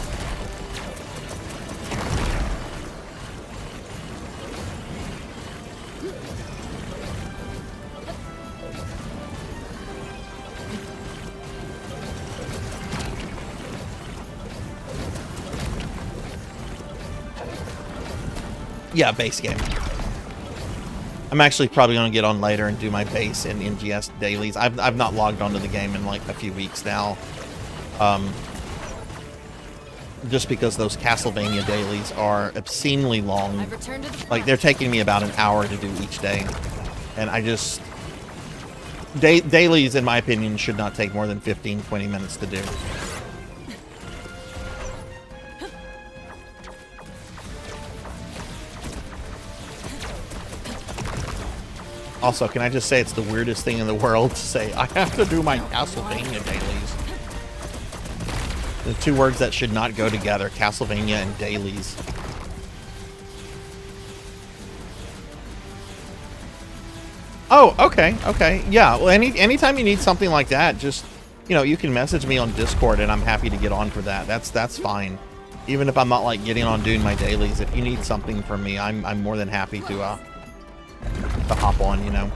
Yeah, base game. I'm actually probably going to get on later and do my base and NGS dailies. I've not logged onto the game in like a few weeks now. Just because those Castlevania dailies are obscenely long. I've returned to the Like, they're taking me about an hour to do each day. And I just... dailies, in my opinion, should not take more than 15-20 minutes to do. Also, can I just say it's the weirdest thing in the world to say, I have to do my Castlevania dailies. The two words that should not go together, Castlevania and dailies. Oh, okay, okay. Yeah, well, anytime you need something like that, just, you know, you can message me on Discord and I'm happy to get on for that. That's fine. Even if I'm not, like, getting on doing my dailies, if you need something from me, I'm more than happy to hop on, you know.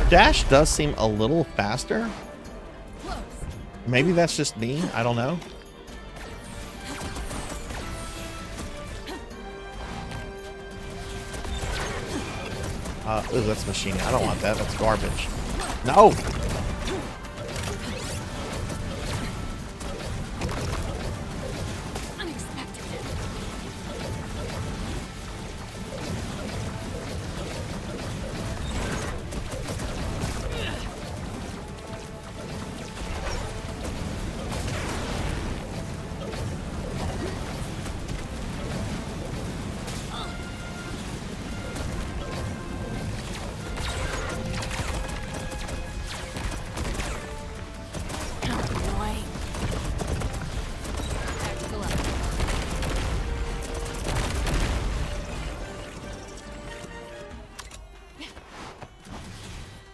Dash does seem a little faster. Maybe that's just me. I don't know. Ooh, that's machining. I don't want that. That's garbage. No!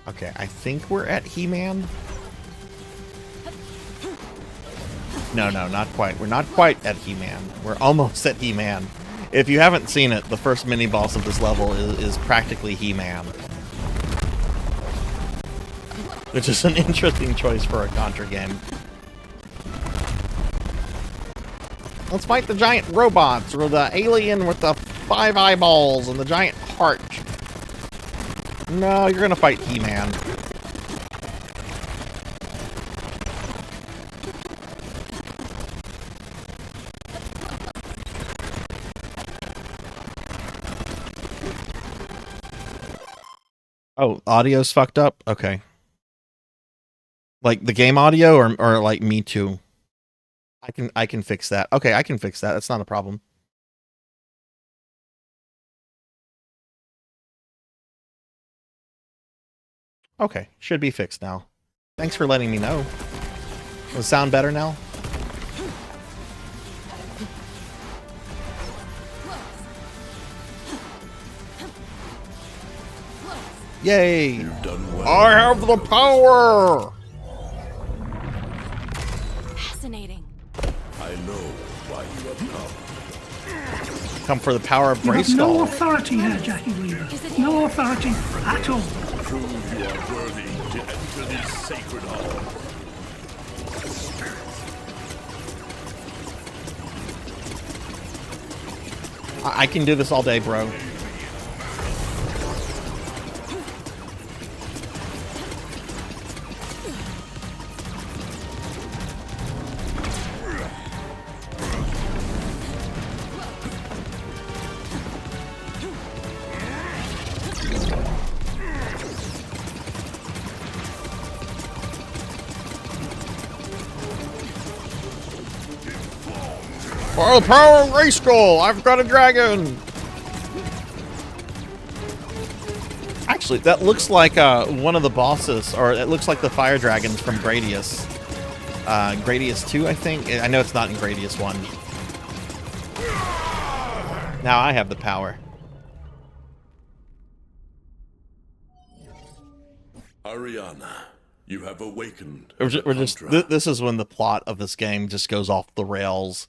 Okay, I think we're at He-Man. No, not quite. We're not quite at He-Man. We're almost at He-Man. If you haven't seen it, the first mini-boss of this level is practically He-Man. Which is an interesting choice for a Contra game. Let's fight the giant robots, or the alien with the 5 eyeballs and the giant heart. No, you're gonna fight He-Man. Oh, audio's fucked up? Okay. Like the game audio or like me too? I can fix that. Okay, I can fix that. That's not a problem. Okay, should be fixed now. Thanks for letting me know. Does it sound better now? Yay! You've done well. I have the power! Fascinating. I know why you have come. Come for the power of You have no Brayskull. authority here, Jackie Weaver. No authority at all. Prove you are worthy to enter these sacred halls. I can do this all day, bro. For the power of race skull, I've got a dragon. Actually, that looks like one of the bosses, or it looks like the fire dragons from Gradius. Gradius 2, I think. I know it's not in Gradius 1. Now I have the power. Ariana, you have awakened. This is when the plot of this game just goes off the rails.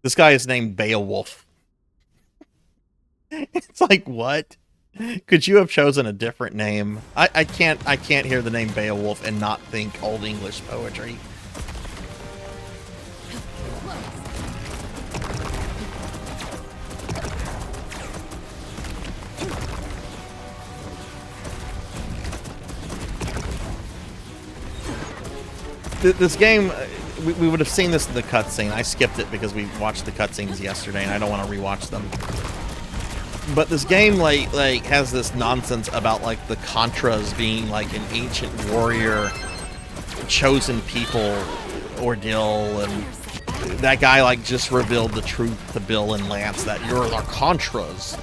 This guy is named Beowulf. It's like, what? Could you have chosen a different name? I can't hear the name Beowulf and not think Old English poetry. This game, we would have seen this in the cutscene. I skipped it because we watched the cutscenes yesterday, and I don't want to rewatch them. But this game, like has this nonsense about like the Contras being like an ancient warrior, chosen people ordeal, and that guy like just revealed the truth to Bill and Lance that you're the Contras,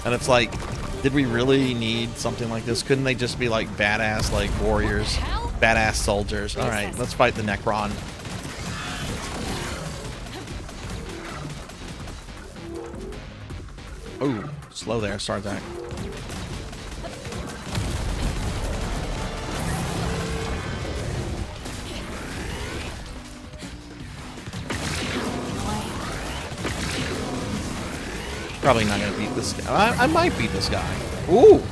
and it's like, did we really need something like this? Couldn't they just be like badass like warriors? Badass soldiers. Alright, let's fight the Necron. Oh, slow there, Sarzac. Probably not gonna beat this guy. I might beat this guy. Ooh!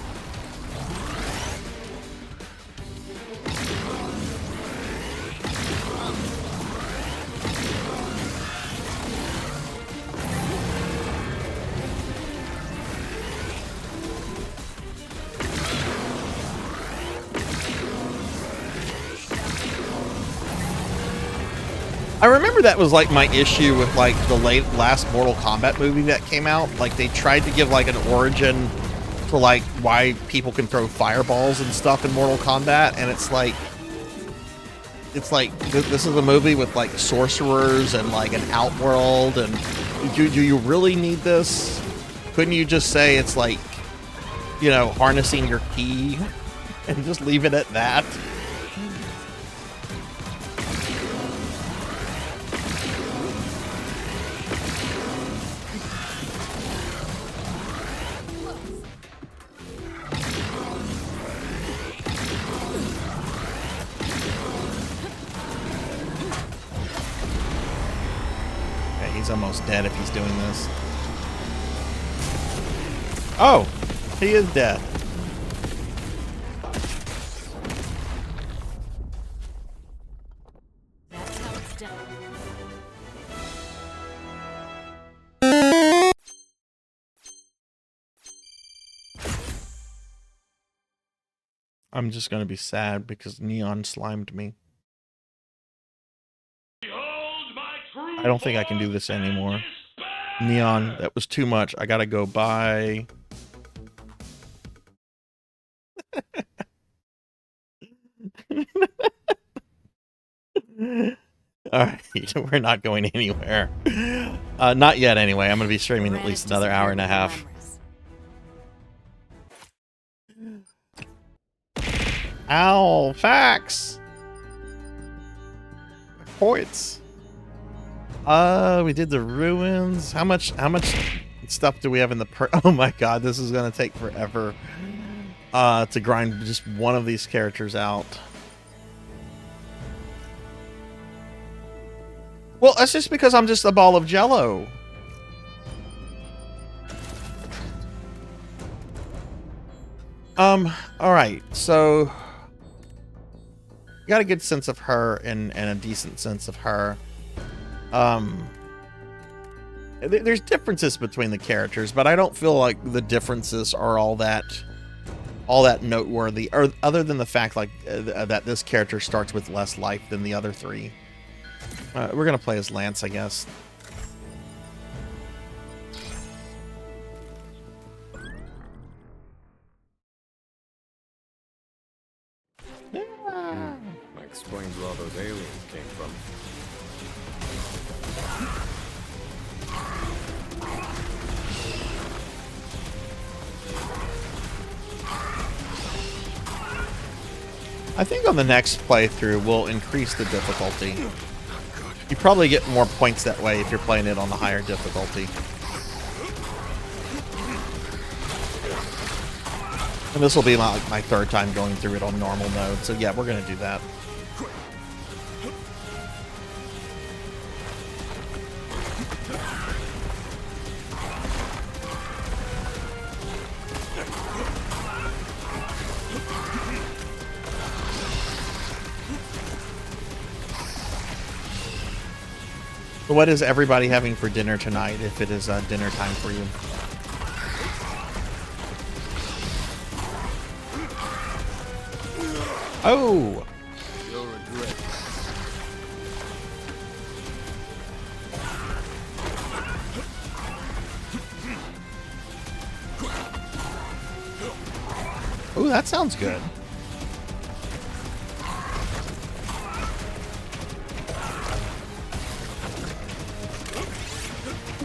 I remember that was like my issue with like the last Mortal Kombat movie that came out. Like they tried to give like an origin to like why people can throw fireballs and stuff in Mortal Kombat, and it's like this is a movie with like sorcerers and like an outworld, and do you really need this? Couldn't you just say it's like, you know, harnessing your ki and just leave it at that? Almost dead if he's doing this. Oh, he is dead. That's how it's done. I'm just gonna be sad because Neon slimed me. I don't think I can do this anymore. Neon, that was too much. I gotta go bye. Alright, we're not going anywhere. Not yet anyway. I'm gonna be streaming at least another hour and a half. Ow, facts! Points. We did the ruins. How much stuff do we have in the oh my god, this is gonna take forever to grind just one of these characters out. Well, that's just because I'm just a ball of jello. Alright, so got a good sense of her and a decent sense of her. There's differences between the characters, but I don't feel like the differences are all that noteworthy, or other than the fact like that this character starts with less life than the other three. We're gonna play as Lance, I guess. That explains where all those aliens came from. I think on the next playthrough we'll increase the difficulty. You probably get more points that way if you're playing it on the higher difficulty. And this will be my third time going through it on normal mode, so yeah, we're gonna do that. So what is everybody having for dinner tonight, if it is dinner time for you? Oh! You'll regret. Oh, that sounds good.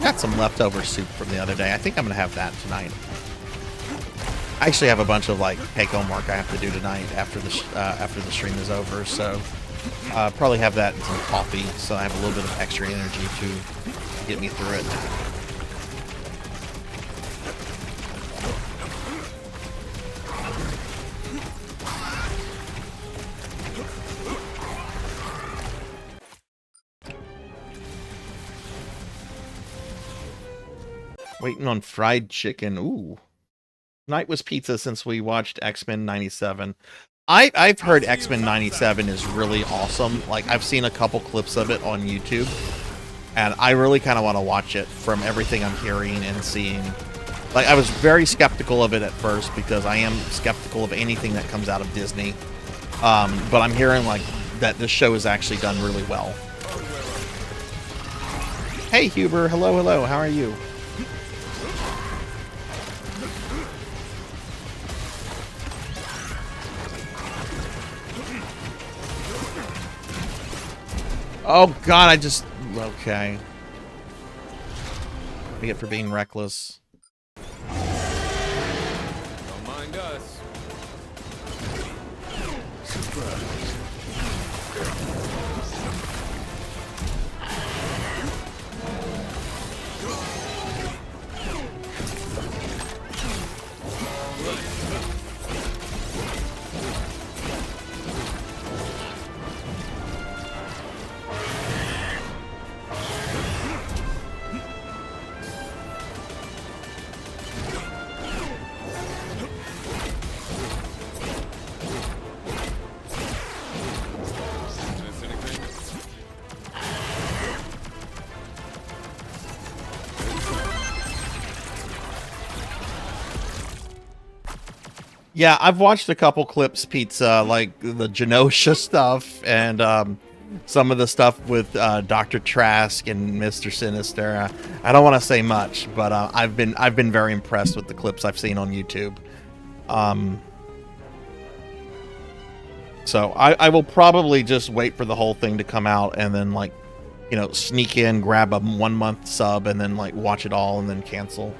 Got some leftover soup from the other day. I think I'm gonna have that tonight. I actually have a bunch of like take-home work I have to do tonight after the stream is over, so probably have that and some coffee, so I have a little bit of extra energy to get me through it. Waiting on fried chicken. Ooh. Night was pizza since we watched X-Men 97. I've heard X-Men 97 is really awesome. Like, I've seen a couple clips of it on YouTube, and I really kind of want to watch it from everything I'm hearing and seeing. Like, I was very skeptical of it at first because I am skeptical of anything that comes out of Disney. But I'm hearing, like, that this show is actually done really well. Hey, Huber. Hello, hello. How are you? Oh god, I just... Okay. What do you get for being reckless? Don't mind us. Yeah, I've watched a couple clips, Pizza, like the Genosha stuff and some of the stuff with Dr. Trask and Mr. Sinister. I don't want to say much, but I've been very impressed with the clips I've seen on YouTube. So I will probably just wait for the whole thing to come out and then, like, you know, sneak in, grab a 1 month sub, and then like watch it all and then cancel.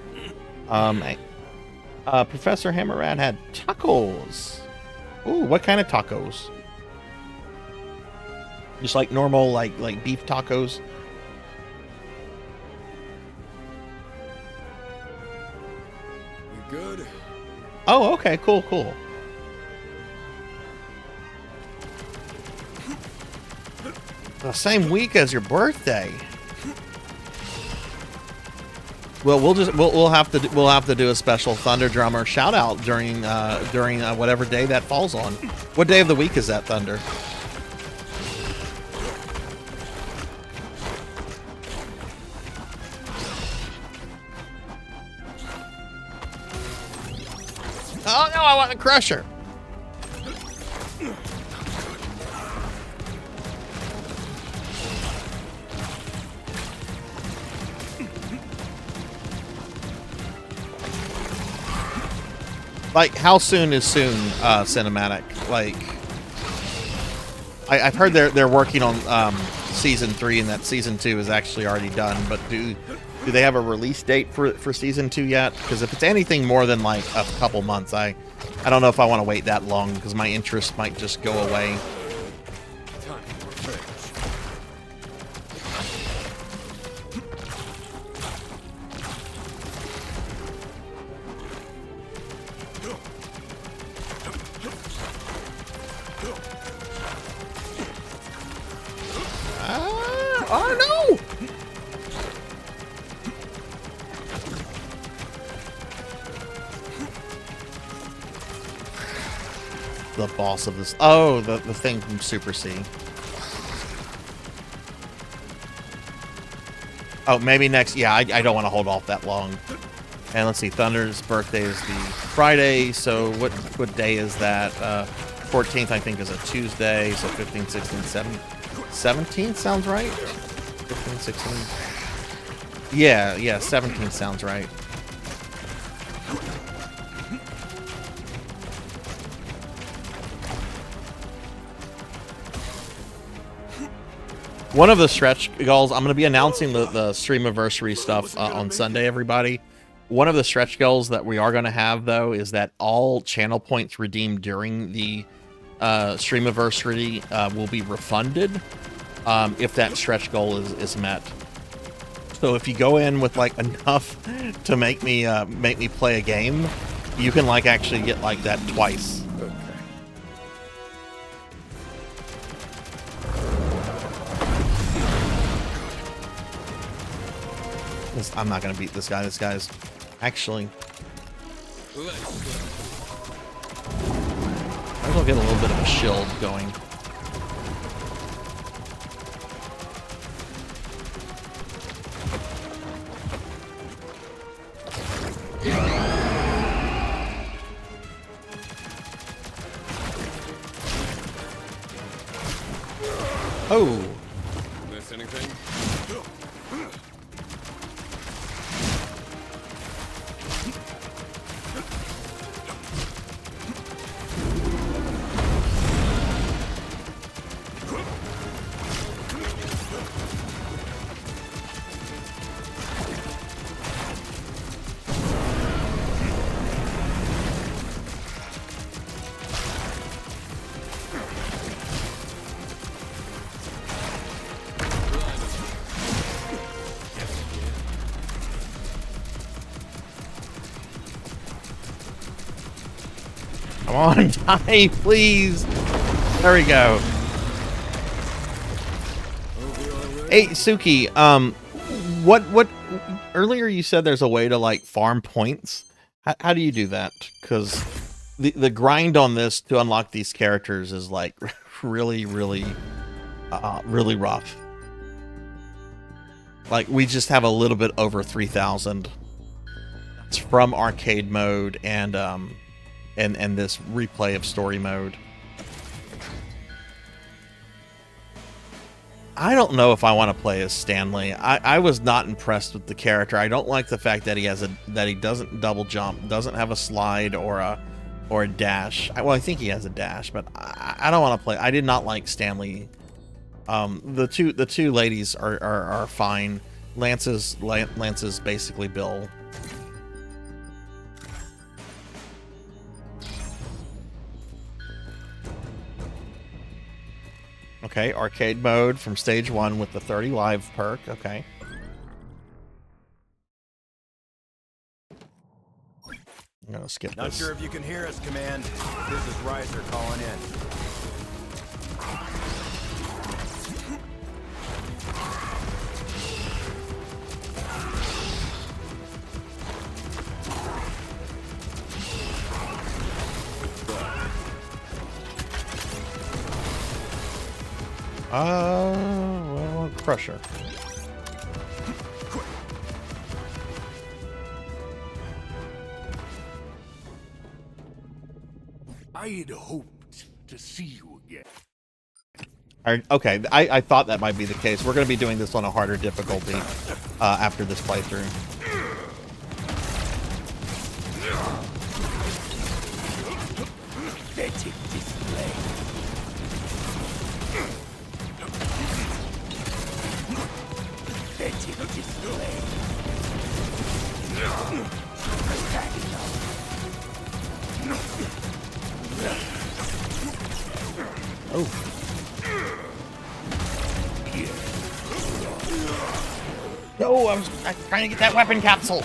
Professor Hammerad had tacos. Ooh, what kind of tacos? Just like normal, like beef tacos. You good? Oh, okay, cool, cool. The same week as your birthday. Well, we'll have to do a special Thunder Drummer shout out during whatever day that falls on. What day of the week is that, Thunder? Crusher. Like, how soon is soon cinematic? Like, I've heard they're working on season 3, and that season 2 is actually already done. But do they have a release date for season 2 yet? Because if it's anything more than like a couple months, I don't know if I want to wait that long, because my interest might just go away. Oh no! The boss of this. Oh, the thing from Super C. Oh, maybe next. Yeah, I don't want to hold off that long. And let's see, Thunder's birthday is the Friday. So what day is that? 14th, I think, is a Tuesday. So 15, 16, 17. 17th sounds right. 15, 16. Yeah, 17th sounds right. One of the stretch goals, I'm going to be announcing the Streamiversary stuff on Sunday, everybody. One of the stretch goals that we are going to have, though, is that all channel points redeemed during the Streamiversary will be refunded if that stretch goal is met. So if you go in with like enough to make me play a game, you can like actually get like that twice. Okay. I'm not gonna beat this guy. This guy's actually. Might as well get a little bit of a shield going. Oh. Miss anything? Come on, die, please. There we go. Hey, Suki, what earlier you said there's a way to like farm points. How do you do that? Because the grind on this to unlock these characters is like really rough. Like, we just have a little bit over 3,000. It's from arcade mode and this replay of story mode. I don't know if I want to play as Stanley. I was not impressed with the character. I don't like the fact that he doesn't double jump, doesn't have a slide or a dash. Well, I think he has a dash, but I don't want to play. I did not like Stanley. The two ladies are fine. Lance is basically Bill. Okay, arcade mode from stage 1 with the 30 live perk. Okay. I'm gonna skip this. Not sure if you can hear us, Command. This is Riser calling in. Well, Crusher. I had hoped to see you again. Okay, I thought that might be the case. We're going to be doing this on a harder difficulty after this playthrough. Pathetic display. Pathetic display. Oh. No, I'm trying to get that weapon capsule.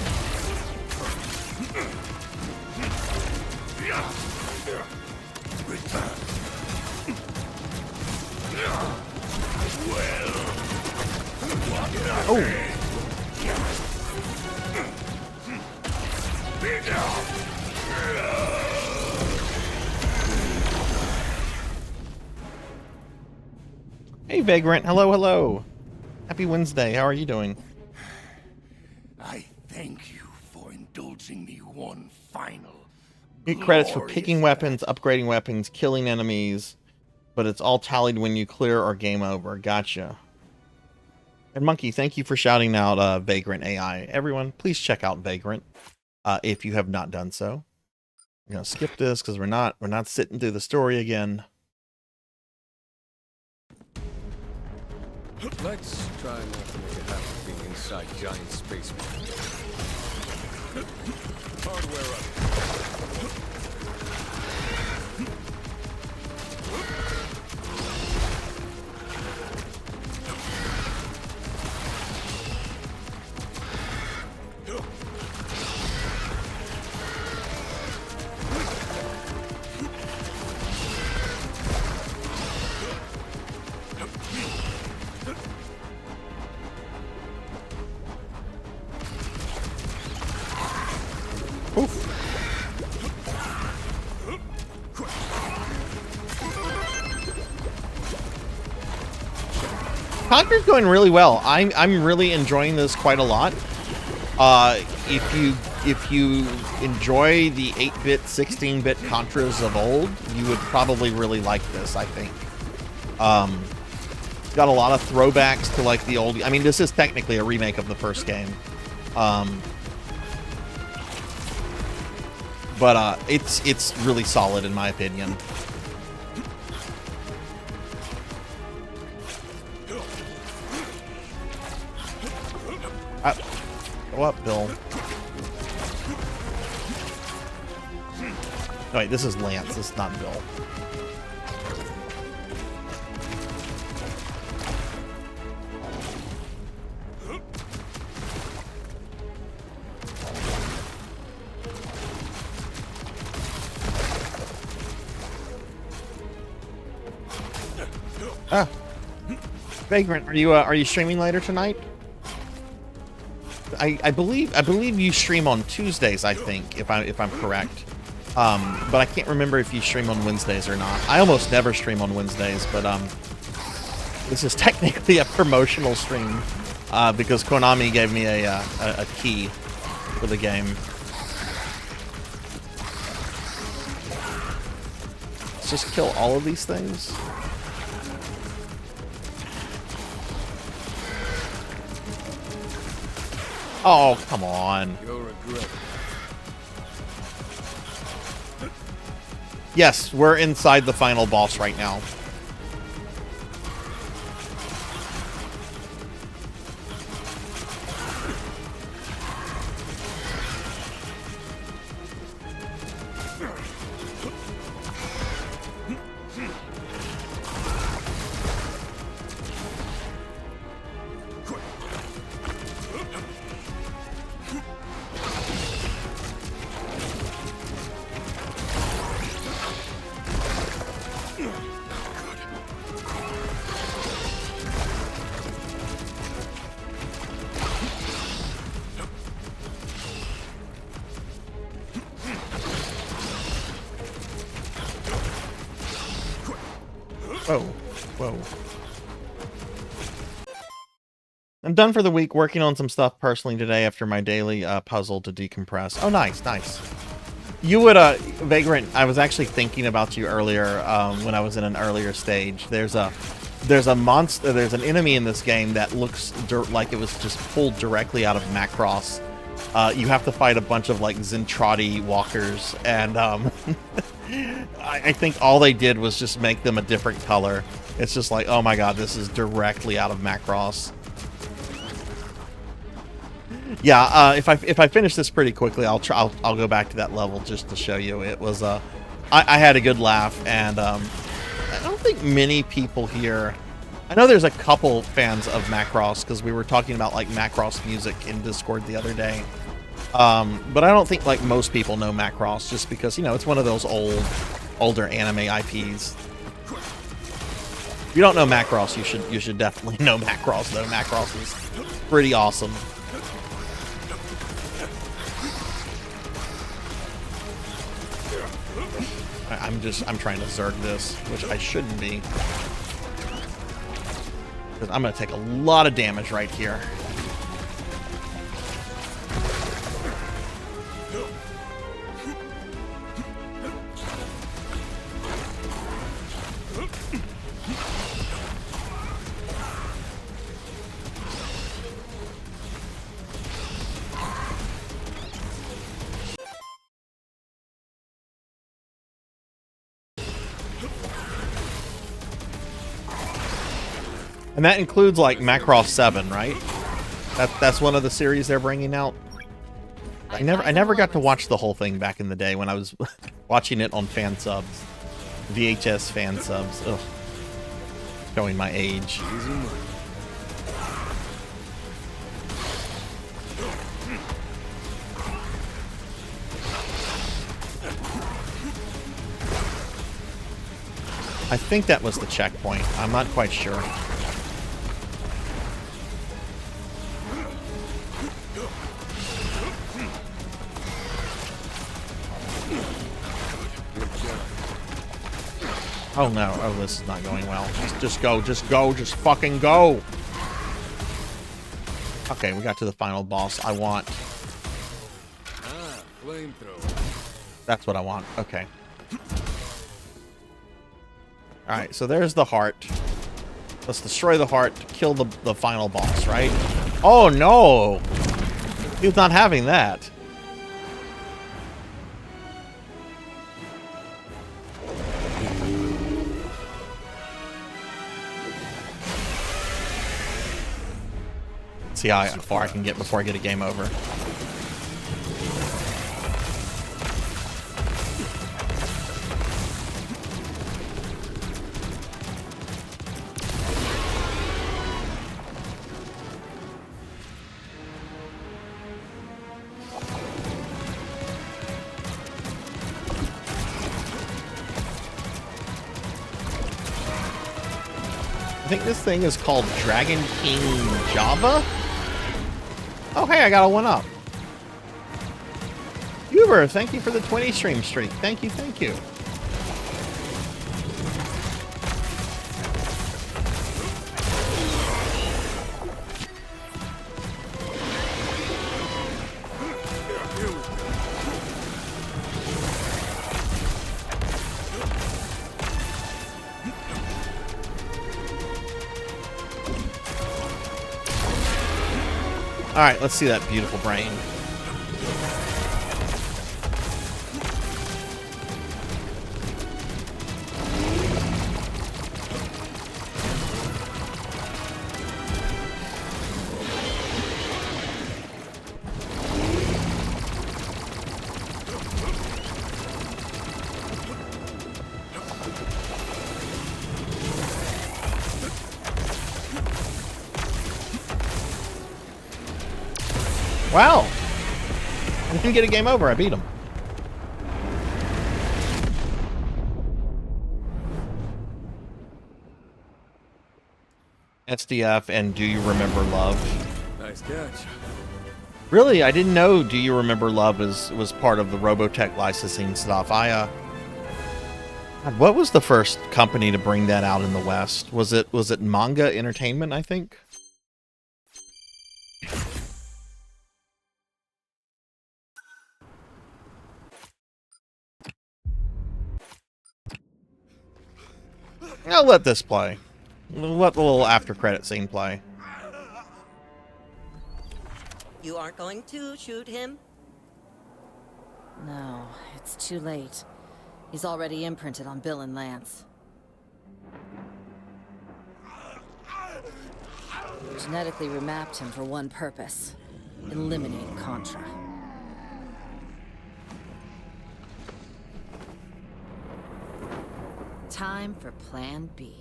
Oh. Hey, Vagrant. Hello, hello. Happy Wednesday. How are you doing? I thank you for indulging me one final. Get credits for picking weapons, upgrading weapons, killing enemies, but it's all tallied when you clear or game over. Gotcha. And Monkey, thank you for shouting out Vagrant AI. Everyone, please check out Vagrant if you have not done so. I'm gonna skip this because we're not sitting through the story again. Let's try not to make it happen being inside giant spacemen. Hardware up. Contra's going really well. I'm really enjoying this quite a lot. If you enjoy the 8-bit, 16-bit Contras of old, you would probably really like this, I think. It's got a lot of throwbacks to like the old. I mean, this is technically a remake of the first game. But it's really solid in my opinion. Go up, Bill. Oh, wait, this is Lance. This is not Bill. Ah, Vagrant, are you streaming later tonight? I believe you stream on Tuesdays, I think, if I'm correct. But I can't remember if you stream on Wednesdays or not. I almost never stream on Wednesdays, but this is technically a promotional stream because Konami gave me a key for the game. Let's just kill all of these things. Oh, come on. You'll regret it. Yes, we're inside the final boss right now. Whoa, whoa. I'm done for the week, working on some stuff personally today after my daily puzzle to decompress. Oh, nice, nice. You would, Vagrant, I was actually thinking about you earlier, when I was in an earlier stage. There's a monster, there's an enemy in this game that looks like it was just pulled directly out of Macross. You have to fight a bunch of, like, Zentradi walkers, and, I think all they did was just make them a different color. It's just like, oh my god, this is directly out of Macross. Yeah, if I finish this pretty quickly, I'll go back to that level just to show you. It was I had a good laugh, and I don't think many people here. I know there's a couple fans of Macross because we were talking about like Macross music in Discord the other day. But I don't think like most people know Macross just because, you know, it's one of those older anime IPs. If you don't know Macross, you should definitely know Macross though. Macross is pretty awesome. I'm trying to Zerg this, which I shouldn't be. Because I'm going to take a lot of damage right here. And that includes like Macross 7, right? That's one of the series they're bringing out. I never got to watch the whole thing back in the day when I was watching it on fan subs. VHS fan subs. Ugh. Showing my age. I think that was the checkpoint. I'm not quite sure. Oh no, oh this is not going well. Just go, just fucking go! Okay, we got to the final boss. I want... That's what I want, okay. Alright, so there's the heart. Let's destroy the heart to kill the final boss, right? Oh no! He's not having that. See how far I can get before I get a game over. I think this thing is called Dragon King Java? Oh, hey, I got a 1-up. Uber, thank you for the 20 stream streak. Thank you, thank you. Alright, let's see that beautiful brain. Wow! I didn't get a game over, I beat him. SDF and Do You Remember Love? Nice catch. Really? I didn't know Do You Remember Love was part of the Robotech licensing stuff. God, what was the first company to bring that out in the West? Was it Manga Entertainment, I think? I'll let this play. Let the little after credit scene play. You aren't going to shoot him? No, it's too late. He's already imprinted on Bill and Lance. Genetically remapped him for one purpose: eliminate Contra. Time for Plan B.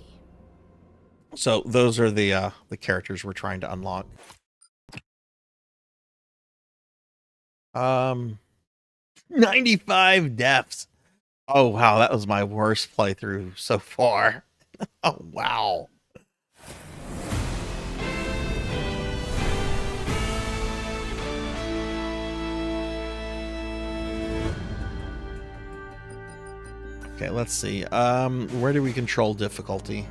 So those are the characters we're trying to unlock. 95 deaths. Oh wow, that was my worst playthrough so far. Oh wow. Okay, let's see. Where do we control difficulty?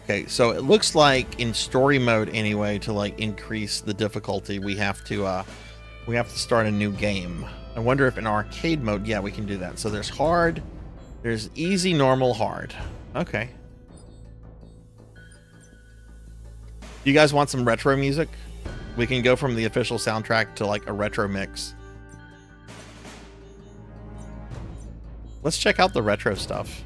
Okay, so it looks like in story mode anyway, to like increase the difficulty, we have to start a new game. I wonder if in arcade mode, yeah, we can do that. So there's hard, there's easy, normal, hard. Okay. You guys want some retro music? We can go from the official soundtrack to like a retro mix. Let's check out the retro stuff.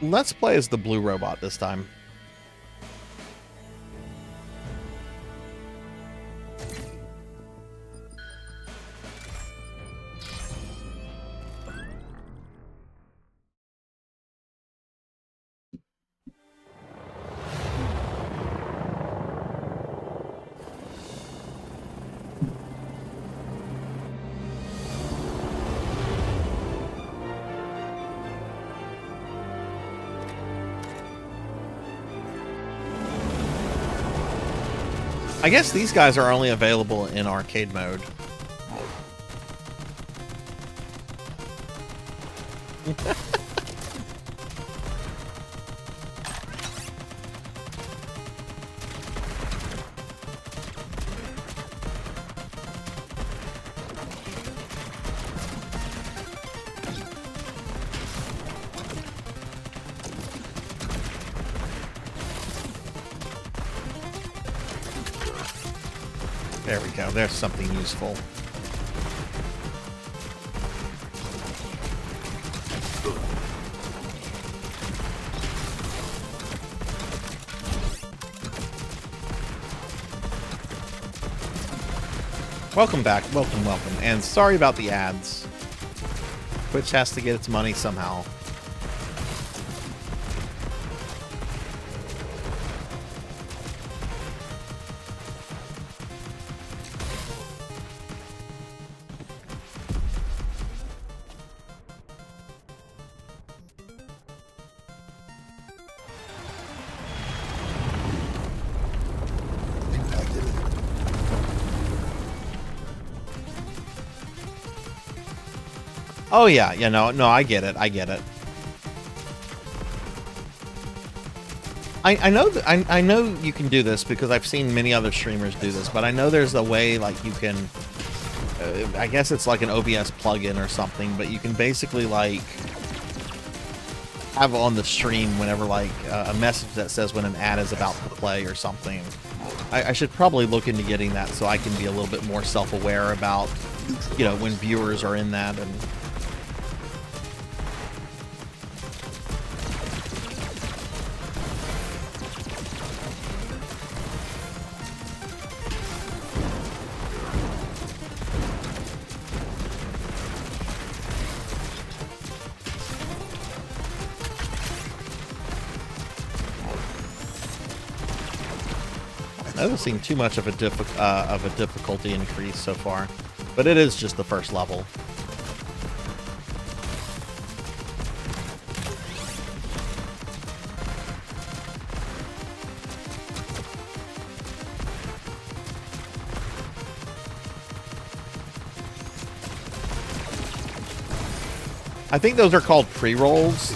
Let's play as the blue robot this time. I guess these guys are only available in arcade mode. There we go. There's something useful. Welcome back. Welcome, welcome. And sorry about the ads. Twitch has to get its money somehow. Oh yeah, yeah, no, I get it, I get it. I know that I know you can do this because I've seen many other streamers do this, but I know there's a way like you can. I guess it's like an OBS plugin or something, but you can basically like have on the stream whenever like a message that says when an ad is about to play or something. I should probably look into getting that so I can be a little bit more self-aware about, you know, when viewers are in that. And I haven't seen too much of a difficulty increase so far, but it is just the first level. I think those are called pre-rolls.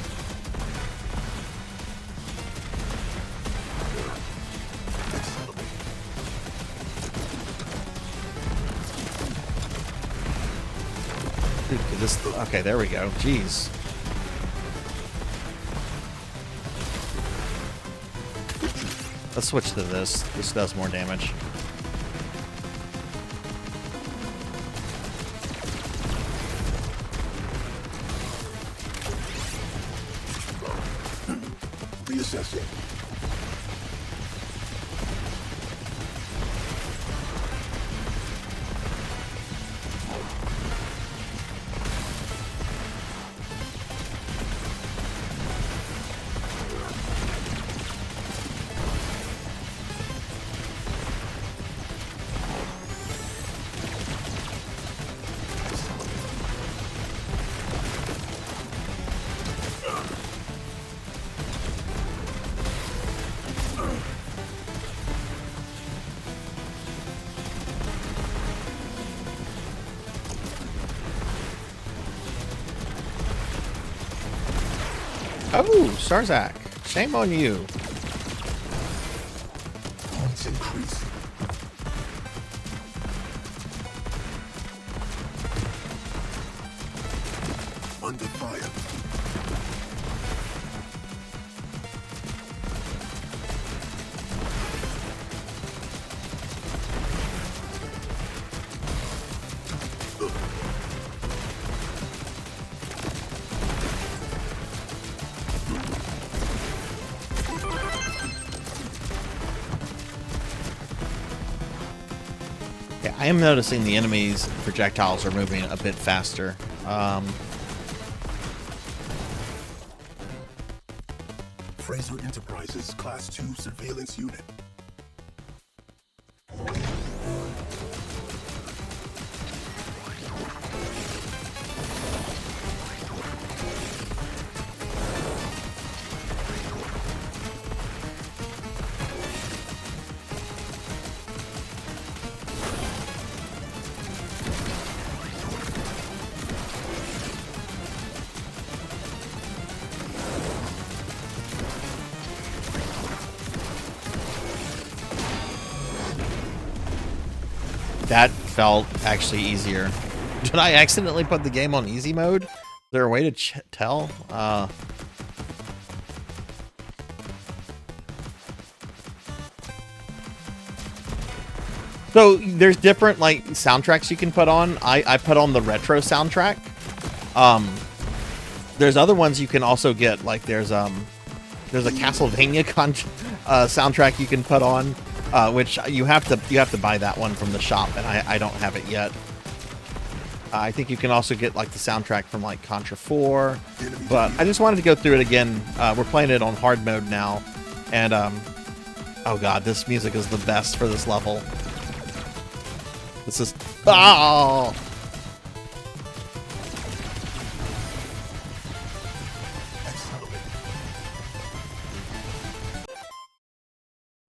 this? Okay, there we go. Jeez. Let's switch to this. This does more damage. Reassessing. Oh, Sarzac. Shame on you. Points increase. Under fire. Yeah, I am noticing the enemies' projectiles are moving a bit faster. Fraser Enterprises Class 2 Surveillance Unit. That felt actually easier. Did I accidentally put the game on easy mode? Is there a way to tell? So there's different like soundtracks you can put on. I put on the retro soundtrack. There's other ones you can also get. Like there's a Castlevania soundtrack you can put on. Which you have to buy that one from the shop, and I don't have it yet. I think you can also get like the soundtrack from like Contra 4, but I just wanted to go through it again. We're playing it on hard mode now, and oh god, this music is the best for this level. This is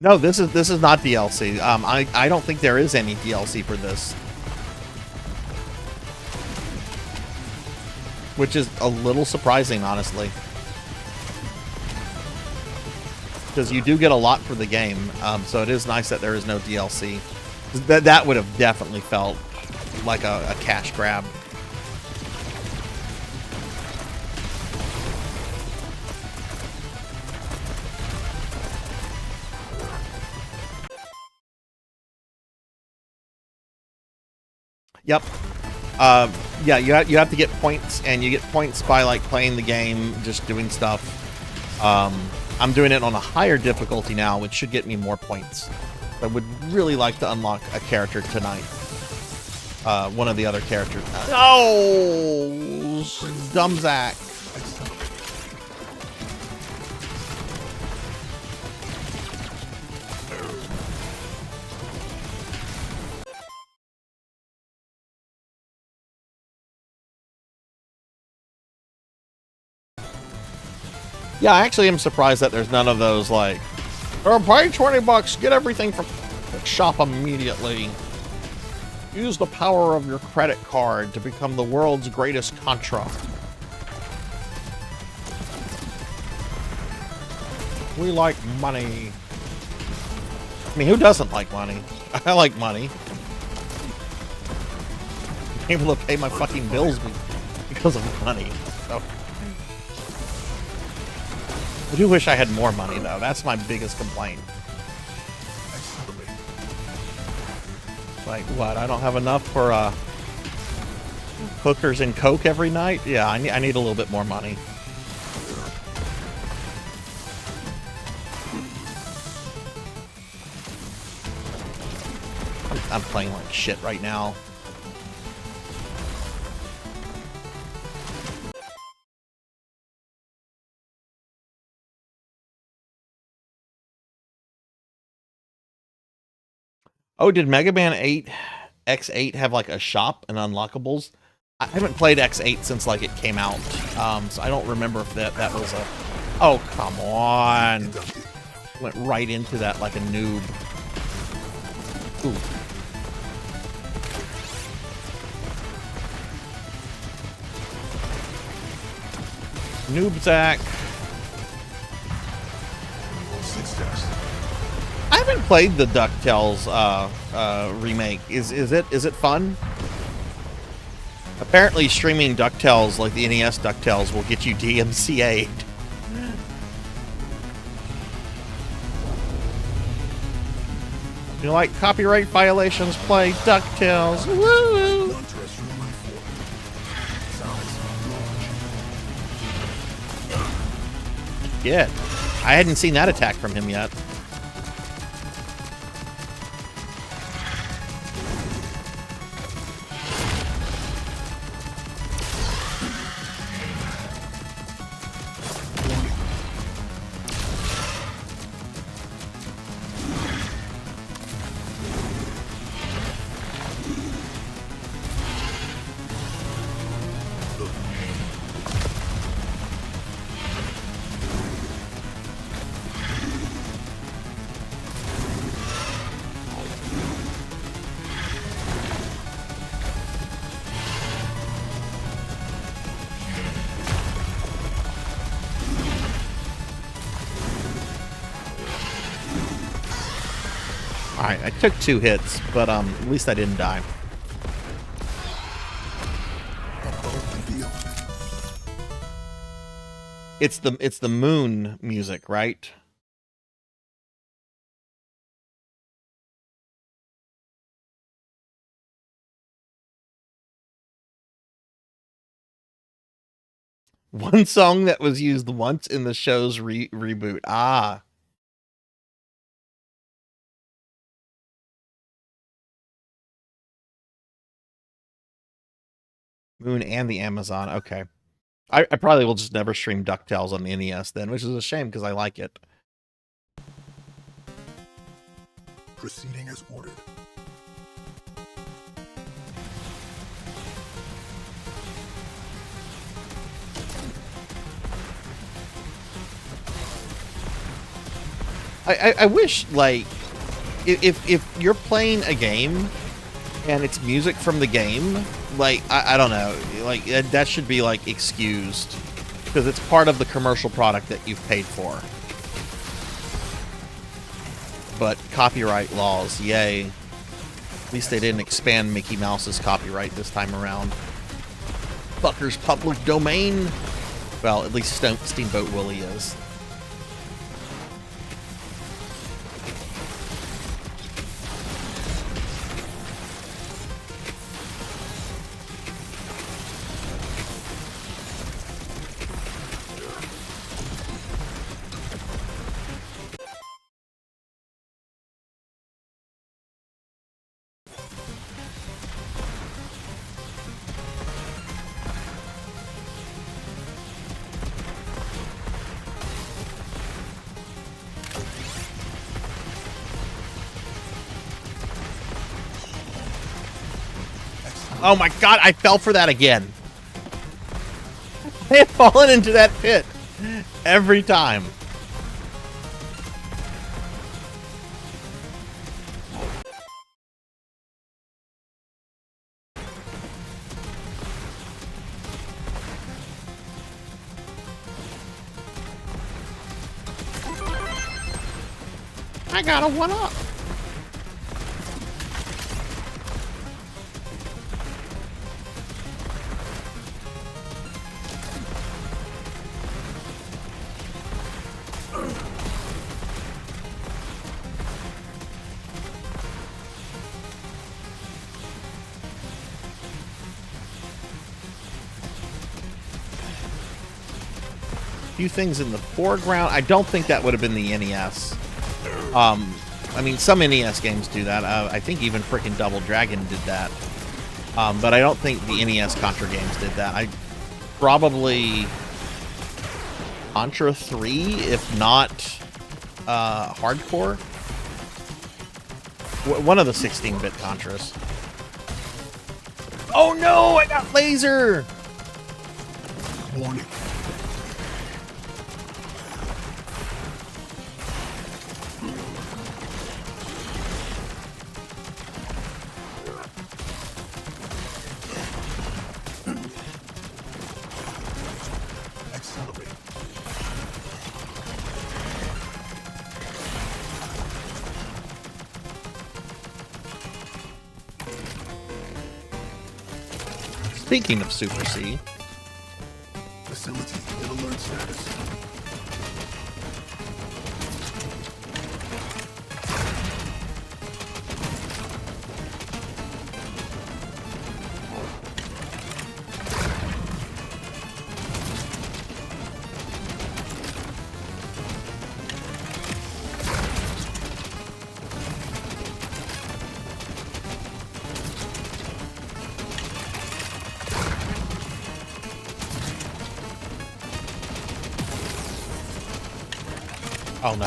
No, this is not DLC. I don't think there is any DLC for this, which is a little surprising, honestly, because you do get a lot for the game. So it is nice that there is no DLC. That would have definitely felt like a cash grab. Yep. Yeah, you have to get points, and you get points by like playing the game, just doing stuff. I'm doing it on a higher difficulty now, which should get me more points. I would really like to unlock a character tonight. One of the other characters. Oh, dumb Zach. Yeah, I actually am surprised that there's none of those, like, oh, pay $20, get everything from the shop immediately. Use the power of your credit card to become the world's greatest Contra. We like money. I mean, who doesn't like money? I like money. Being able to pay my fucking bills because of money. So. I do wish I had more money, though. That's my biggest complaint. Like, what? I don't have enough for hookers and coke every night? Yeah, I need a little bit more money. I'm playing like shit right now. Oh, did Mega Man 8 X8 have like a shop and unlockables? I haven't played X8 since like it came out, so I don't remember if that was a. Oh, come on! Went right into that like a noob. Ooh. Noob Zach. I haven't played the DuckTales remake. Is it fun? Apparently streaming DuckTales, like the NES DuckTales, will get you DMCA'd. You like copyright violations? Play DuckTales. Woo! Yeah, I hadn't seen that attack from him yet. Alright, I took 2 hits, but at least I didn't die. It's the moon music, right? One song that was used once in the show's reboot. Ah. Moon and the Amazon. Okay. I probably will just never stream DuckTales on the NES then, which is a shame because I like it. Proceeding as ordered. I wish, like, if you're playing a game and it's music from the game, like, I don't know, like, that should be, like, excused. Because it's part of the commercial product that you've paid for. But copyright laws, yay. At least they didn't expand Mickey Mouse's copyright this time around. Fucker's public domain. Well, at least Steamboat Willie is. Oh my god, I fell for that again. I have fallen into that pit every time. I got a 1-up. few things in the foreground. I don't think that would have been the NES. I mean, some NES games do that. I think even frickin' Double Dragon did that. But I don't think the NES Contra games did that. I probably Contra 3, if not Hardcore. One of the 16-bit Contras. Oh no, I got laser! Warning. Accelerate. Speaking of Super C. Facility in alert status. Oh no.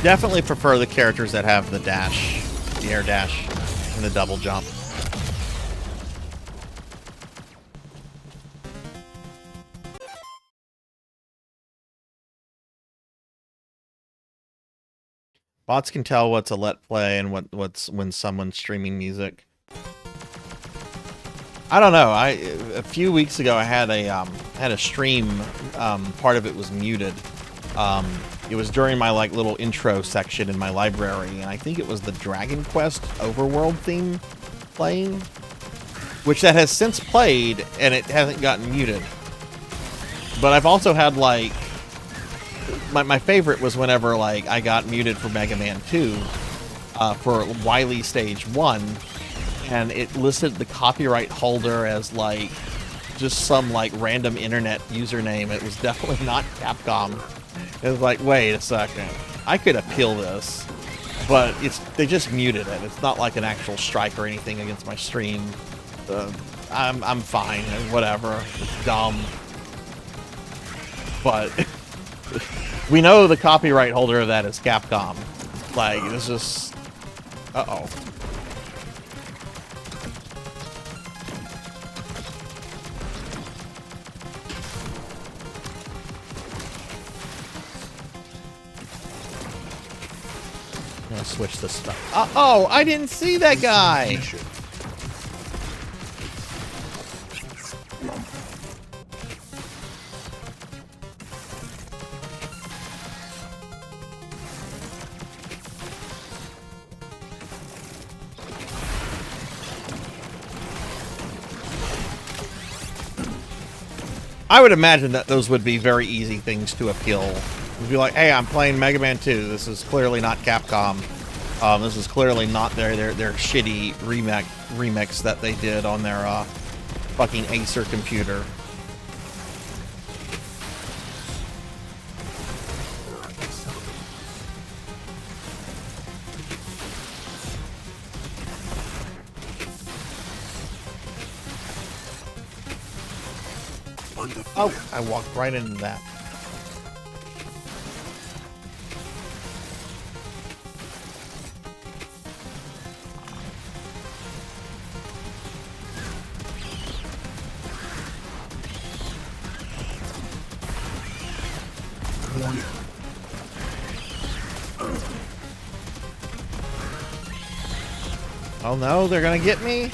Definitely prefer the characters that have the dash, the air dash, and the double jump. Bots can tell what's a let play and what's when someone's streaming music. I don't know. A few weeks ago I had a stream. Part of it was muted. It was during my like little intro section in my library, and I think it was the Dragon Quest Overworld theme playing, which that has since played and it hasn't gotten muted. But I've also had like. My favorite was whenever like I got muted for Mega Man 2 for Wily Stage 1, and it listed the copyright holder as like just some like random internet username. It was definitely not Capcom. It was like, wait a second, I could appeal this, but they just muted it. It's not like an actual strike or anything against my stream. I'm fine, whatever. It's dumb, but. We know the copyright holder of that is Capcom. Like, it's just... Uh-oh. I'm gonna switch this stuff. Uh-oh! I didn't see that guy! I would imagine that those would be very easy things to appeal. You'd be like, hey, I'm playing Mega Man 2. This is clearly not Capcom. This is clearly not their shitty remix that they did on their fucking Acer computer. Oh, I walked right into that. Oh no, they're gonna get me?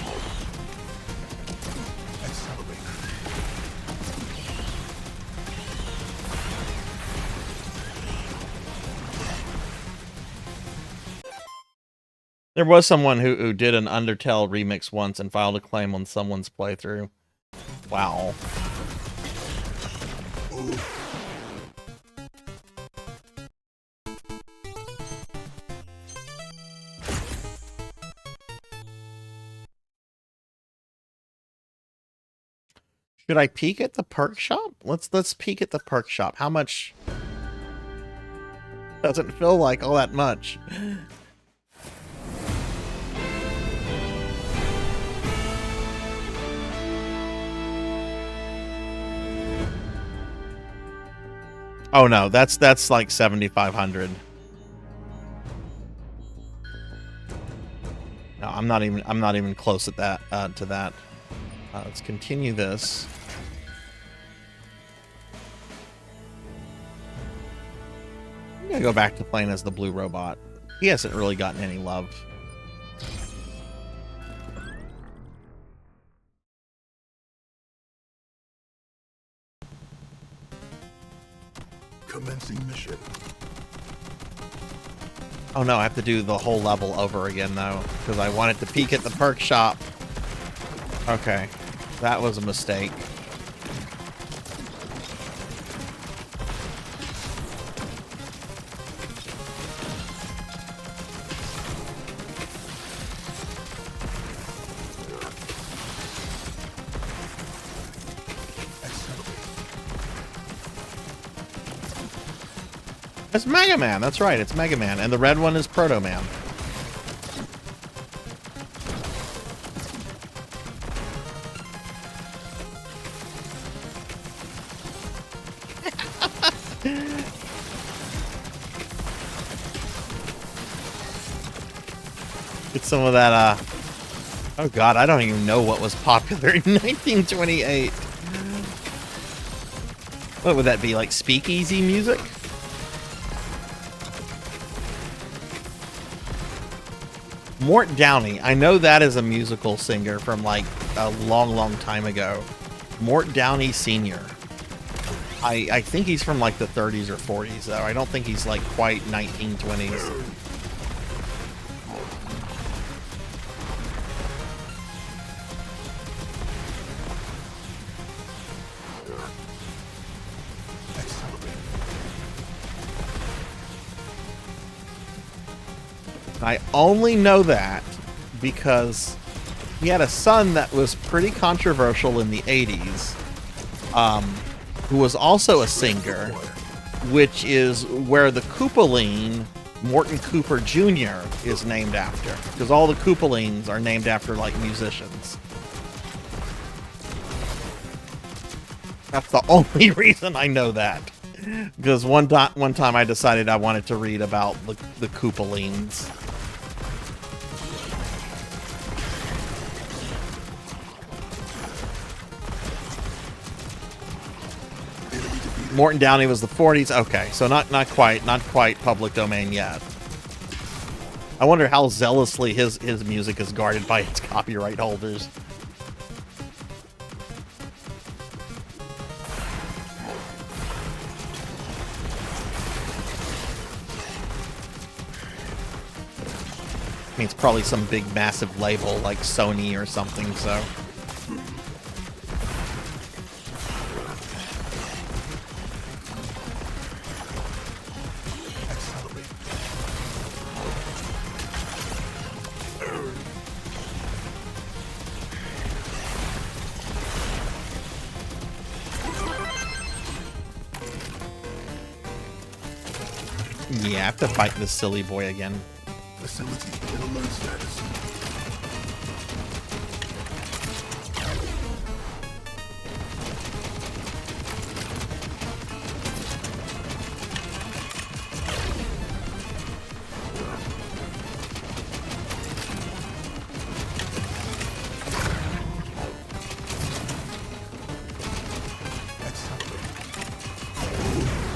There was someone who did an Undertale remix once and filed a claim on someone's playthrough. Wow. Should I peek at the perk shop? Let's peek at the perk shop. How much? Doesn't feel like all that much. Oh no, that's like 7,500. No, I'm not even close at that to that. Let's continue this. I'm gonna go back to playing as the blue robot. He hasn't really gotten any love. Commencing mission. Oh no, I have to do the whole level over again though, because I wanted to peek at the perk shop. Okay, that was a mistake. It's Mega Man, that's right, it's Mega Man, and the red one is Proto Man. Get some of that, oh god, I don't even know what was popular in 1928. What would that be, like speakeasy music? Mort Downey, I know that is a musical singer from like a long time ago. Mort Downey Sr. I think he's from like the 30s or 40s though. I don't think he's like quite 1920s. I only know that because he had a son that was pretty controversial in the 80s, who was also a singer, which is where the Koopaline, Morton Cooper Jr., is named after, because all the Koopalines are named after, like, musicians. That's the only reason I know that. Because one time I decided I wanted to read about the Koopalines. Morton Downey was the 40s. Okay, so not quite public domain yet. I wonder how zealously his music is guarded by its copyright holders. I mean, it's probably some big massive label like Sony or something, so. Yeah, I have to fight this silly boy again. Facility in alert status.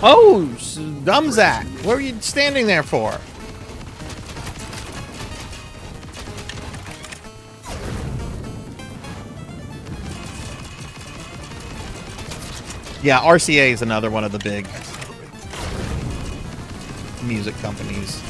Oh, Dumbzack, what were you standing there for? Yeah, RCA is another one of the big music companies.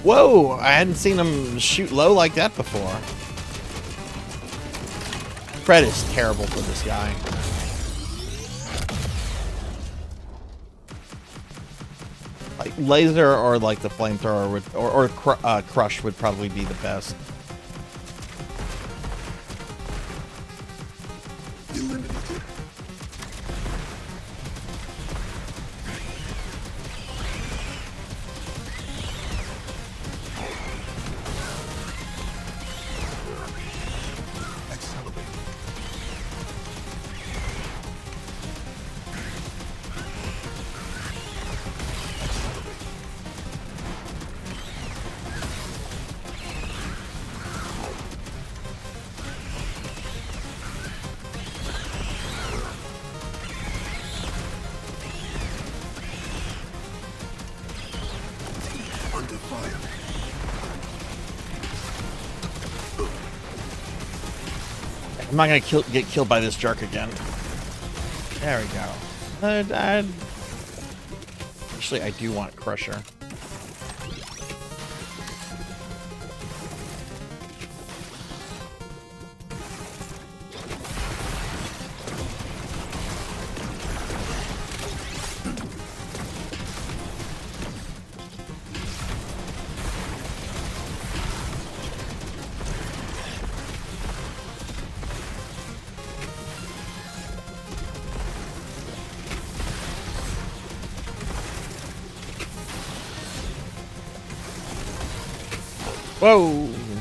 Whoa! I hadn't seen him shoot low like that before. Fred is terrible for this guy. Like laser or like the flamethrower would, or crush would probably be the best. Eliminated. Accelerate. Under fire. I'm not gonna get killed by this jerk again. There we go. Actually, I do want Crusher. Whoa, a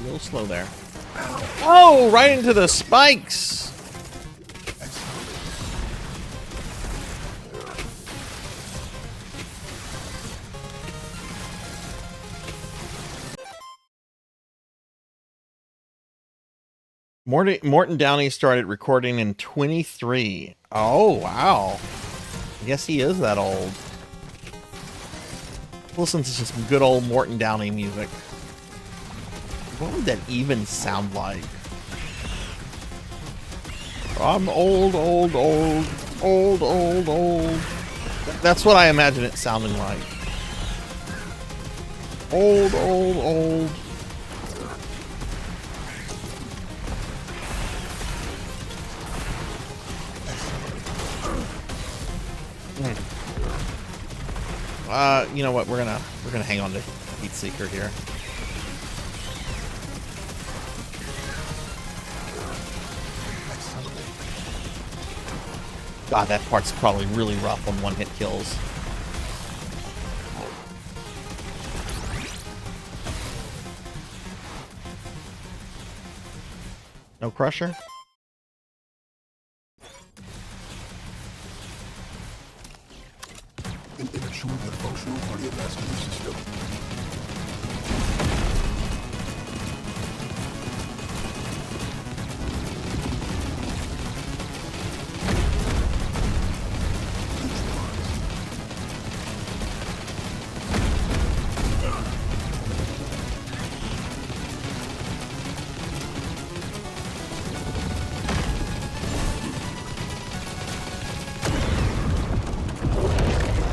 little slow there. Oh, right into the spikes. Morton Downey started recording in 23. Oh, wow. I guess he is that old. Listen to some good old Morton Downey music. What would that even sound like? I'm old. That's what I imagine it sounding like. Old. You know what? We're gonna hang on to Heat Seeker here. God, that part's probably really rough on one-hit kills. No Crusher? An immature but functional cardiovascular system.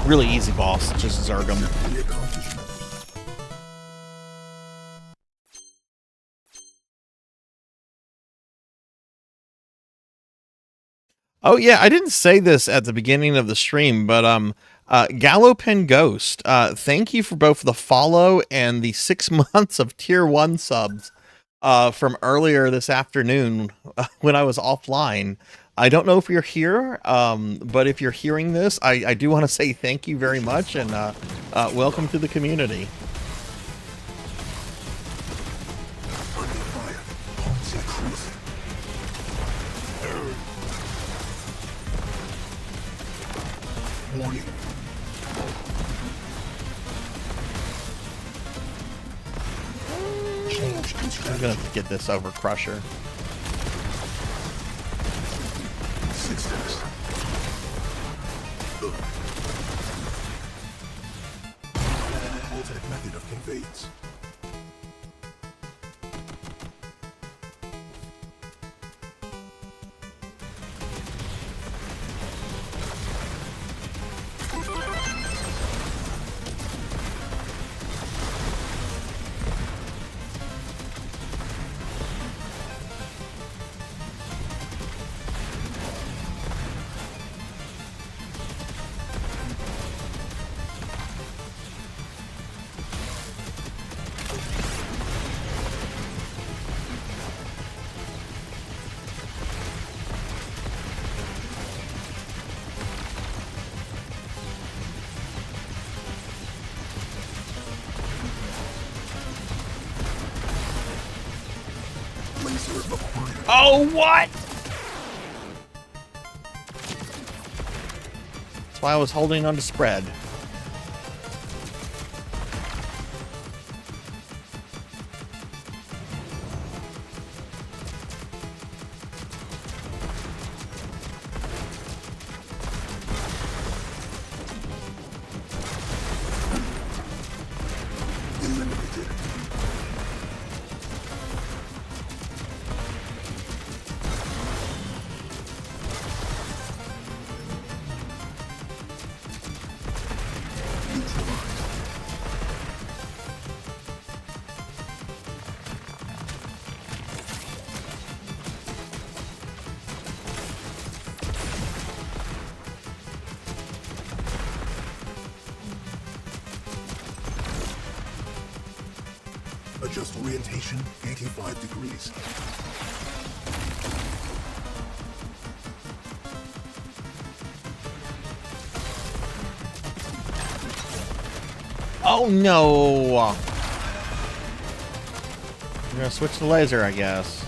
Really easy boss, just Zerg him. Oh yeah, I didn't say this at the beginning of the stream, but Gallopen Ghost, thank you for both the follow and the 6 months of tier 1 subs from earlier this afternoon when I was offline. I don't know if you're here, but if you're hearing this, I do want to say thank you very much and welcome to the community. Warning. I'm gonna get this over Crusher. Systems. Alternate method of conveyance. Oh, what? That's why I was holding on to spread. Adjust orientation 85 degrees. Oh no! I'm gonna switch the laser, I guess.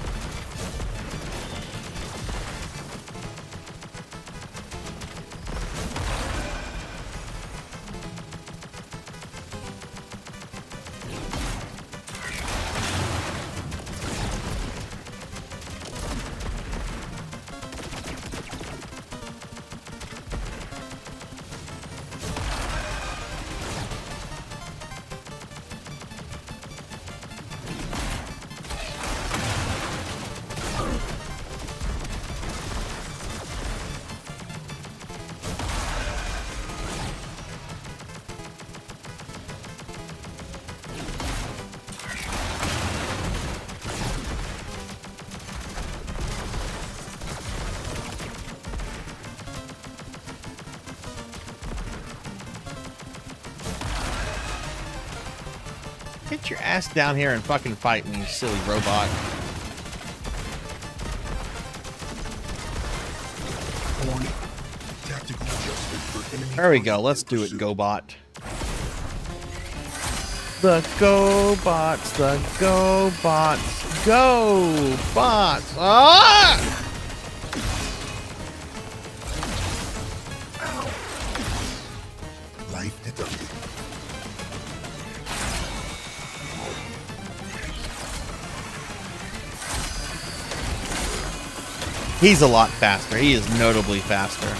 Get your ass down here and fucking fight me, you silly robot. Warning. Tactical adjustment for enemy. There we go. Let's do it, GoBot. The GoBots, the GoBots, GoBots. Ah! Life deducted. He's a lot faster. He is notably faster.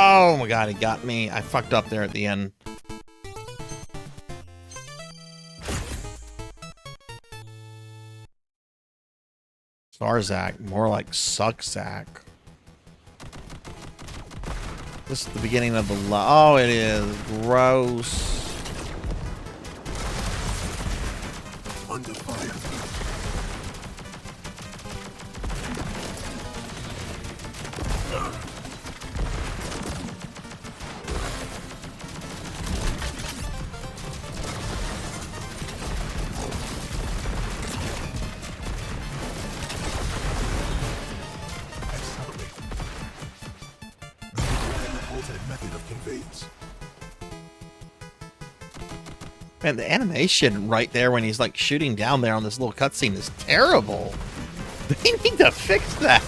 Oh my god, he got me. I fucked up there at the end. Sarzac, more like Sucksack. This is the beginning of the oh, it is gross. Under fire. Man, the animation right there when he's like shooting down there on this little cutscene is terrible. They need to fix that.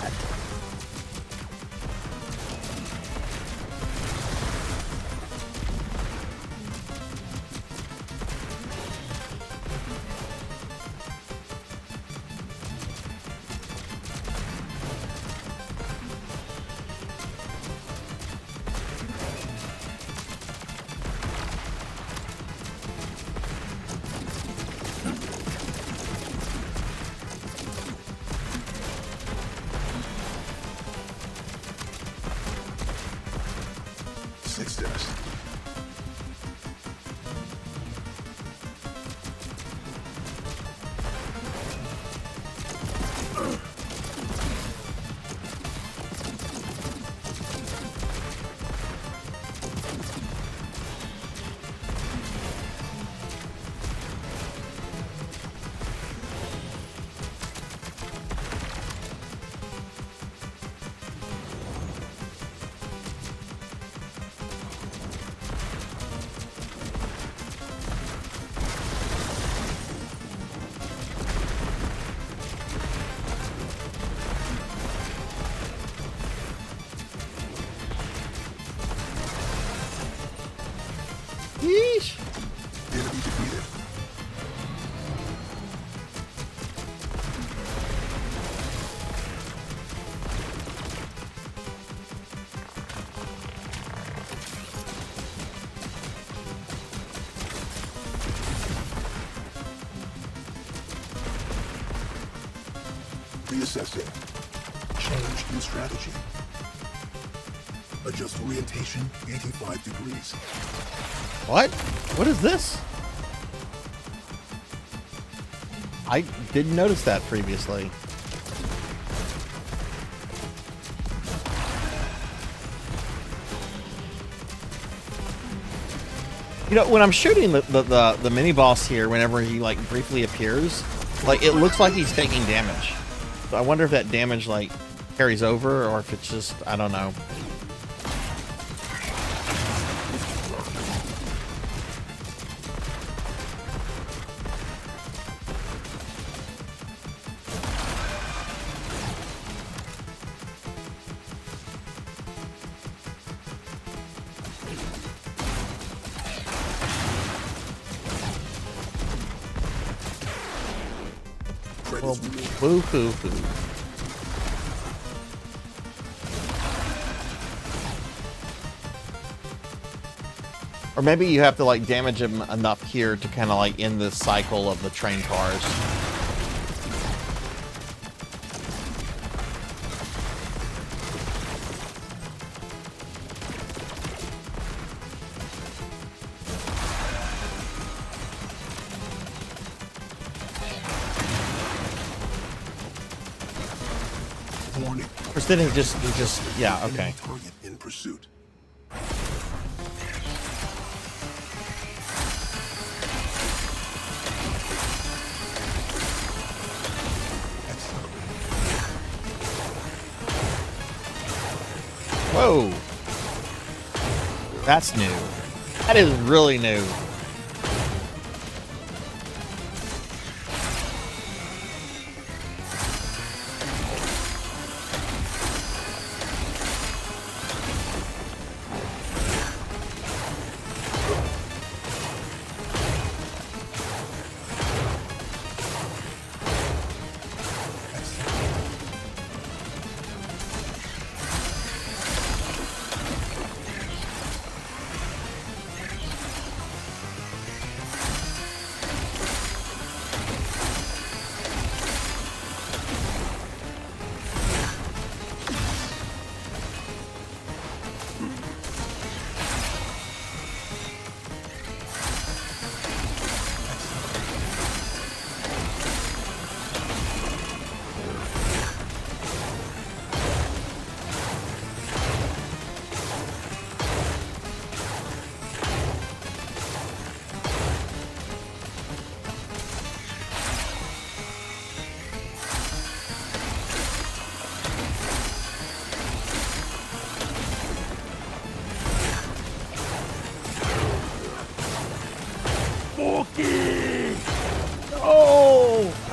success. Yeesh. Enemy defeated. Reassessing. Change in strategy. Adjust orientation 85 degrees. What? What is this? I didn't notice that previously. You know, when I'm shooting the mini boss here, whenever he like briefly appears, like it looks like he's taking damage. So I wonder if that damage like carries over or if it's just, I don't know. Well, boo-hoo-hoo. Or maybe you have to like damage him enough here to kind of like end the cycle of the train cars. Warning. First then he just, yeah, okay. Target in pursuit. Whoa. That's new. That is really new.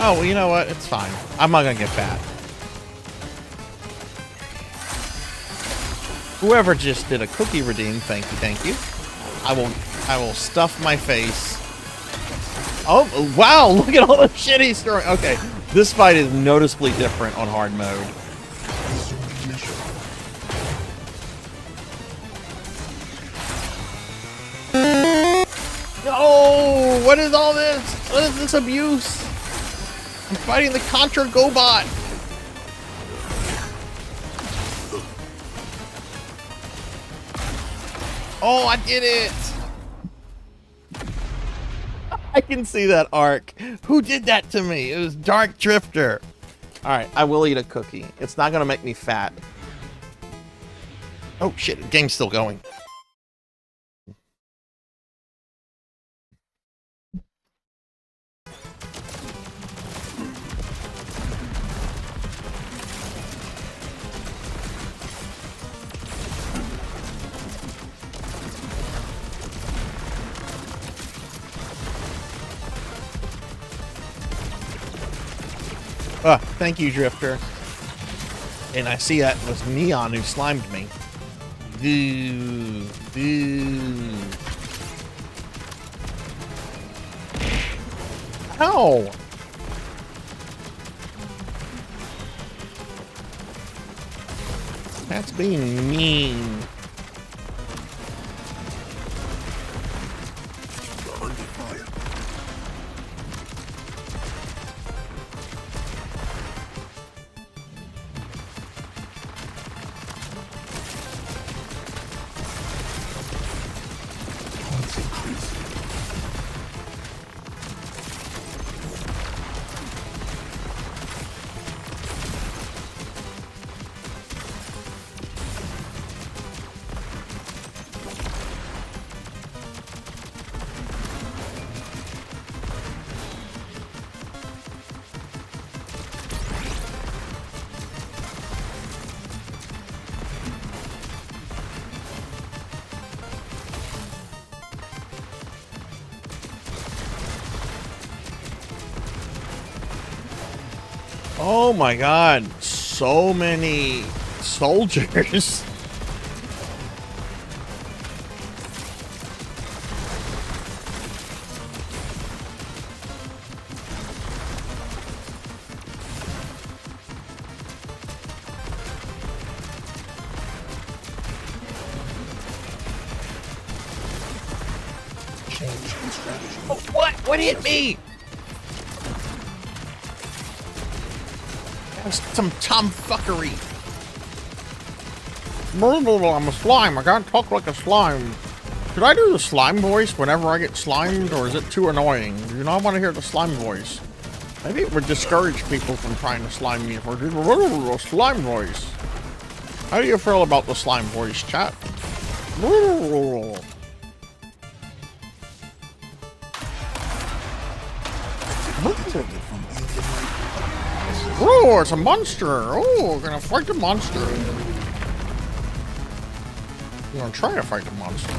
Oh, well, you know what? It's fine. I'm not gonna get fat. Whoever just did a cookie redeem, thank you. I will stuff my face. Oh, wow, look at all the shit he's throwing. Okay, this fight is noticeably different on hard mode. No! What is all this? What is this abuse? I'm fighting the Contra GoBot. Oh, I did it! I can see that arc. Who did that to me? It was Dark Drifter. Alright, I will eat a cookie. It's not gonna make me fat. Oh shit, the game's still going. Thank you, Drifter. And I see that was Neon who slimed me. Boo. Boo. Ow! That's being mean. Oh my god, so many soldiers. Oh, what? What hit me? Some tomfuckery. I'm a slime. I gotta talk like a slime. Should I do the slime voice whenever I get slimed, or is it too annoying? You know, I want to hear the slime voice. Maybe it would discourage people from trying to slime me if I did a slime voice. How do you feel about the slime voice, chat? Oh, it's a monster. Oh, we're gonna fight the monster. We're gonna try to fight the monster.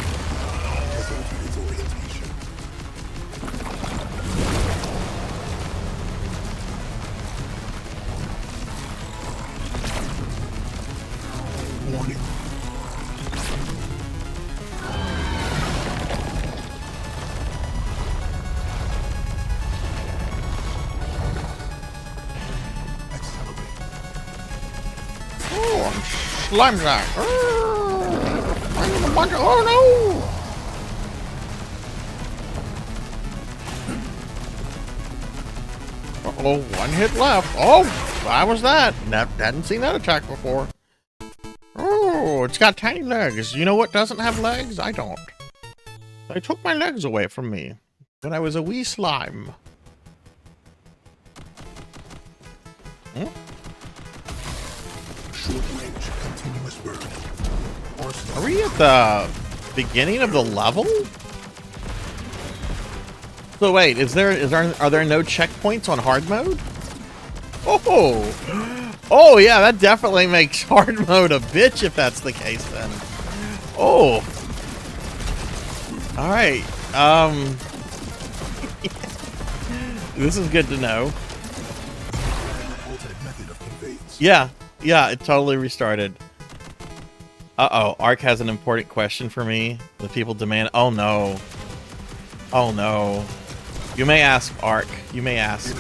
Warning. Slime Zack. Oh no! Uh-oh, one hit left. Oh, that was that. Hadn't seen that attack before. Oh, it's got tiny legs. You know what doesn't have legs? I don't. They took my legs away from me when I was a wee slime. Hmm? Short range, continuous burn. Are we at the beginning of the level? So wait, are there no checkpoints on hard mode? Oh yeah, that definitely makes hard mode a bitch if that's the case then. Oh. All right. This is good to know. Yeah, it totally restarted. Uh-oh, Ark has an important question for me. The people demand... Oh, no. Oh, no. You may ask, Ark. You may ask.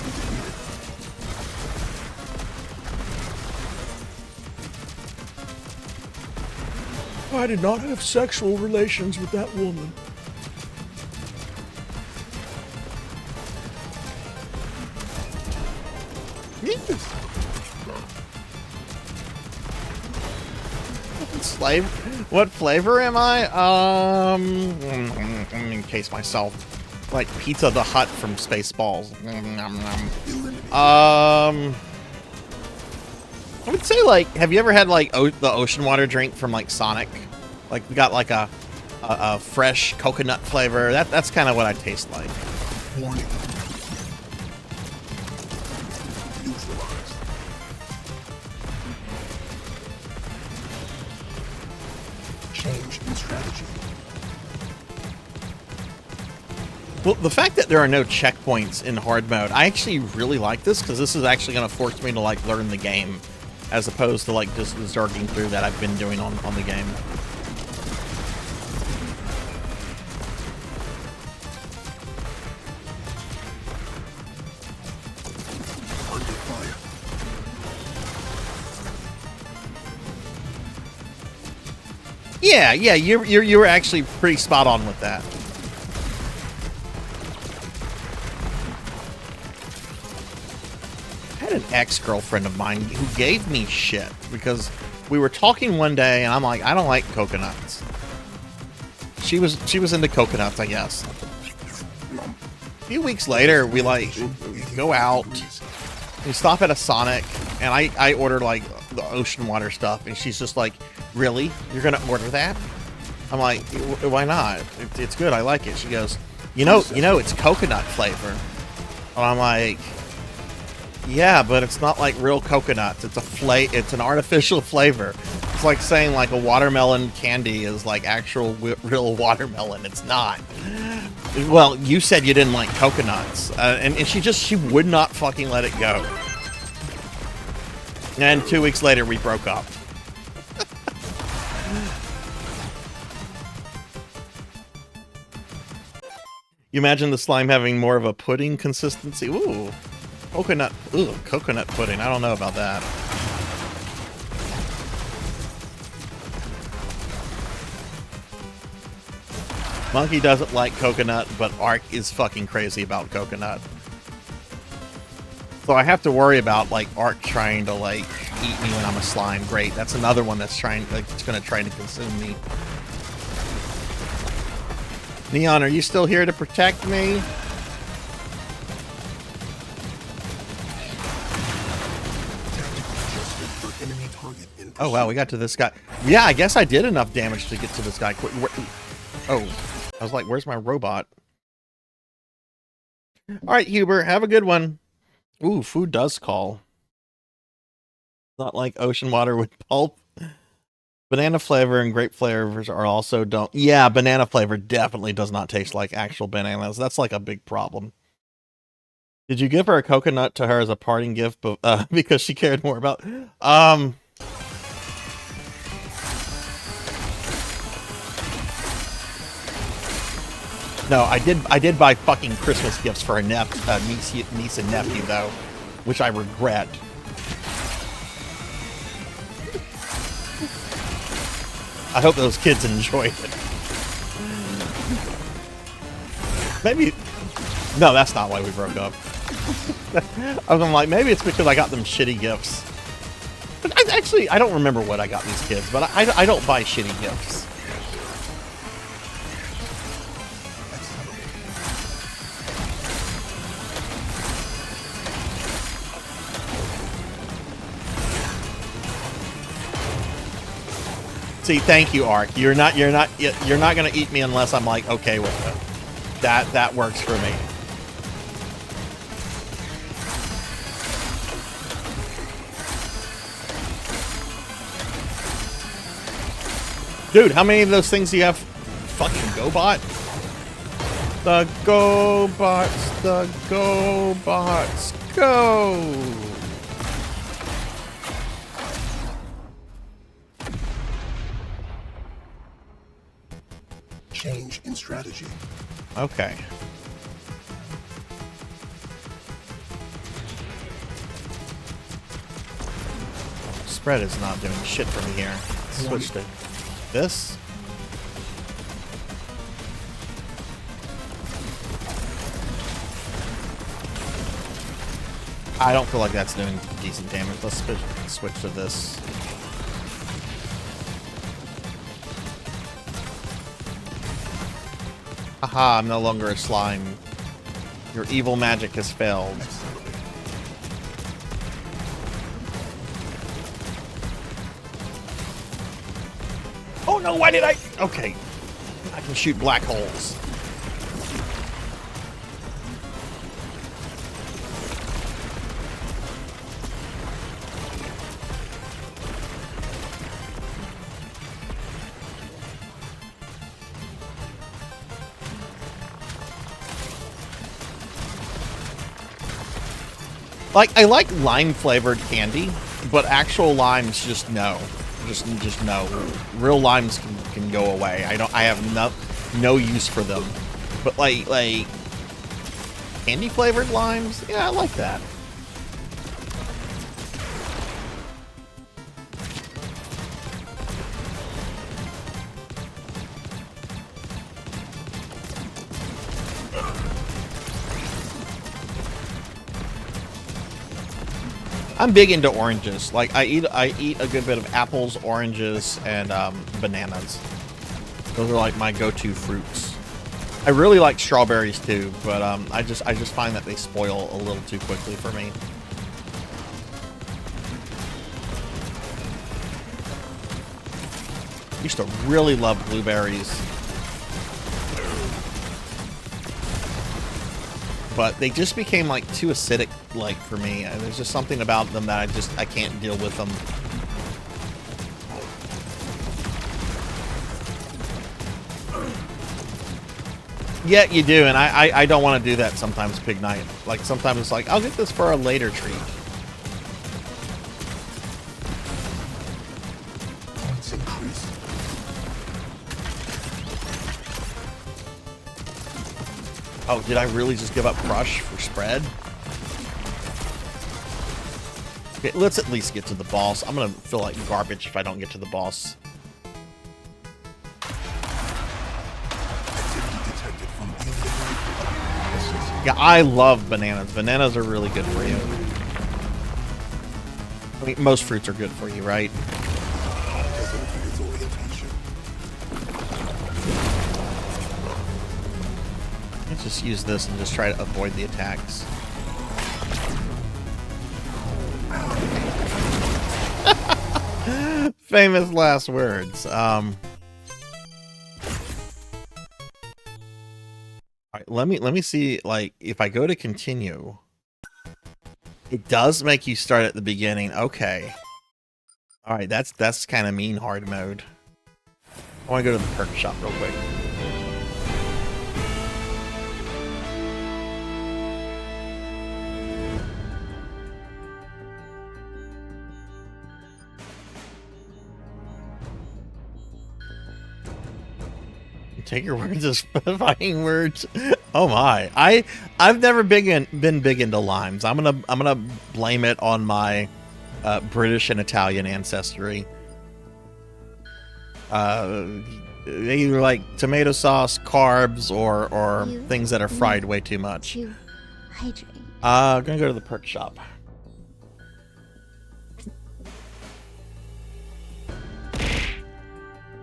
I did not have sexual relations with that woman. flavor am I? Let me encase myself. Like Pizza the Hut from Spaceballs. I would say, like, have you ever had like the ocean water drink from like Sonic? Like we got like a fresh coconut flavor. That's kind of what I taste like. Warning. Neutralized. Change in strategy. Well, the fact that there are no checkpoints in hard mode, I actually really like this because this is actually going to force me to like learn the game, as opposed to like just zerging through that I've been doing on the game. Under fire. Yeah, you were actually pretty spot on with that. I had an ex-girlfriend of mine who gave me shit because we were talking one day and I'm like, I don't like coconuts. She was into coconuts, I guess. A few weeks later, we like go out, we stop at a Sonic, and I order like the ocean water stuff, and she's just like, really? You're gonna order that? I'm like, why not? It's good. I like it. She goes, you know, it's coconut flavor. And I'm like, yeah, but it's not like real coconuts. It's an artificial flavor. It's like saying like a watermelon candy is like actual real watermelon. It's not. Well, you said you didn't like coconuts, and she would not fucking let it go. And 2 weeks later, we broke up. You imagine the slime having more of a pudding consistency? Ooh, coconut pudding. I don't know about that. Monkey doesn't like coconut, but Ark is fucking crazy about coconut. So I have to worry about like Ark trying to like eat me when I'm a slime. Great, that's another one that's trying, like, it's gonna try to consume me. Neon, are you still here to protect me? Oh wow, we got to this guy. Yeah, I guess I did enough damage to get to this guy quick. Oh, I was like, where's my robot? All right, Huber, have a good one. Ooh, food does call. Not like ocean water with pulp. Banana flavor and grape flavors are also don't. Yeah, banana flavor definitely does not taste like actual bananas. That's like a big problem. Did you give her a coconut to her as a parting gift, because she cared more about? No, I did buy fucking Christmas gifts for a niece and nephew though, which I regret. I hope those kids enjoyed it. Maybe... No, that's not why we broke up. I'm like, maybe it's because I got them shitty gifts. But I don't remember what I got these kids, but I don't buy shitty gifts. See, thank you, Ark. You're not gonna eat me unless I'm like okay with it. That works for me. Dude, how many of those things do you have? Fucking GoBot? The GoBots, the GoBots, go! Change in strategy. Okay. Spread is not doing shit for me here. Switch to this. I don't feel like that's doing decent damage. Let's switch to this. Haha, I'm no longer a slime. Your evil magic has failed. Oh no, why did I? Okay. I can shoot black holes. Like, I like lime-flavored candy, but actual limes just no. Just no. Real limes can go away. I have no use for them. But like candy-flavored limes, yeah, I like that. I'm big into oranges. Like I eat a good bit of apples, oranges, and bananas. Those are like my go-to fruits. I really like strawberries too, but I just find that they spoil a little too quickly for me. Used to really love blueberries. But they just became like too acidic, like for me. There's just something about them that I can't deal with them. Yeah, you do, and I don't want to do that sometimes, Pig Knight. Like sometimes it's like I'll get this for a later treat. Oh, did I really just give up Crush for spread? Okay, let's at least get to the boss. I'm gonna feel like garbage if I don't get to the boss. Yeah, I love bananas. Bananas are really good for you. I mean, most fruits are good for you, right? Let's just use this and just try to avoid the attacks. Famous last words. All right, let me see. Like, if I go to continue, it does make you start at the beginning. Okay. All right, that's kind of mean hard mode. I want to go to the perk shop real quick. Take your words as fighting words. Oh my! I've never been big into limes. I'm gonna blame it on my British and Italian ancestry. Either like tomato sauce, carbs, or things that are fried way too much. I'm gonna go to the perk shop.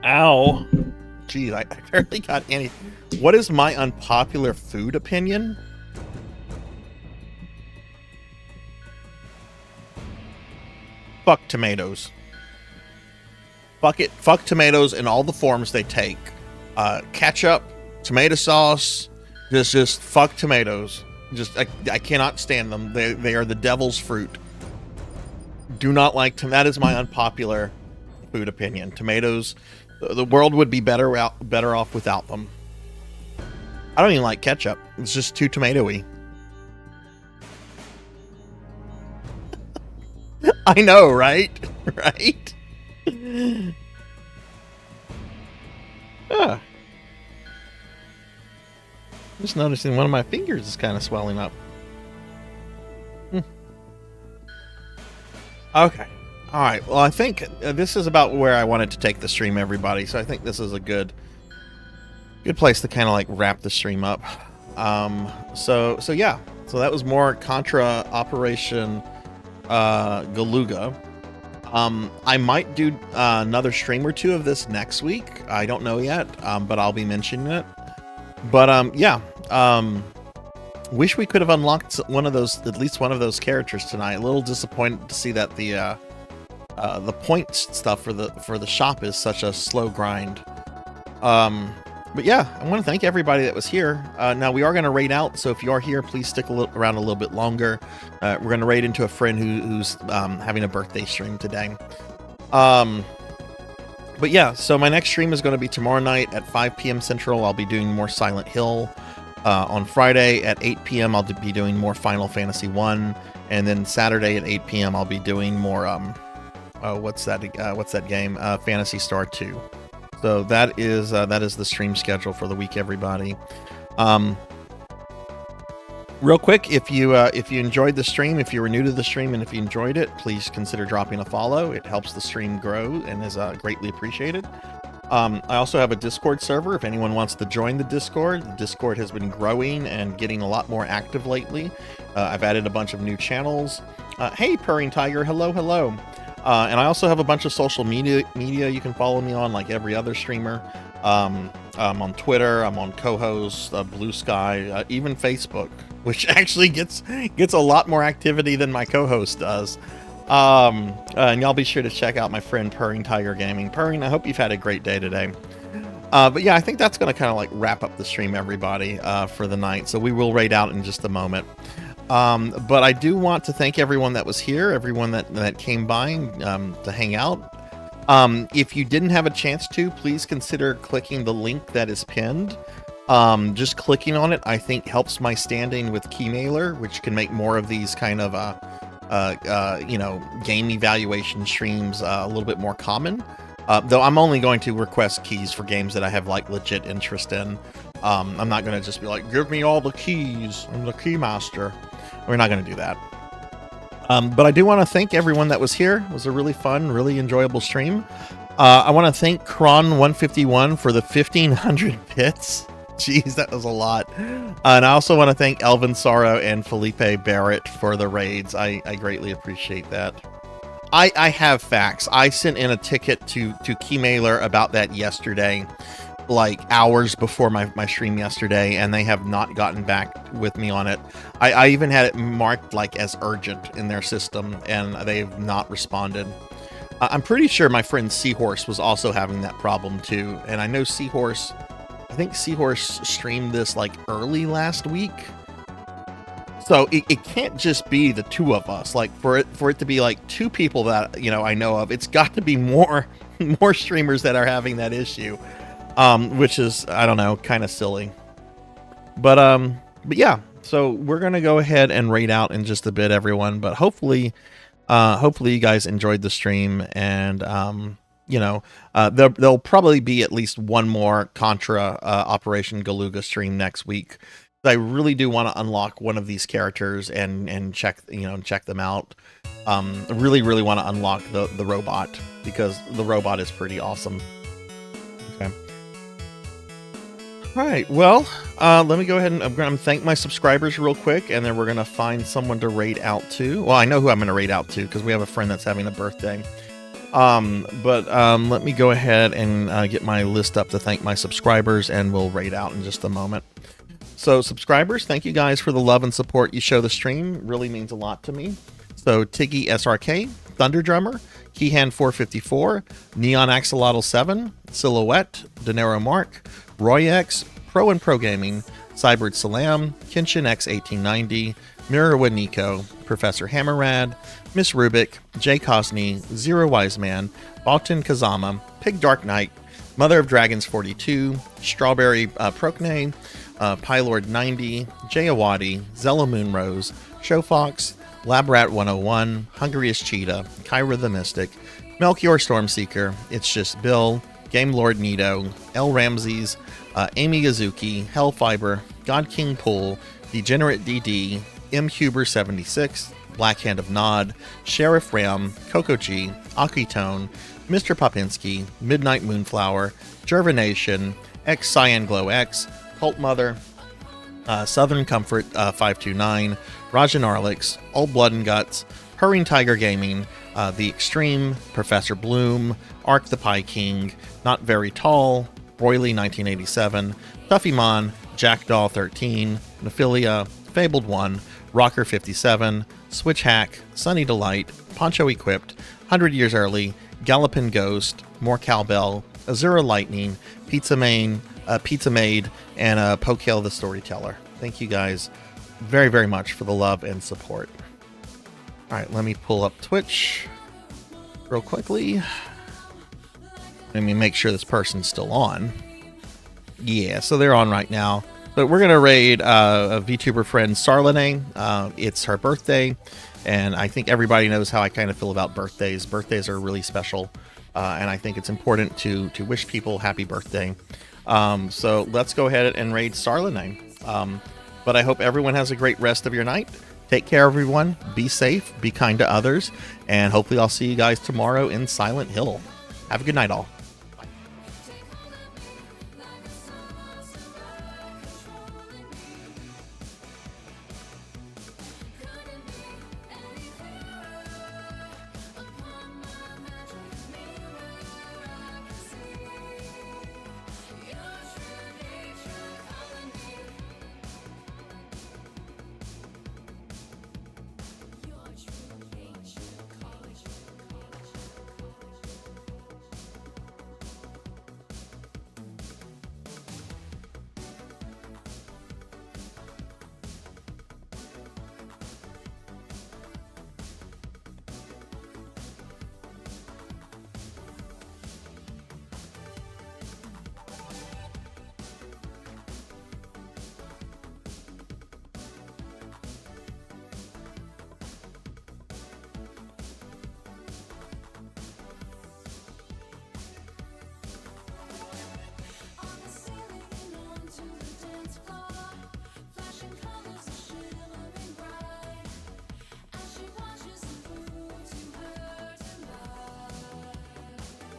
Ow. Jeez, I barely got any. What is my unpopular food opinion? Fuck tomatoes. Fuck it. Fuck tomatoes in all the forms they take. Ketchup, tomato sauce, just fuck tomatoes. I cannot stand them. They are the devil's fruit. Do not like them. That is my unpopular food opinion. Tomatoes. The world would be better off without them. I don't even like ketchup. It's just too tomatoey. I know, right? Right? Just noticing one of my fingers is kind of swelling up. Okay. All right. Well, I think this is about where I wanted to take the stream, everybody. So I think this is a good place to kind of like wrap the stream up. So yeah. So that was more Contra Operation Galuga. I might do another stream or two of this next week. I don't know yet, but I'll be mentioning it. Yeah. Wish we could have unlocked one of those, at least one of those characters tonight. A little disappointed to see that the point stuff for the shop is such a slow grind. But yeah, I want to thank everybody that was here. Now we are going to raid out, so if you are here, please stick around a little bit longer. We're going to raid into a friend who's having a birthday stream today. But yeah, so my next stream is going to be tomorrow night at 5 p.m. Central. I'll be doing more Silent Hill. On Friday at 8 p.m. I'll be doing more Final Fantasy 1, and then Saturday at 8 p.m. I'll be doing more what's that game? Phantasy Star 2. So that is the stream schedule for the week, everybody. Real quick, if you enjoyed the stream, if you were new to the stream, and if you enjoyed it, please consider dropping a follow. It helps the stream grow and is greatly appreciated. I also have a Discord server. If anyone wants to join the Discord has been growing and getting a lot more active lately. I've added a bunch of new channels. Hey, Purring Tiger, hello. And I also have a bunch of social media you can follow me on, like every other streamer. I'm on Twitter, I'm on Co-host, Blue Sky, even Facebook, which actually gets a lot more activity than my co-host does. And y'all be sure to check out my friend Purring Tiger Gaming. Purring, I hope you've had a great day today. But yeah, I think that's going to kind of like wrap up the stream, everybody, for the night. So we will raid out in just a moment. But I do want to thank everyone that was here, everyone that came by to hang out. If you didn't have a chance to, please consider clicking the link that is pinned. Just clicking on it, I think, helps my standing with Keymailer, which can make more of these kind of game evaluation streams a little bit more common. Though I'm only going to request keys for games that I have like legit interest in. I'm not going to just be like, give me all the keys, I'm the key master. We're not going to do that. But I do want to thank everyone that was here. It was a really fun, really enjoyable stream. I want to thank Kron151 for the 1,500 bits. Jeez, that was a lot. And I also want to thank Elvin Sorrow and Felipe Barrett for the raids. I greatly appreciate that. I have facts. I sent in a ticket to Keymailer about that yesterday, like hours before my stream yesterday, and they have not gotten back with me on it. I even had it marked like as urgent in their system, and they have not responded. I'm pretty sure my friend Seahorse was also having that problem too, and I know Seahorse, I think Seahorse streamed this like early last week. So it can't just be the two of us. Like for it to be like two people that I know of, it's got to be more streamers that are having that issue. Which is, I don't know, kind of silly. But yeah, so we're gonna go ahead and raid out in just a bit, everyone. But hopefully you guys enjoyed the stream, and there'll probably be at least one more Contra Operation Galuga stream next week. I really do want to unlock one of these characters and check them out. I really want to unlock the robot, because the robot is pretty awesome. Okay. All right, well, let me go ahead and I'm going to thank my subscribers real quick, and then we're going to find someone to raid out to. Well, I know who I'm going to raid out to, because we have a friend that's having a birthday. Let me go ahead and get my list up to thank my subscribers, and we'll raid out in just a moment. So, subscribers, thank you guys for the love and support you show the stream. It really means a lot to me. So, Tiggy SRK, Thunder Drummer, Keyhand454, Neon Axolotl 7, Silhouette, Dinero Mark, Roy X, Pro and Pro Gaming, Cybert Salam, Kenshin X1890, Mirrorwood Nico, Professor Hammerrad, Miss Rubik, Jay Cosney, Zero Wise Man, Balton Kazama, Pig Dark Knight, Mother of Dragons 42, Strawberry Procne, Pylord 90, Jay Awadi, Zella Moonrose, Showfox, Labrat 101, Hungriest Cheetah, Kyra the Mystic, Melchior Stormseeker, It's Just Bill, Game Lord Nito, L. Ramses, Amy Yazuki, Hellfiber, God King Pool, Degenerate DD, M. Huber 76, Black Hand of Nod, Sheriff Ram, Coco G, Akitone, Mr. Popinski, Midnight Moonflower, Jervination, X Cyan Glow X, Cult Mother, Southern Comfort 529, Rajan Arlix, Old Blood and Guts, Purring Tiger Gaming, The Extreme, Professor Bloom, Ark the Pie King, Not Very Tall, Royley 1987, Tuffymon, Jackdaw13, Nephilia, Fabled 1, Rocker 57, Switch Hack, Sunny Delight, Poncho Equipped, 100 Years Early, Gallopin Ghost, More Cowbell, Azura Lightning, Pizza Maid, and Pokale the Storyteller. Thank you guys very, very much for the love and support. All right, let me pull up Twitch real quickly. Let me make sure this person's still on. Yeah, so they're on right now. But we're going to raid a VTuber friend, Sarlane. It's her birthday, and I think everybody knows how I kind of feel about birthdays. Birthdays are really special, and I think it's important to wish people happy birthday. So let's go ahead and raid Sarlane. But I hope everyone has a great rest of your night. Take care, everyone. Be safe, be kind to others, and hopefully I'll see you guys tomorrow in Silent Hill. Have a good night, all.